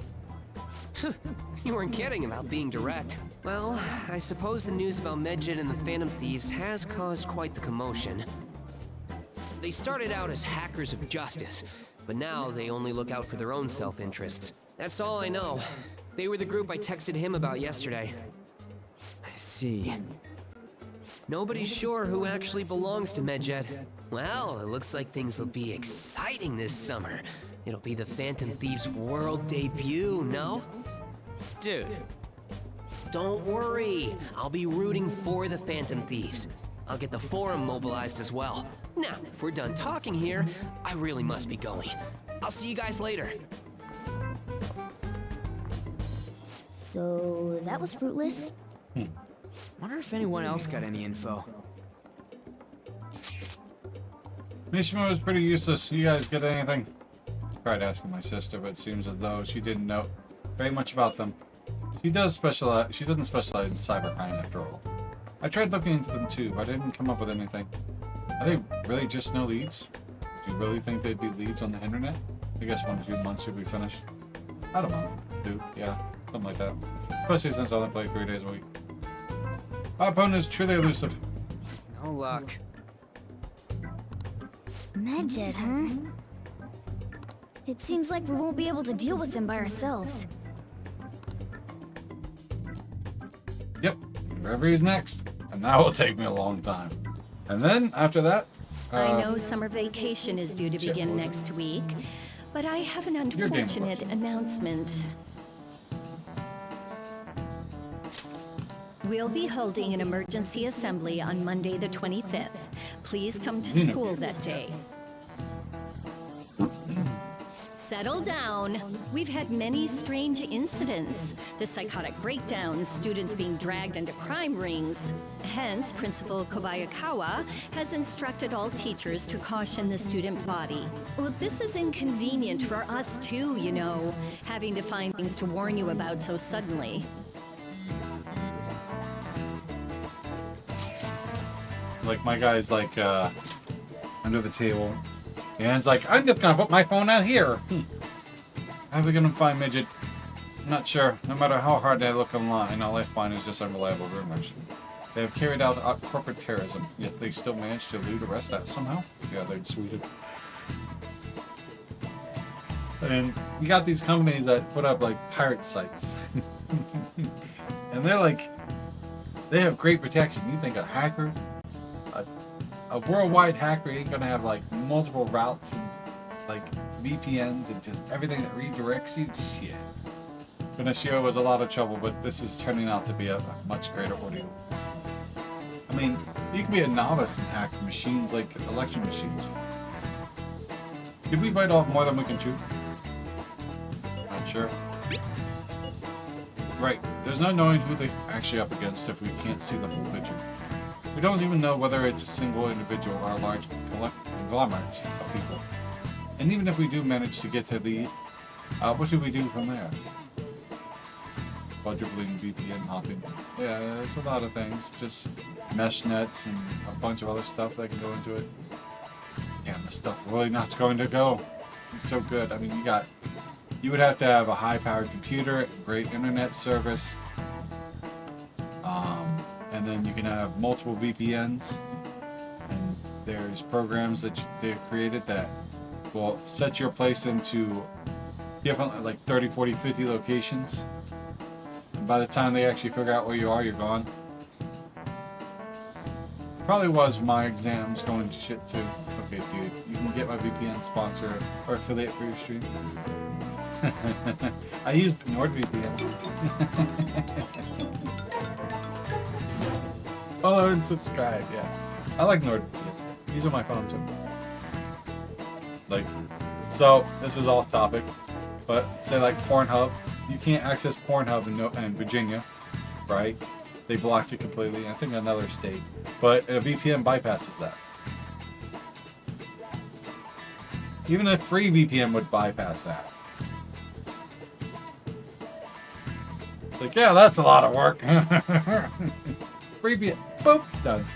You weren't kidding about being direct. Well, I suppose the news about Medjed and the Phantom Thieves has caused quite the commotion. They started out as hackers of justice, but now they only look out for their own self-interests. That's all I know. They were the group I texted him about yesterday.
I see.
Nobody's sure who actually belongs to Medjed. Well, it looks like things will be exciting this summer. It'll be the Phantom Thieves' world debut, no?
Dude.
Don't worry. I'll be rooting for the Phantom Thieves. I'll get the forum mobilized as well. Now, if we're done talking here, I really must be going. I'll see you guys later.
So, that was fruitless.
Wonder if anyone else got any info.
Mishima was pretty useless. You guys get anything? I tried asking my sister, but it seems as though she didn't know very much about them. She doesn't specialize in cybercrime after all. I tried looking into them too, but I didn't come up with anything. Are they really just no leads? Do you really think they'd be leads on the internet? I guess 1 to 2 months should be finished. About a month, 2, yeah, something like that. Especially since I only play 3 days a week. Our opponent is truly elusive.
No luck.
Medjed, huh? It seems like we won't be able to deal with them by ourselves.
Yep, wherever he's next. And that will take me a long time. And then, after that...
I know summer vacation is due to begin next week, but I have an unfortunate announcement. We'll be holding an emergency assembly on Monday the 25th. Please come to school that day. Settle down. We've had many strange incidents. The psychotic breakdowns, students being dragged into crime rings. Hence, Principal Kobayakawa has instructed all teachers to caution the student body. Well, this is inconvenient for us too, you know, having to find things to warn you about so suddenly.
Like, my guy's like, under the table, And it's like, I'm just gonna put my phone out here. How are we gonna find Medjed? I'm not sure. No matter how hard I look online, all I find is just unreliable rumors. They have carried out corporate terrorism, yet they still managed to elude arrest that somehow. Yeah, they're Sweden. And you got these companies that put up like pirate sites. And they're like, they have great protection. You think a hacker, a worldwide hacker ain't gonna have like multiple routes and like VPNs and just everything that redirects you? Shit. Benicio was a lot of trouble, but this is turning out to be a much greater ordeal. I mean, you can be a novice and hack machines like election machines. Did we bite off more than we can chew? Not sure. Right, there's no knowing who they're actually up against if we can't see the full picture. We don't even know whether it's a single individual or a large conglomerate of people. And even if we do manage to get to the lead, what do we do from there? Quadrupling, VPN hopping. Yeah, there's a lot of things. Just mesh nets and a bunch of other stuff that can go into it. Damn, this stuff really not going to go. It's so good. I mean, you would have to have a high-powered computer, great internet service, and then you can have multiple VPNs. And there's programs that they've created that will set your place into different, like 30, 40, 50 locations. And by the time they actually figure out where you are, you're gone. Probably was my exams going to shit too. Okay, dude, you can get my VPN sponsor or affiliate for your stream. I use NordVPN. Follow and subscribe, yeah. I like NordVPN. These are my phone too. Like, so this is off topic, but say like Pornhub, you can't access Pornhub in Virginia, right? They blocked it completely. I think another state, but a VPN bypasses that. Even a free VPN would bypass that. It's like, yeah, that's a lot of work. Free VPN, boop, done.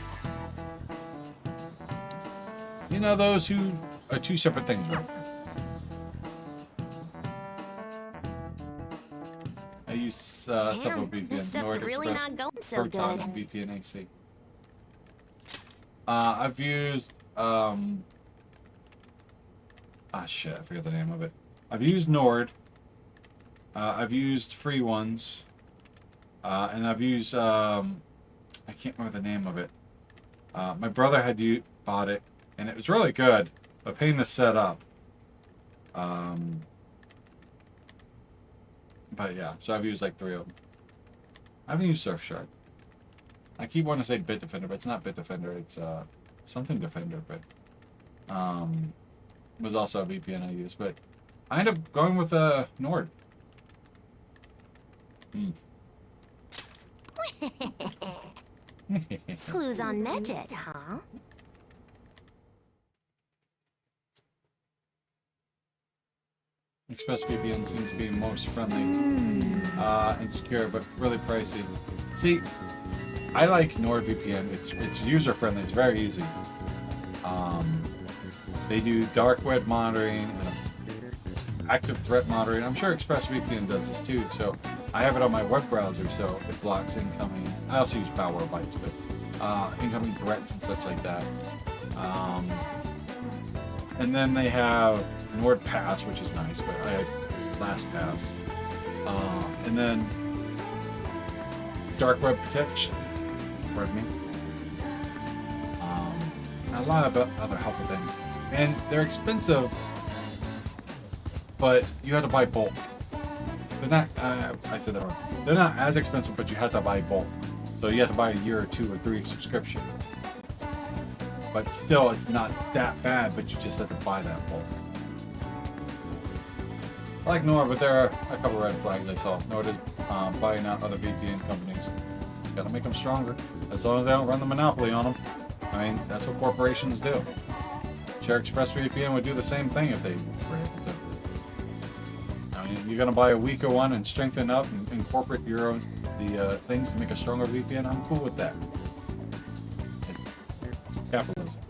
You know, those who are two separate things, right? I use several VPN.
This stuff's really not going so good.
VPN AC. I've used shit, I forget the name of it. I've used Nord. I've used free ones. And I've used I can't remember the name of it. My brother had bought it, and it was really good, but pain to set up. But yeah, so I've used like 3 of them. I haven't used Surfshark. I keep wanting to say Bitdefender, but it's not Bitdefender. It's something Defender, but it was also a VPN I used. But I ended up going with Nord.
Clues on Medjed, huh?
ExpressVPN seems to be most friendly and secure, but really pricey. See, I like NordVPN. It's user friendly. It's very easy. They do dark web monitoring and active threat monitoring. I'm sure ExpressVPN does this too. So I have it on my web browser, so it blocks incoming. I also use Malwarebytes, but incoming threats and such like that. And then they have NordPass, which is nice, but I have LastPass. And then dark web protection. Pardon me. A lot of other helpful things. And they're expensive, but you have to buy bulk. They're not, I said that wrong. They're not as expensive, but you have to buy bulk. So you have to buy a year or 2 or 3 subscription. But still, it's not that bad, but you just have to buy that bulk. I like Nord, but there are a couple red flags I saw. Nord is buying out other VPN companies. Gotta make them stronger, as long as they don't run the monopoly on them. I mean, that's what corporations do. Sure, ExpressVPN would do the same thing if they were able to. I mean, you're gonna buy a weaker one and strengthen up and incorporate your own things to make a stronger VPN. I'm cool with that. It's capitalism,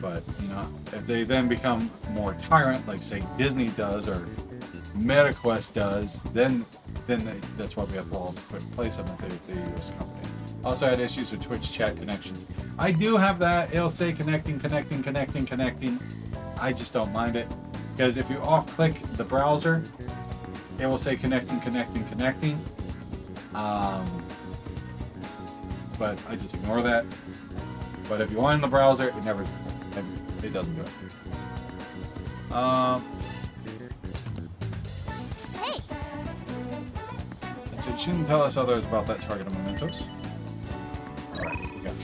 but But, you know, if they then become more tyrant, like say Disney does or MetaQuest does, then that's why we have walls to put in place of it, the US company. Also had issues with Twitch chat connections. I do have that. It'll say connecting. I just don't mind it. Because if you off-click the browser, it will say connecting. But I just ignore that. But if you want in the browser, it doesn't do it.
Hey!
So you shouldn't tell us others about that target of mementos. Alright, you got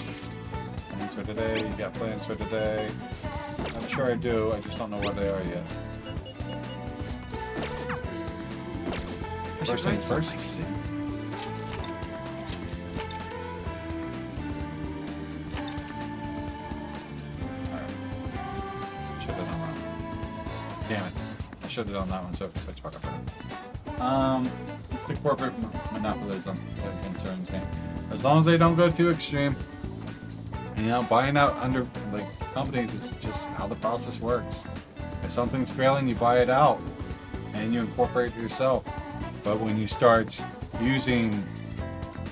plans for today, you got plans for today. I'm sure I do, I just don't know what they are yet. First things first, see. Damn it. I should have done that one, so it's fuck up. It's the corporate monopolism that concerns me. As long as they don't go too extreme. You know, buying out under like companies is just how the process works. If something's failing, you buy it out and you incorporate it yourself. But when you start using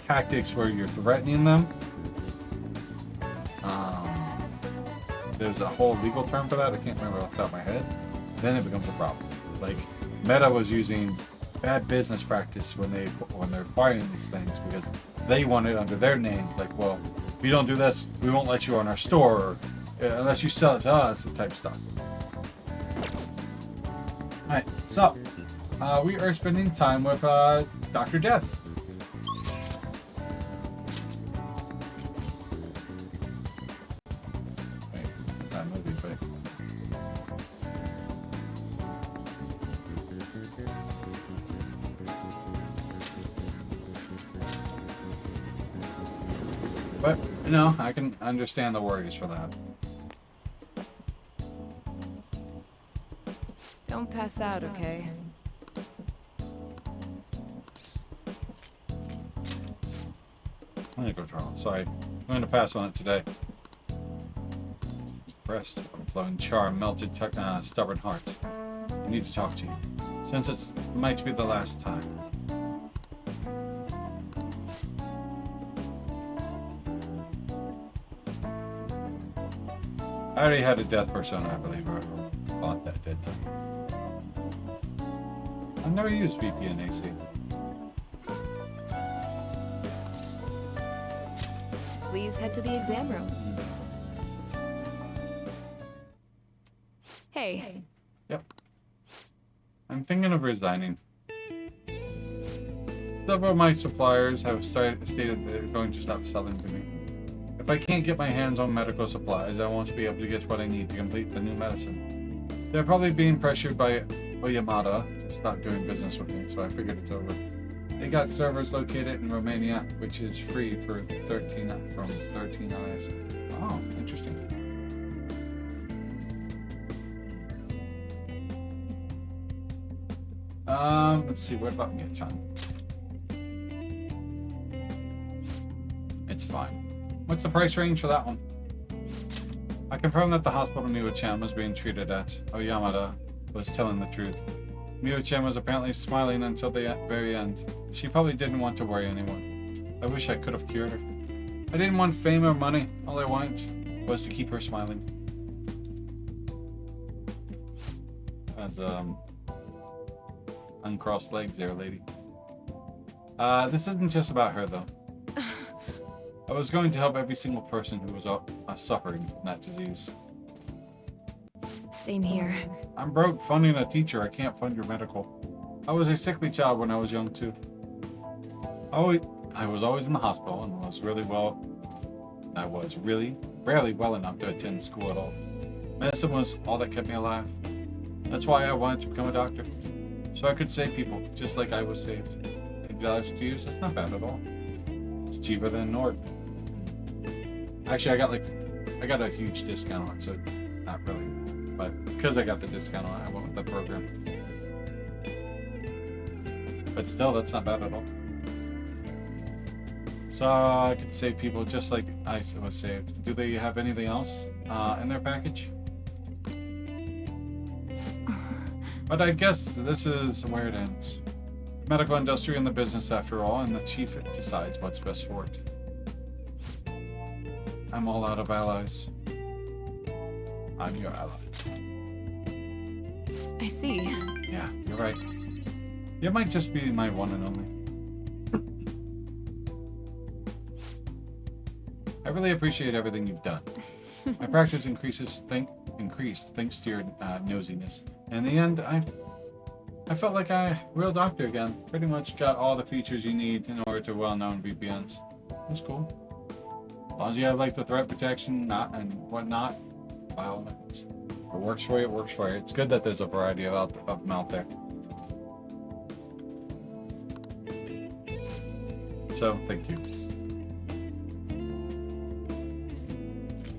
tactics where you're threatening them, there's a whole legal term for that. I can't remember off the top of my head. Then it becomes a problem. Like Meta was using bad business practice when they're acquiring these things because they want it under their name. Like, well, if you don't do this, we won't let you on our store unless you sell it to us, type stuff. Alright, so we are spending time with Dr. Death. Wait, that movie, wait. But, you know, I can understand the worries for that.
Don't pass out, okay?
I'm gonna go draw. Sorry. I'm going to pass on it today. Depressed, overflowing charm, melted, stubborn heart. I need to talk to you. Since it might be the last time. I already had a death persona, I believe, or thought that, didn't I? I've never used VPN AC.
Please head to the exam room. Hey.
Yep. I'm thinking of resigning. Several of my suppliers have stated they're going to stop selling to me. If I can't get my hands on medical supplies, I won't be able to get what I need to complete the new medicine. They're probably being pressured by Oyamada to stop doing business with me, so I figured it's over. They got servers located in Romania, which is free for 13 eyes. Oh, interesting. Let's see, what about Medjed? It's fine. What's the price range for that one? I confirmed that the hospital Miwa-chan was being treated at Oyamada was telling the truth. Miwa-chan was apparently smiling until the very end. She probably didn't want to worry anyone. I wish I could have cured her. I didn't want fame or money. All I wanted was to keep her smiling. As uncrossed legs there, lady. This isn't just about her though. I was going to help every single person who was suffering from that disease.
Same here.
I'm broke funding a teacher. I can't fund your medical. I was a sickly child when I was young too. I was always in the hospital and was really barely well enough to attend school at all. Medicine was all that kept me alive. That's why I wanted to become a doctor. So I could save people, just like I was saved. $50 to use, that's not bad at all. It's cheaper than Nord. Actually, I got a huge discount on it, so not really. But because I got the discount on it, I went with the program. But still, that's not bad at all. So I could save people just like I was saved. Do they have anything else in their package? But I guess this is where it ends. The medical industry and the business after all, and the chief decides what's best for it. I'm all out of allies. I'm your ally.
I see.
Yeah, you're right. You might just be my one and only. I really appreciate everything you've done. My practice increased thanks to your nosiness. In the end, I felt like a real doctor again. Pretty much got all the features you need in order to well-known VPNs. That's cool. As long as you have like the threat protection, and whatnot, by all means. If it works for you, it works for you. It's good that there's a variety of them out there. So, thank you.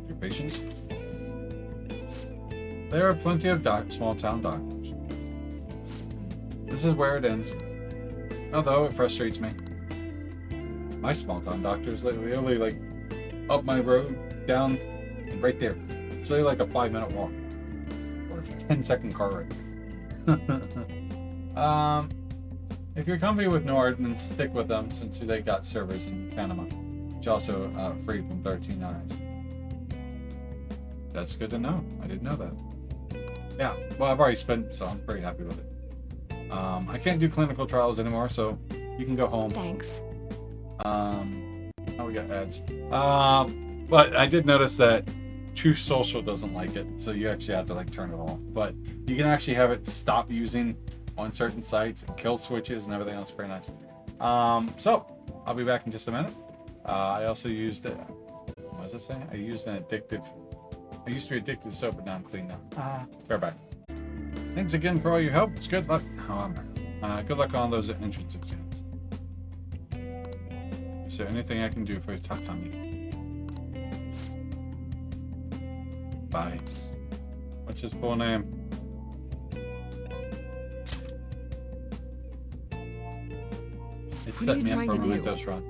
Your patience. There are plenty of small-town doctors. This is where it ends. Although it frustrates me. My small-town doctor is literally like up my road, down, and right there. It's literally like a 5-minute walk. Or a 10-second car ride. If you're comfy with Nord, then stick with them since they got servers in Panama, which also free from 13 eyes. That's good to know. I didn't know that. Yeah, well, I've already spent, so I'm pretty happy with it. I can't do clinical trials anymore, so you can go home.
Thanks.
Oh, we got ads. But I did notice that True Social doesn't like it, so you actually have to like turn it off. But you can actually have it stop using on certain sites and kill switches and everything else. Very nice. So I'll be back in just a minute. I also used it. What was I saying? I used an addictive. I used to be addicted to soap, but now I'm clean now. Fair back. Thanks again for all your help. It's good luck. Oh, good luck on those entrance exams. Is there anything I can do for Tatami? Bye. What's his full name? It set me up for a Mementos run.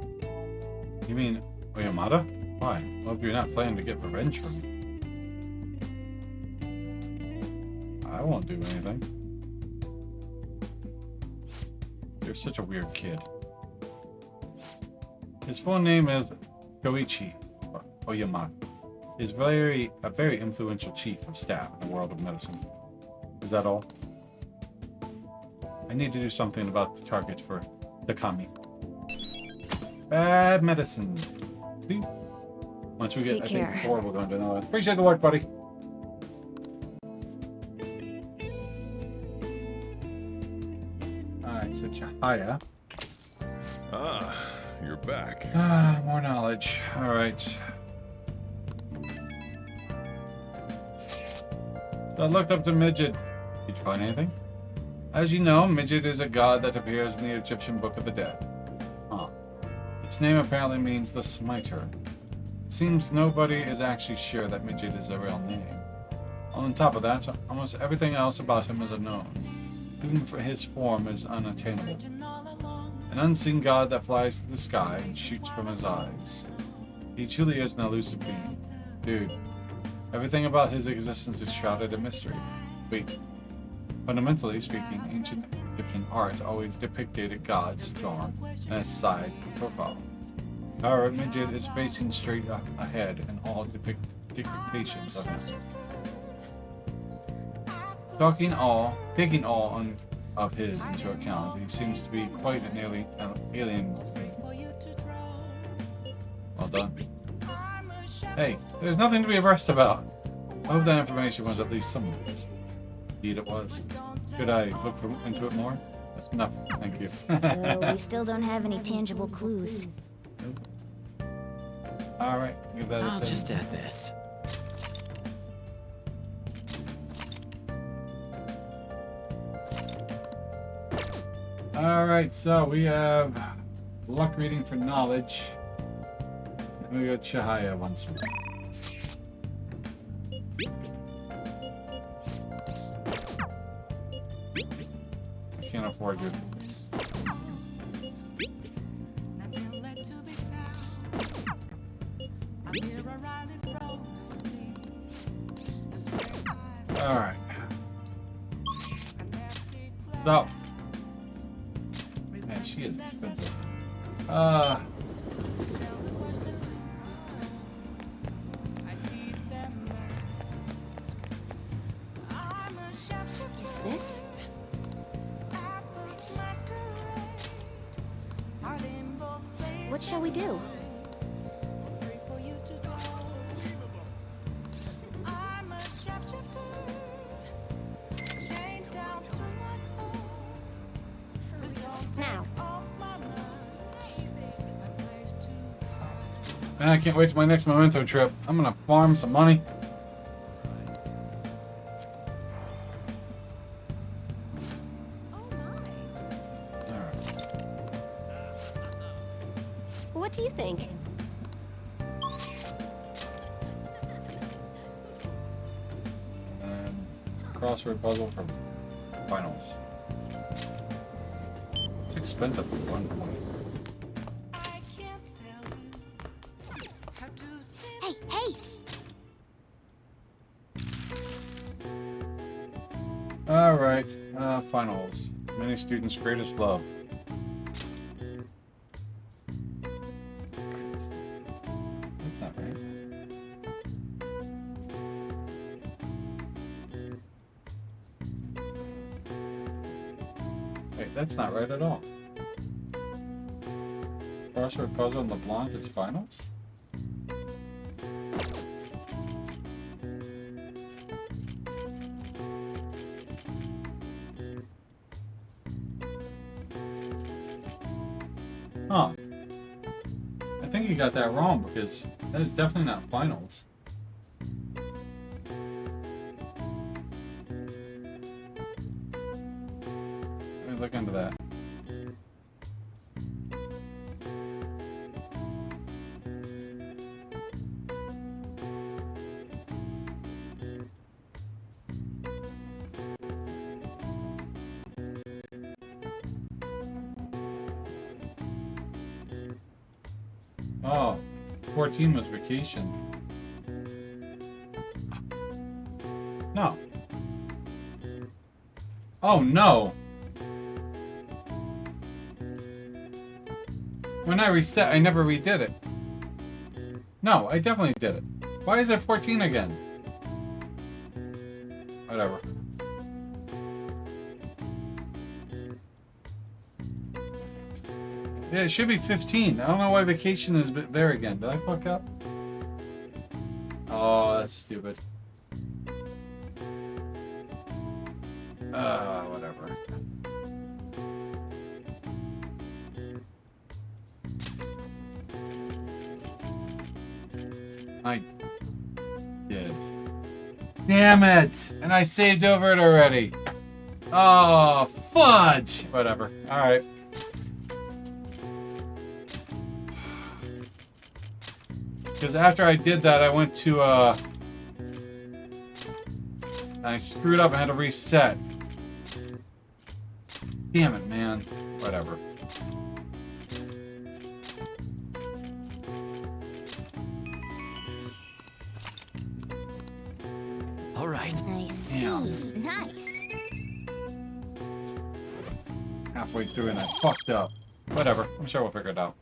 You mean Oyamada? Why? Hope you're not planning to get revenge from me. I won't do anything. You're such a weird kid. His full name is Koichi Oyamada. He's a very influential chief of staff in the world of medicine. Is that all? I need to do something about the target for Takami. Bad medicine. See? Once we get, I think 4, we're going to know it. Appreciate the work, buddy. Alright, so Chihaya.
Ah, you're back.
Ah, more knowledge. Alright. So I looked up to Medjed. Did you find anything? As you know, Medjed is a god that appears in the Egyptian Book of the Dead. Huh. Its name apparently means the Smiter. It seems nobody is actually sure that Medjed is a real name. On top of that, almost everything else about him is unknown. Even for his form is unattainable. An unseen god that flies to the sky and shoots from his eyes. He truly is an elusive being. Dude, everything about his existence is shrouded in mystery. Wait. Fundamentally speaking, ancient Egyptian art always depicted gods drawn in a side profile. However, Medjed is facing straight ahead in all depictions of him. Taking all of his into account, he seems to be quite an alien being. Well done. Hey, there's nothing to be impressed about. I hope that information was at least some use. Indeed it was. Could I look into it more? That's enough, thank you.
So we still don't have any tangible clues.
Nope. Alright, give that a second.
I'll just add this.
Alright, so we have luck reading for knowledge. Then we got Chihaya once more. I can't afford you. Alright. So. Man, she is expensive.
Is this? What shall we do? Now.
Man, I can't wait till my next memento trip. I'm gonna farm some money.
What do you think?
And crossword puzzle for finals. It's expensive for 1 point.
Hey, hey!
Alright, finals. Many students' greatest love. That's not right. Wait, that's not right at all. Crossword puzzle and LeBlanc is finals? Huh. I think you got that wrong because that is definitely not finals. Let me look into that. Oh, 14 was vacation. No. Oh no. When I reset, I never redid it. No, I definitely did it. Why is it 14 again? Whatever. Yeah, it should be 15. I don't know why vacation is there again. Did I fuck up? Oh, that's stupid. Whatever. I did. Damn it! And I saved over it already. Oh, fudge! Whatever. Alright. Because after I did that, I went to, I screwed up and had to reset. Damn it, man. Whatever.
All right.
I see.
Damn.
Nice.
Halfway through and I fucked up. Whatever. I'm sure we'll figure it out.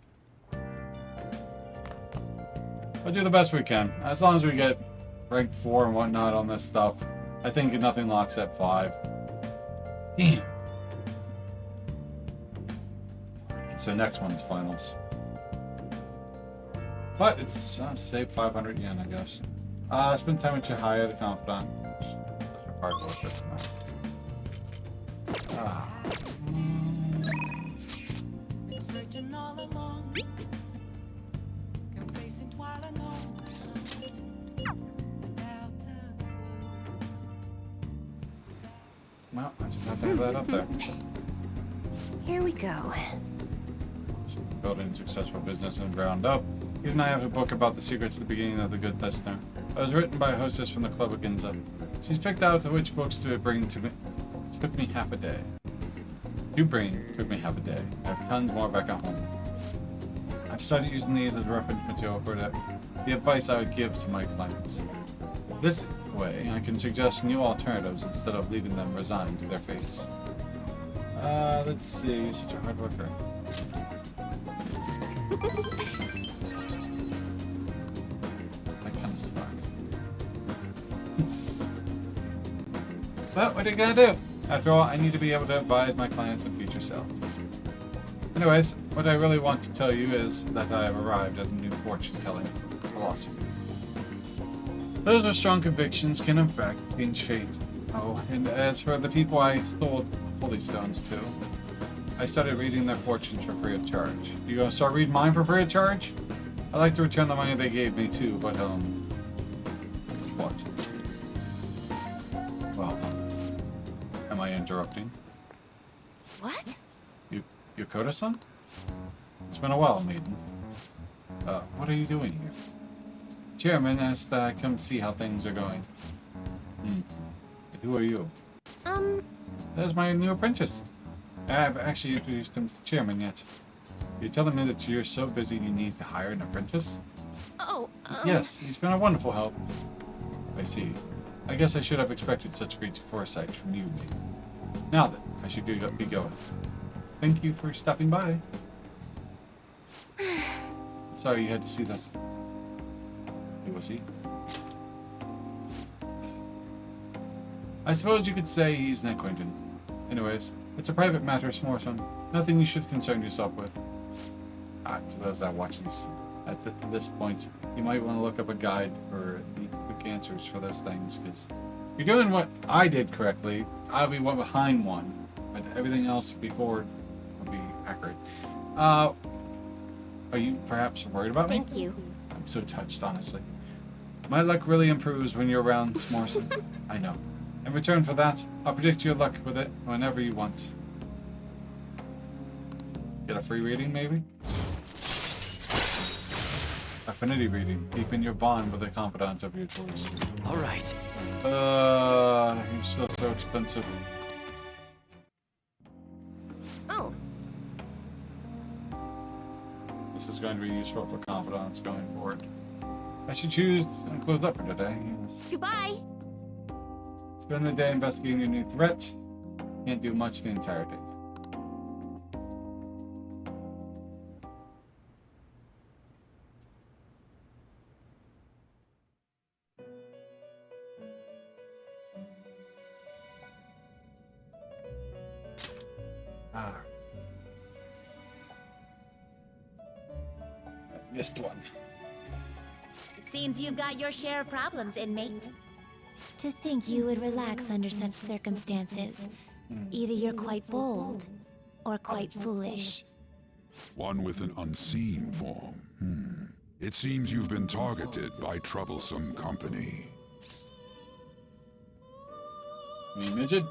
We'll do the best we can. As long as we get rank 4 and whatnot on this stuff. I think nothing locks at 5. Damn. So next one's finals. But it's save 500 yen, I guess. Spend time with Chihaya, the confidant. Well, I just have to have that up there.
Here we go.
Building successful business from the ground up. Even I have a book about the secrets at the beginning of the good listener. It was written by a hostess from the Club of Ginza. She's picked out which books to bring to me. It took me half a day. To bring took me half a day. I have tons more back at home. I've started using these as reference material for the advice I would give to my clients. This way, I can suggest new alternatives instead of leaving them resigned to their fates. Let's see. You're such a hard worker. That kind of sucks. But what are you gonna do? After all, I need to be able to advise my clients and future selves. Anyways, what I really want to tell you is that I have arrived at a new fortune-telling philosophy. Those with strong convictions can in fact change fate. Oh, and as for the people I sold holy stones to, I started reading their fortunes for free of charge. You gonna start reading mine for free of charge? I'd like to return the money they gave me too, but what? Well, am I interrupting?
What?
Yokota-san? It's been a while, maiden. What are you doing here? Chairman asked that I come see how things are going. Who are you? That's my new apprentice. I have actually introduced him to the chairman yet. You're telling me that you're so busy you need to hire an apprentice?
Oh,
Yes, he's been a wonderful help. I see. I guess I should have expected such great foresight from you, maiden. Now then, I should be going. Thank you for stopping by. Sorry you had to see that. Who was he? I suppose you could say he's an acquaintance. Anyways, it's a private matter, Smorson. Nothing you should concern yourself with. To those that watch these at this point, you might want to look up a guide for the quick answers for those things, because if you're doing what I did correctly, I'll be one behind one, but everything else before will be accurate. Are you perhaps worried about me?
Thank you.
I'm so touched, honestly. My luck really improves when you're around, Smorson. I know. In return for that, I'll predict your luck with it whenever you want. Get a free reading, maybe? Affinity reading. Deepen your bond with a confidant of your choice.
Alright.
You're still so expensive.
Oh.
This is going to be useful for confidants going forward. I should choose and close up for today. Yes.
Goodbye.
Spend the day investigating your new threat. Can't do much the entire day. Missed one.
It seems you've got your share of problems, inmate. To think you would relax under such circumstances. Either you're quite bold, or quite foolish.
One with an unseen form. It seems you've been targeted by troublesome company.
Me, Medjed?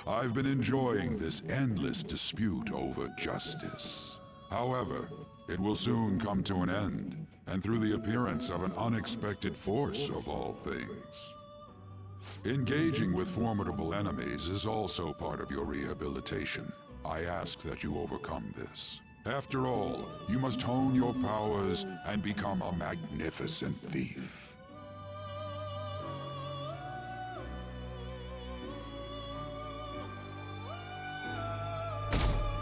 I've been enjoying this endless dispute over justice. However, it will soon come to an end, and through the appearance of an unexpected force of all things. Engaging with formidable enemies is also part of your rehabilitation. I ask that you overcome this. After all, you must hone your powers and become a magnificent thief.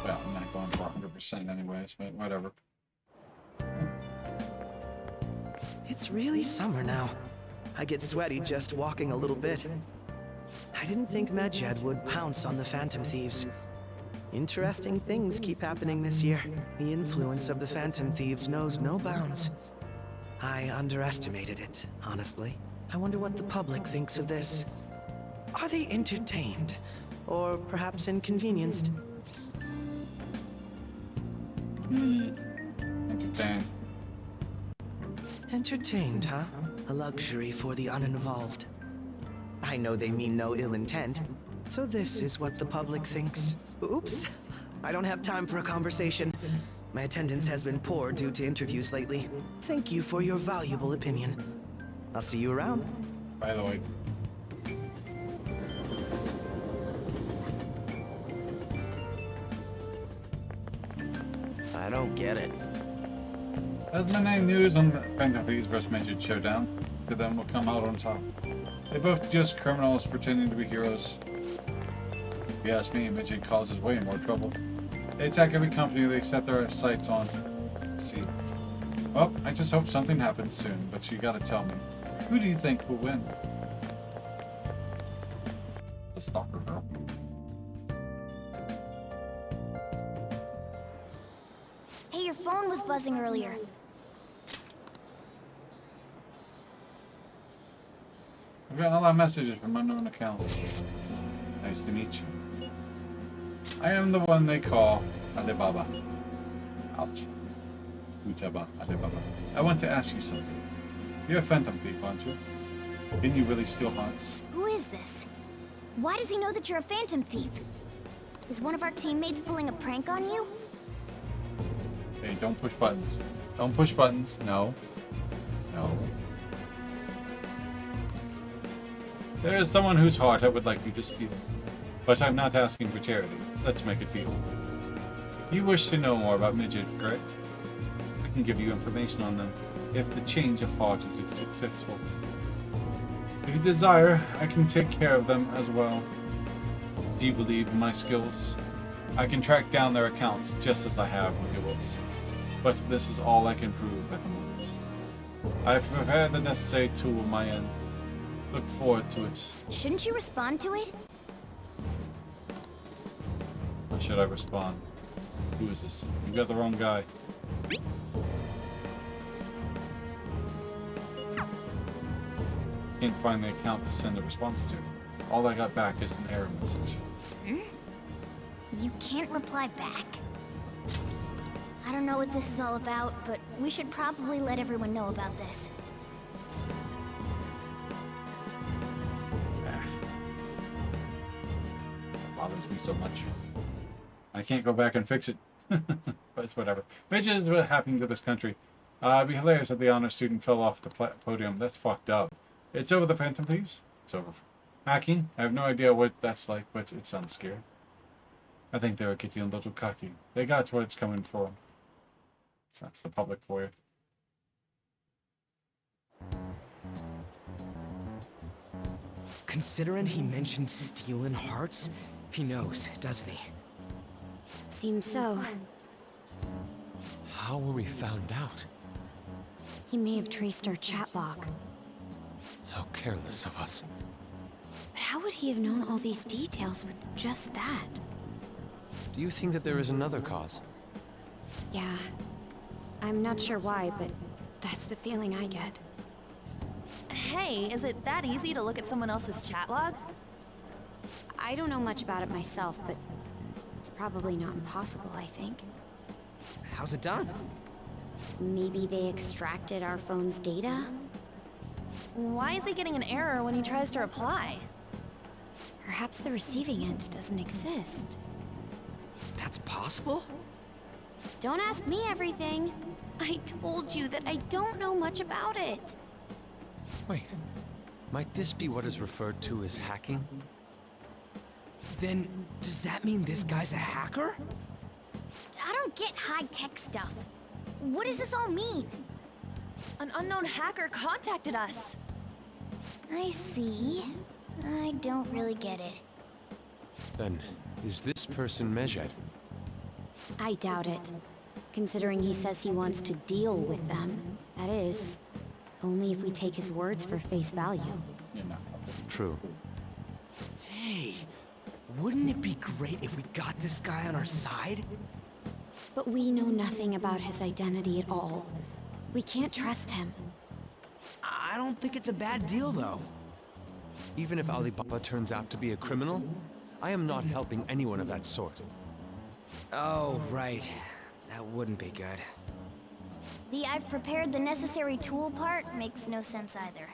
Well, I'm not going for 100% anyways, but whatever.
It's really summer now. I get sweaty just walking a little bit. I didn't think Medjed would pounce on the Phantom Thieves. Interesting things keep happening this year. The influence of the Phantom Thieves knows no bounds. I underestimated it, honestly. I wonder what the public thinks of this. Are they entertained? Or perhaps inconvenienced?
Entertained.
Entertained, huh? A luxury for the uninvolved. I know they mean no ill intent. So this is what the public thinks. Oops. I don't have time for a conversation. My attendance has been poor due to interviews lately. Thank you for your valuable opinion. I'll see you around.
By the way.
don't get it.
As Midnight News on Phantom Thieves vs. Medjed showdown, to them will come out on top. They both just criminals pretending to be heroes. If you ask me, Medjed causes way more trouble. They attack every company they set their sights on. Let's see. Well, I just hope something happens soon, but you gotta tell me. Who do you think will win? The stalker girl.
Hey, your phone was buzzing earlier.
I've gotten a lot of messages from unknown accounts. Nice to meet you. I am the one they call Alibaba. Ouch. Utaba Alibaba. I want to ask you something. You're a phantom thief, aren't you? Can you really steal hearts?
Who is this? Why does he know that you're a phantom thief? Is one of our teammates pulling a prank on you?
Hey, don't push buttons. Don't push buttons. No. No. There is someone whose heart I would like you to steal. But I'm not asking for charity. Let's make a deal. You wish to know more about Medjed, correct? I can give you information on them, if the change of heart is successful. If you desire, I can take care of them as well. Do you believe in my skills? I can track down their accounts just as I have with yours. But this is all I can prove at the moment. I have prepared the necessary tool on my end. Look forward to it.
Shouldn't you respond to it?
How should I respond? Who is this? You got the wrong guy. Can't find the account to send a response to. All I got back is an error message.
You can't reply back? I don't know what this is all about, but we should probably let everyone know about this.
Bothers me so much. I can't go back and fix it. But it's whatever. Bitches is what happened to this country. It'd be hilarious if the honor student fell off the podium. That's fucked up. It's over the Phantom Thieves. It's over. Hacking? I have no idea what that's like, but it sounds scary. I think they were getting a little cocky. They got what it's coming for. So that's the public for you.
Considering he mentioned stealing hearts, he knows, doesn't he?
Seems so.
How were we found out?
He may have traced our chat log.
How careless of us.
But how would he have known all these details with just that?
Do you think that there is another cause?
Yeah. I'm not sure why, but that's the feeling I get.
Hey, is it that easy to look at someone else's chat log?
I don't know much about it myself, but it's probably not impossible, I think.
How's it done?
Maybe they extracted our phone's data?
Why is he getting an error when he tries to reply?
Perhaps the receiving end doesn't exist.
That's possible?
Don't ask me everything. I told you that I don't know much about it.
Wait, might this be what is referred to as hacking?
Then, does that mean this guy's a hacker?
I don't get high-tech stuff. What does this all mean?
An unknown hacker contacted us.
I see. I don't really get it.
Then, is this person Medjed?
I doubt it. Considering he says he wants to deal with them. That is, only if we take his words for face value.
True.
Hey, wouldn't it be great if we got this guy on our side?
But we know nothing about his identity at all. We can't trust him.
I don't think it's a bad deal, though.
Even if Alibaba turns out to be a criminal, I am not helping anyone of that sort.
Oh, right. That wouldn't be good.
The I've prepared the necessary tool part makes no sense either.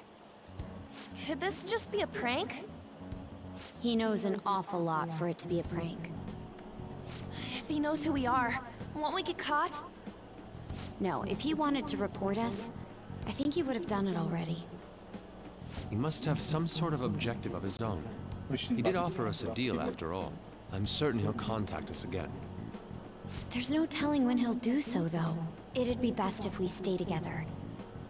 Could this just be a prank?
He knows an awful lot for it to be a prank.
If he knows who we are, won't we get caught?
No, if he wanted to report us, I think he would have done it already.
He must have some sort of objective of his own. He did offer us a deal after all. I'm certain he'll contact us again.
There's no telling when he'll do so, though. It'd be best if we stay together.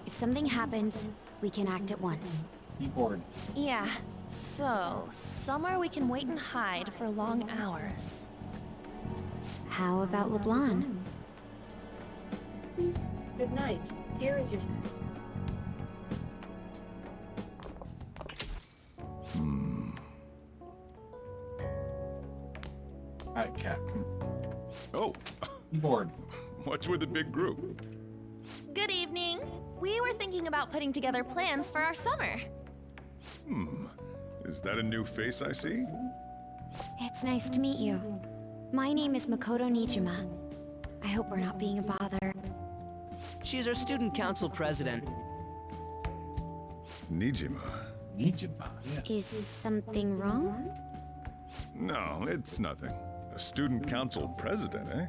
If something happens, we can act at once.
Keyboard.
Yeah, so somewhere we can wait and hide for long hours.
How about LeBlanc?
Good night. Here is your...
Alright, cat.
Oh.
Keyboard.
What's with the big group?
Good evening. We were thinking about putting together plans for our summer.
Is that a new face I see?
It's nice to meet you. My name is Makoto Nijima. I hope we're not being a bother.
She's our student council president.
Nijima.
Nijima, yeah.
Is something wrong?
No, it's nothing. A student council president, eh?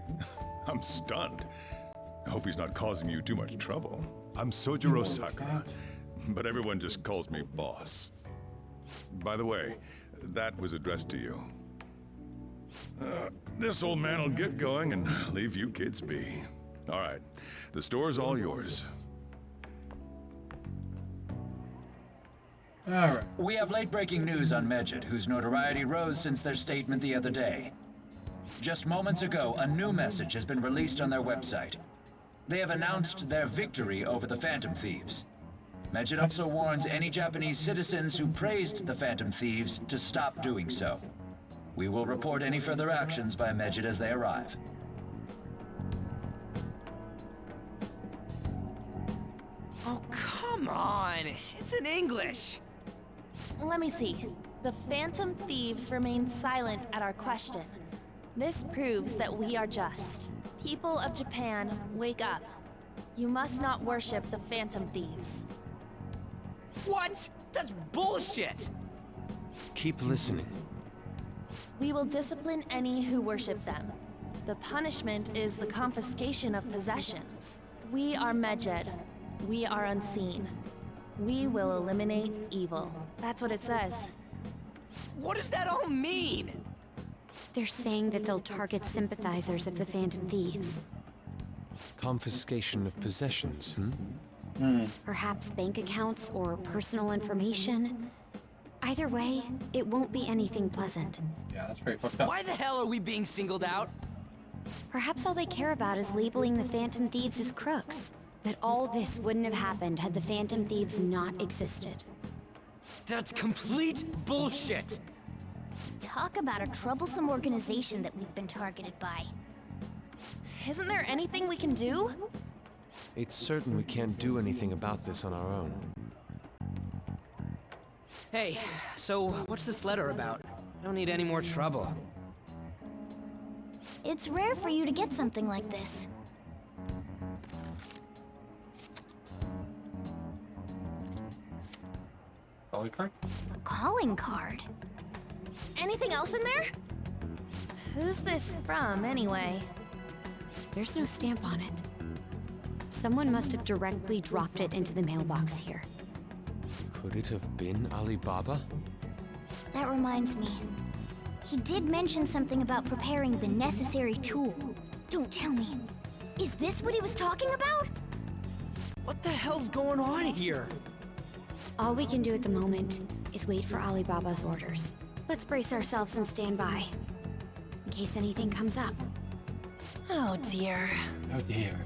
I'm stunned. I hope he's not causing you too much trouble. I'm Sojiro Sakura, but everyone just calls me boss. By the way, that was addressed to you. This old man will get going and leave you kids be. All right, the store's all yours.
Alright.
We have late-breaking news on Medjed, whose notoriety rose since their statement the other day. Just moments ago, a new message has been released on their website. They have announced their victory over the Phantom Thieves. Medjed also warns any Japanese citizens who praised the Phantom Thieves to stop doing so. We will report any further actions by Medjed as they arrive.
Oh, come on! It's in English!
Let me see. The Phantom Thieves remain silent at our question. This proves that we are just. People of Japan, wake up. You must not worship the Phantom Thieves.
What? That's bullshit!
Keep listening.
We will discipline any who worship them. The punishment is the confiscation of possessions. We are Medjed. We are unseen. We will eliminate evil. That's what it says.
What does that all mean?
They're saying that they'll target sympathizers of the Phantom Thieves.
Confiscation of possessions,
Perhaps bank accounts or personal information. Either way, it won't be anything pleasant.
Yeah, that's pretty fucked up.
Why the hell are we being singled out?
Perhaps all they care about is labeling the Phantom Thieves as crooks. That all this wouldn't have happened had the Phantom Thieves not existed.
That's complete bullshit!
Talk about a troublesome organization that we've been targeted by.
Isn't there anything we can do?
It's certain we can't do anything about this on our own.
Hey, so what's this letter about? I don't need any more trouble.
It's rare for you to get something like this.
Calling card?
A calling card?
Anything else in there? Who's this from, anyway?
There's no stamp on it. Someone must have directly dropped it into the mailbox here.
Could it have been Alibaba?
That reminds me. He did mention something about preparing the necessary tool. Don't tell me. Is this what he was talking about?
What the hell's going on here?
All we can do at the moment is wait for Alibaba's orders. Let's brace ourselves and stand by, in case anything comes up.
Oh dear.
Oh dear.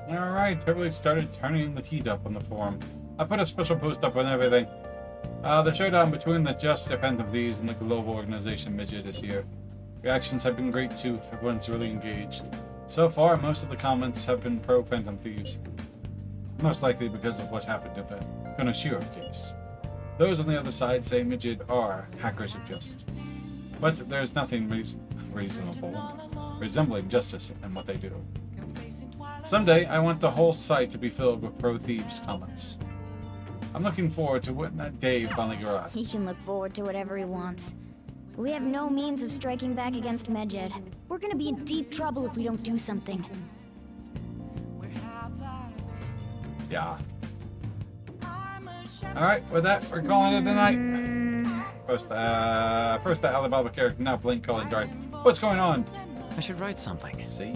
Alright, everybody started turning the heat up on the forum. I put a special post up on everything. The showdown between the Just Phantom Thieves and the global organization Medjed this year. Reactions have been great too, everyone's really engaged. So far, most of the comments have been pro-Phantom Thieves. Most likely because of what happened in the Konoshiro case. Those on the other side say Medjed are hackers of justice. But there's nothing reasonable resembling justice in what they do. Someday, I want the whole site to be filled with pro-Thieves comments. I'm looking forward to when that day finally arrives.
He can look forward to whatever he wants. We have no means of striking back against Medjed. We're gonna be in deep trouble if we don't do something.
Yeah. Alright, with that, we're calling it a night. First the Alibaba character, now Blink calling Dart. What's going on?
I should write something.
See.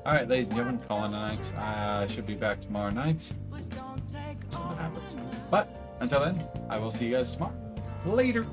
Alright, ladies and gentlemen, calling it a night. I should be back tomorrow night. Something happens. But, until then, I will see you guys tomorrow. Later.